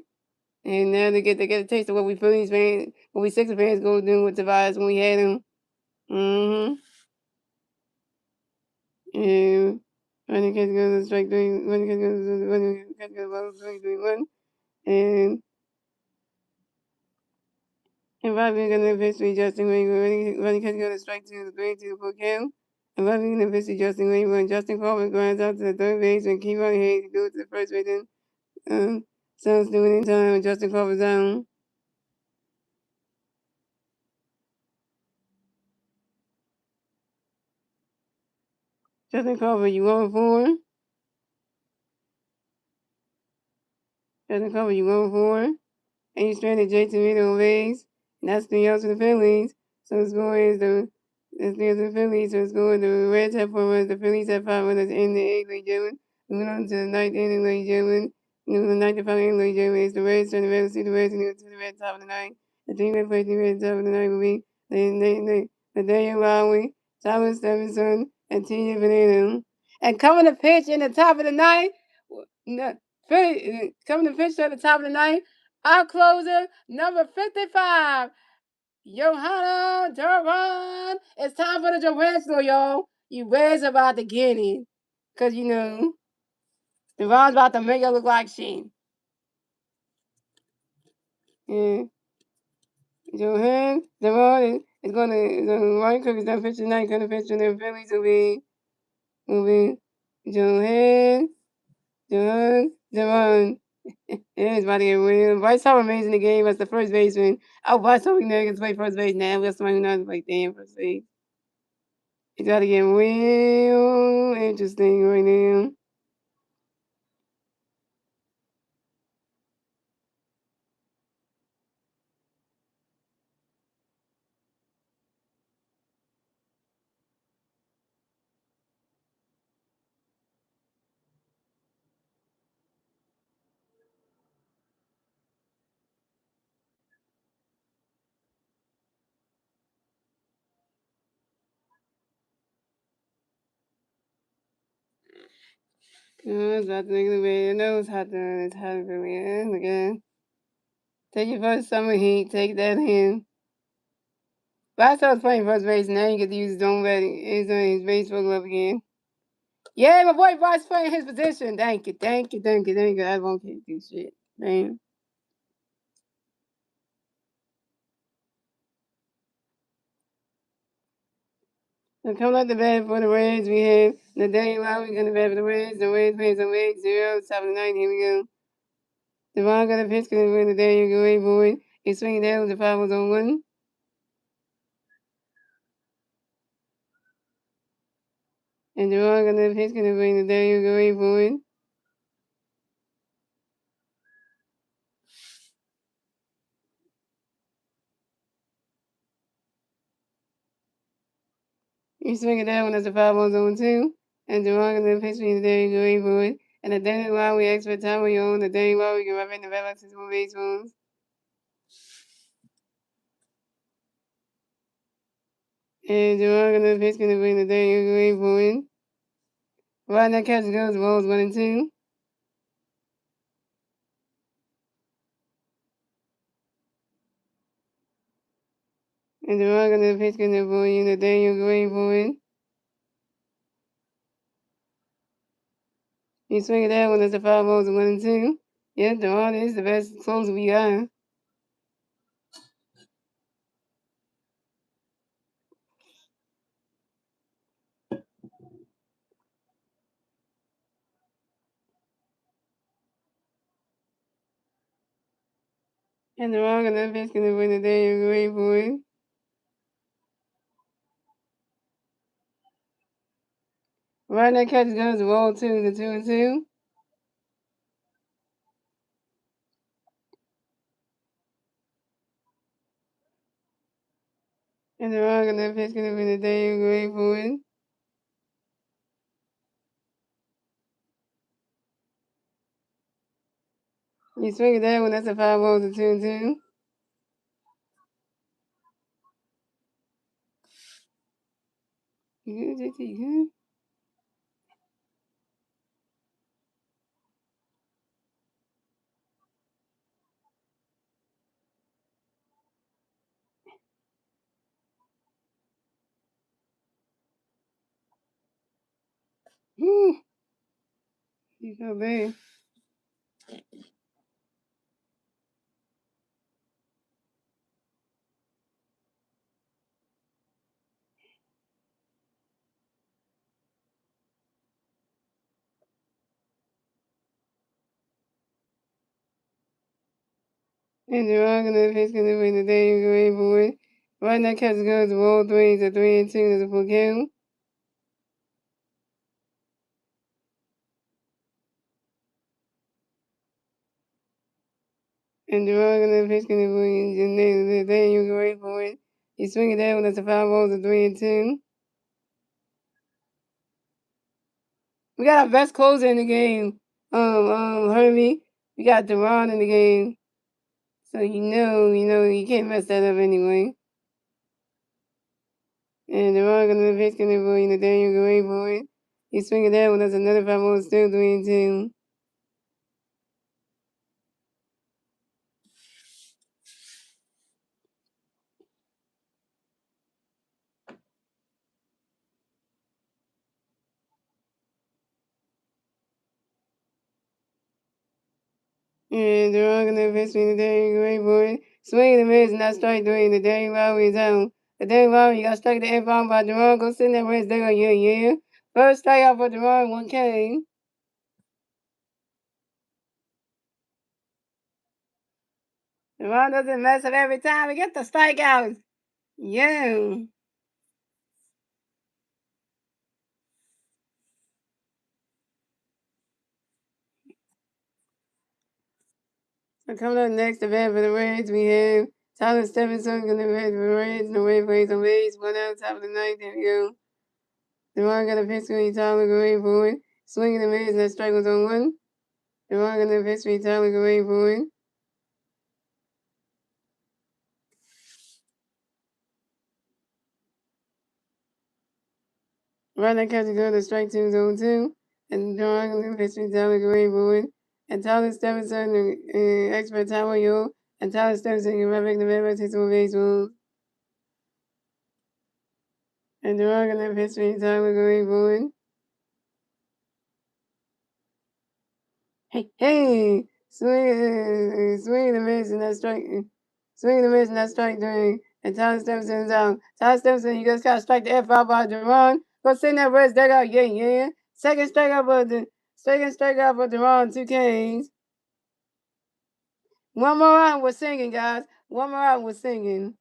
And now they get a taste of what we Sixers fans go do with Tobias when we had him. Mm-hmm. And running catch goes to strike 3. Running catch goes to 3-1. And Bobby gonna eventually Justin Wayne running catch goes to strike 2 to 3 for count. And Bobby gonna eventually Justin Wayne when Justin Corbin grinds out to the third base and keep on here to do it to the first base. And Suns doing in time when Justin Corbin's down. Justin Corbin, you going for him? Justin Corbin, you going for him? And you stranded J Tomato legs. And that's 3 outs for the Phillies. So the score is the 3 outs for the Phillies. So the score the Reds have 4 runs. The Phillies have 5 runs in the 8th, ladies and gentlemen. Moving on to the 9th inning, ladies and gentlemen. Moving on to the 9th and final inning, ladies and gentlemen. It's the Reds turn the Reds see the Reds and to the Reds top of the 9th. The 3-man play 3 Reds top of the 9th will be the Daniel Lowry, Thomas Stevenson, and T.J. Veneno. And coming to pitch in the top of the 9th, coming to pitch at the top of the 9th, our closer, number 55, Johanna Duran. It's time for the Johansson, y'all. You Reds about to get it. Because, Duran's about to make it look like she. Yeah. Duran is going to, Ryan Cook is done pitching tonight. Going to pitch in the Phillies will be Duran. It's about to get real. Bryce Harper amazing the game as the first baseman. Oh, Bryce Harper never gets to play first base now. We got somebody who knows to play damn first base. It's about to get real interesting right now. It's about to make the way. I know it's hot there. It's hot everywhere. Again. Take your first summer heat. Take that in. Last I was playing first base, now you get to use his own batting. He's on his baseball glove again. Yeah, my boy Bryce playing his position. Thank you. I won't do shit. Man. So coming up the bat for the Reds, we have Nathaniel Lowry going to bat for the Reds. The Reds plays on Reds 0, top of the 9th. Here we go. Devon got a pitch going to win the day. You go away for it. He's swinging down with the 5 was on 1. And Jerron gonna pitch, gonna bring the W away forward. You swing it that one as a 5-1-0-2. And Jerron gonna pitch me the W away forward. And the Danny while we extra time when you're on the Danny while we can rub in the red boxes for baseballs. And Jerron gonna pitch, gonna bring the W away forward. Right now, catch goes balls 1 and 2. And Jerron gonna pitch, gonna bring the W away forward. You swing it that one as a 5-1 and 2. Yeah, Jerron is the best closer we got. And Jerron gonna pitch, gonna bring the W away forward. Right now, catch goes ball 2 to 2 and 2. And Jerron gonna pitch, gonna bring the W away forward. You swing it that one, that's a 5-1 to 2 and 2. You good, JT? You good? You feel bad. And Jerron gonna pitch, gonna bring the W away forward. Right now, catch goes ball 3 to 3 and 2 to the full count. And Jerron gonna pitch, gonna bring the W away forward. You swing it that one, that's a 5-1 to 3 and 2. We got our best closer in the game, Herbie. We got Deron in the game. So you can't mess that up anyway. And Deron gonna pitch, gonna bring the W away forward. You swing it that one, that's another 5-1, still 3 and 2. And they're all gonna pitch me the day away boy. Swing and miss, not strike three. The day Lowry is out. The day Lowry got struck the inbound by Jerome. Go sit there where it's there. Yeah. First strikeout for Jerome, 1K. Jerome doesn't mess up every time. He gets the strikeouts. Yeah. So coming up next, the bat for the Reds, we have Tyler Stephenson gonna bat for the Reds. The way plays on base. 1 out, top of the ninth. There we go. Jerome got a pitch for Tyler going forward. Swinging the miss, that strike was on 1. Jerome got a pitch for Tyler going forward. Right now, catch go to strike 2 zone 2. And drawing a pitch with Tyler Gray Boyd. And Tyler Stephenson, expert Tower Yo. And Tyler Stephenson, you're right back to the takes over baseball. And drawing a pitch with Tyler Gray Boyd. Hey! Swing the miss and that strike. Swing the miss and that strike 3. And Tyler Stephenson is out. Tyler Stephenson, you just got to strike the F out by Deron. Go send that Reds dugout. Yeah. Second strikeout for Deron, 2 Ks. One more out, we're singing, guys. One more out, we're singing.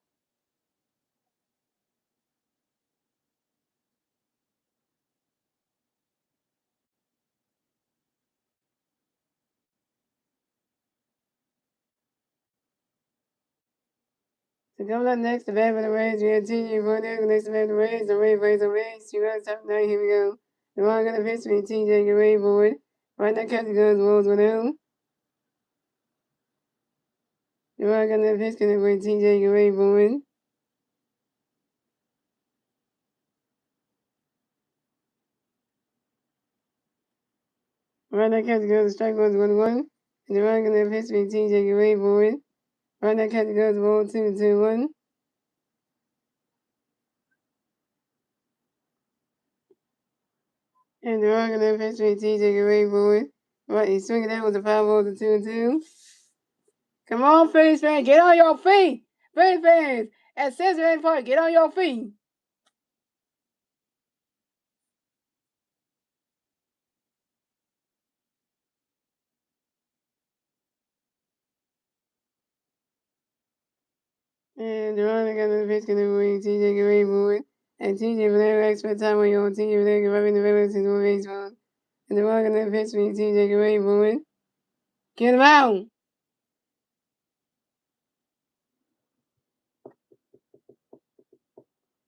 So coming up next, the bat for the Reds, we have TJ Brunner next to bat the Reds. The Reds plays the Reds. You got top 9. Here we go. The one gonna pitch me, TJ, get ready for it. Right now, catch the guns, rolls with him. The one gonna pitch, gonna wait, TJ, get ready for it. Right now, catch the guns, strike one's 1-1. And the one gonna pitch me, TJ, get ready for it. Right now, catch the guns, roll 2-2-1. And the one gonna pitch me, TJ, get ready for it. Right, he's swinging that with the 5-0 to 2-2. Come on, Phillies fans, get on your feet! Phillies fans, at Cincinnati Park, get on your feet! And the runner got the pitch gonna be TJ get ready for it. And TJ for that extra time on your TJ for that rubbing the Phillies into a baseball. And the runner gonna pitch me, TJ get ready for it. Get him out!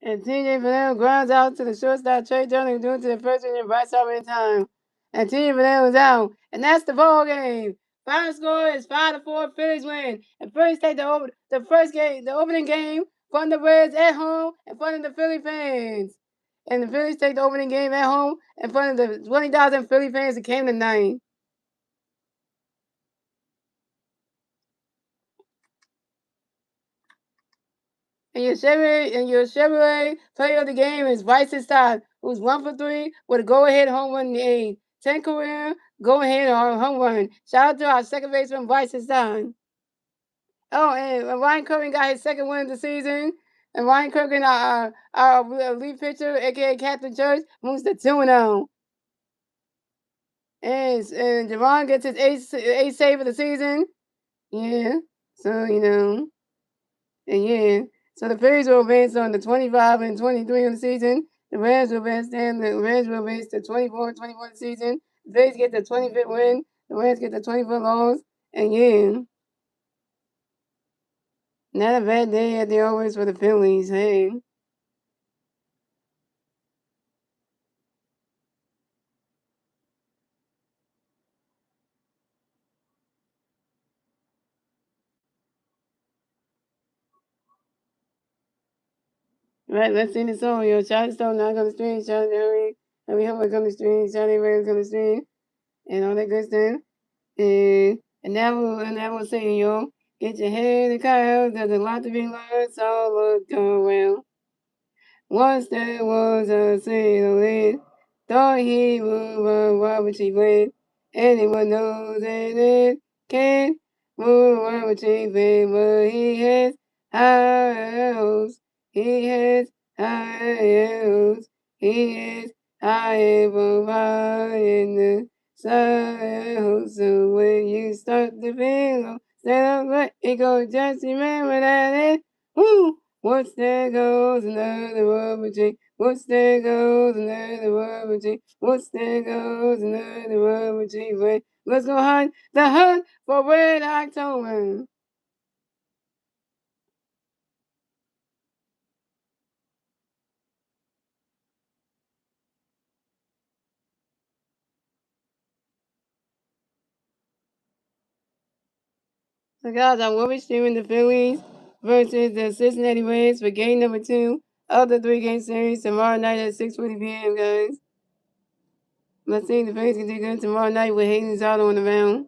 And TJ Vanel grounds out to the shortstop Trey Turner due to the first inning by stopping in time. And TJ Vanel is out. And that's the ball game. Final score is 5-4. Phillies win. And Phillies take the opening game from the Reds at home in front of the Philly fans. And the Phillies take the opening game at home in front of the 20,000 Philly fans that came tonight. And your Chevrolet player of the game is Bryson Stott, who's 1 for 3 with a go-ahead home run in the 8th. 10 career go-ahead home run. Shout out to our second baseman, Bryson Stott. Oh, and Ryan Kirkland got his second win of the season. And Ryan Kirkland, our lead pitcher, a.k.a. Captain Church, moves to 2-0. And Javon gets his eighth save of the season. Yeah. So, and yeah. So the Phillies will advance on the 25 and 23 of the season. The Reds will advance to 24 and 24 of the season. The Phillies get the 25th win. The Reds get the 25th loss. And yeah. Not a bad day at the always for the Phillies, hey. Right, let's sing the song, yo. Shot Stone not gonna stream, shout Harry. And we hope we're gonna stream, shout Harry's gonna stream, and all that good stuff. And that will say, yo, get your head in the clouds, there's a lot to be learned, so look around. Once there was a sailor thought he would run Robert T. Flynn. Anyone knows that it can move Robert T. Flynn, but he has high hopes. He has high hopes. He has high high in the sky. So when you start to feel, stand up, let it go. Just remember that it, woo. Once there goes another rubber tree. Once there goes another rubber tree. Once there goes another rubber tree. Wait, let's go hunt the hunt for Red October. So guys, I will be streaming the Phillies versus the Cincinnati Reds for game number 2 of the 3-game series tomorrow night at 6:40 p.m. guys. Let's see if the Phillies can do good tomorrow night with Hayden Zotto on the mound.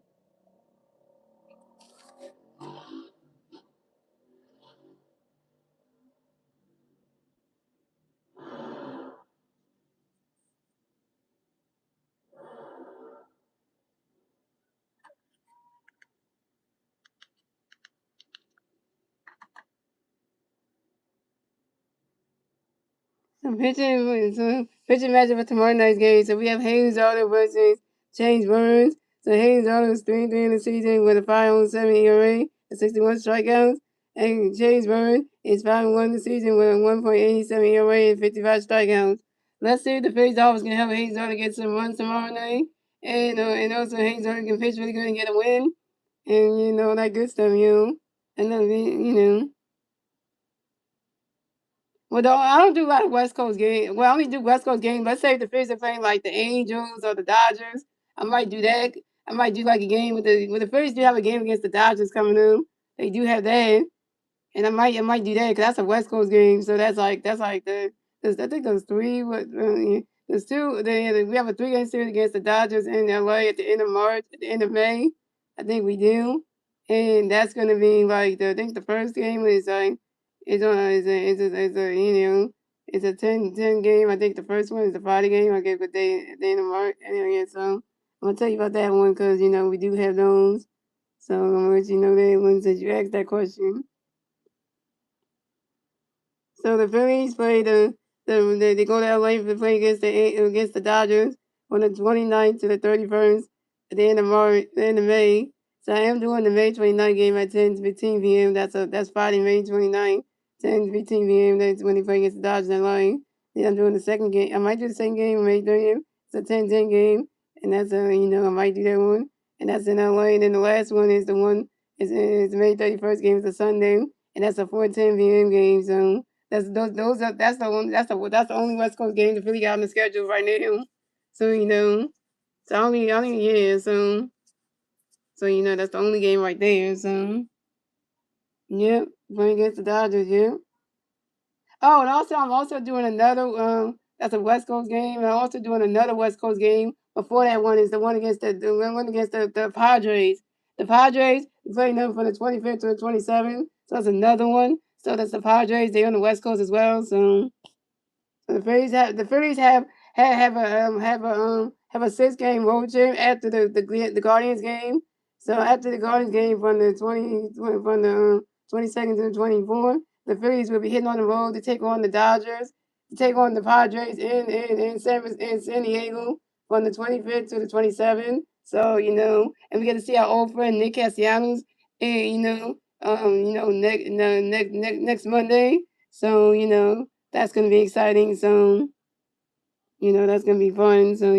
So pitching matchup for tomorrow night's game. So we have Haynes Auto versus James Burns. So Haynes Auto is 3-3 in the season with a 5.07 ERA and 61 strikeouts. And James Burns is 5-1 in the season with a 1.87 ERA and 55 strikeouts. Let's see if the Phillies Dolphins can help Haynes Auto get some runs tomorrow night. And also Haynes Auto can pitch really good and get a win. And that good stuff, And then, Well, though, I don't do a lot of West Coast games. Well, I only do West Coast games. Let's say if the Phillies are playing like the Angels or the Dodgers, I might do that. I might do like a game with the Phillies do have a game against the Dodgers coming up. They do have that. And I might do that because that's a West Coast game. So that's like I think there's three. Yeah, there's two. We have a 3-game series against the Dodgers in LA at the end of March, at the end of May. I think we do, and that's gonna be like I think the first game is like is a it's a 10 game. I think the first one is the Friday game. I guess the day at the end of March. Anyway, so I'm gonna tell you about that one because we do have those. So I'm gonna let you know that one since you asked that question. So the Phillies play they go to LA to play against the Dodgers on the 29th to the 31st at the end of March, the end of May. So I am doing the May 29th game at 10:15 p.m. That's Friday, May 29th, 10:15 p.m. That's when they play against the Dodgers in LA. Then I'm doing the second game. I might do the second game on May 30th. It's a 10-10 game, and that's I might do that one, and that's in LA. And then the last one is the one is the May 31st game. It's a Sunday, and that's a 4:10 p.m. game. So. Those are that's the only West Coast game that really got on the schedule right now. So only yeah, so that's the only game right there. So yep, playing against the Dodgers, yep. Oh, and also I'm also doing another that's a West Coast game. And I'm also doing another West Coast game. Before that one is the one against the Padres. The Padres, we playing them from the 25th to the 27th. So that's another one. So that's the Padres. They're on the West Coast as well. So the Phillies have a 6-game road trip after the Guardians game. So after the Guardians game from the 22nd to the 24th, the Phillies will be hitting on the road to take on the Dodgers, to take on the Padres in San Diego from the 25th to the 27th. So and we get to see our old friend Nick Castellanos, and next Monday. So that's gonna be exciting. So, that's gonna be fun. So,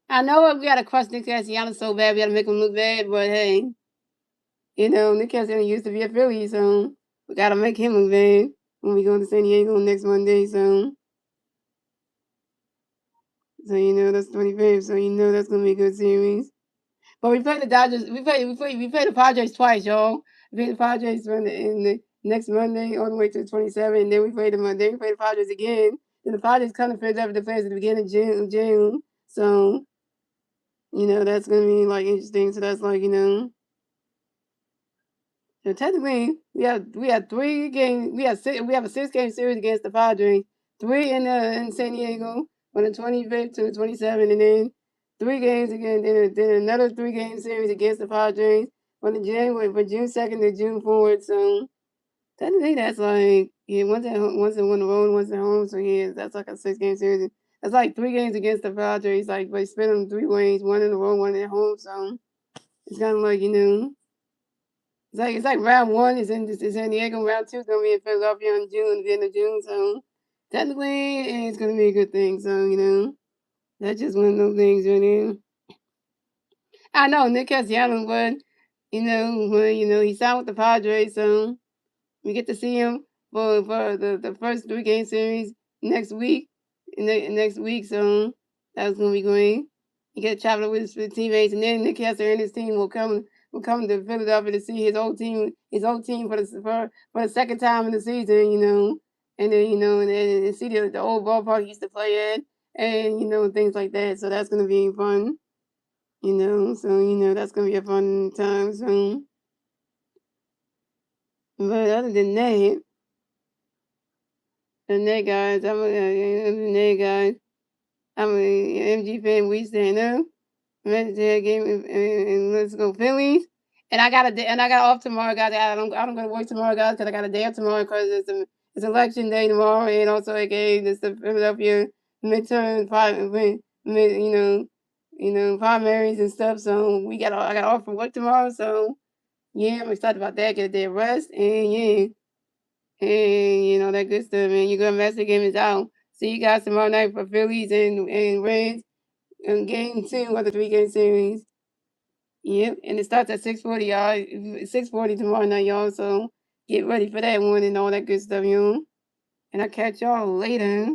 I know we gotta crush Nick Castellanos so bad, we gotta make him look bad, but hey, Nick Castellanos used to be a Philly, so we gotta make him look bad when we go to San Diego next Monday. So that's 25th. So that's gonna be a good series. But we played the Dodgers. We played the Padres twice, y'all. We played the Padres in the next Monday all the way to the 27th, and then we played them. Then we played the Padres again. Then the Padres kind of finished up the plays at the beginning of June. So that's gonna be like interesting. So that's like so technically we have 3 games. We have a 6-game series against the Padres. 3 in San Diego on the 25th to the 27th, and then 3 games again. Then another 3-game series against the Padres from June 2nd to June 4th. So technically that's like once in one road, once at home. So yeah, that's like a 6-game series. That's like 3 games against the Padres. Like they split them 3 ways, one in the road, one at home. So it's kind of like it's like round one is in San Diego. Round two is gonna be in Philadelphia in June, the end of June. So technically, it's gonna be a good thing. So that's just one of those things right there. I know Nick Castellanos would, he signed with the Padres, so we get to see him for the first 3-game series next week. Next week, so that's gonna be great. He get to travel with his teammates, and then Nick Kessler and his team will come to Philadelphia to see his old team for the second time in the season. And then and see the old ballpark he used to play at, and things like that. So that's gonna be fun. So that's gonna be a fun time. So, but other than that, guys, I'm a MG fan. We stand up. Ready to that game and let's go Phillies. And I got off tomorrow, guys. I don't go to work tomorrow, guys, because I got a day off tomorrow because it's election day tomorrow, and also again it's the Philadelphia midterm primaries and stuff. So I got off from work tomorrow. So yeah, I'm excited about that. Get a day of rest, and yeah, and that good stuff, man. You go master game is out. See you guys tomorrow night for Phillies and Reds and game 2 of the 3-game series. Yep, and it starts at 6:40, y'all. 6:40 tomorrow night, y'all. So get ready for that one and all that good stuff, you know. And I'll catch y'all later.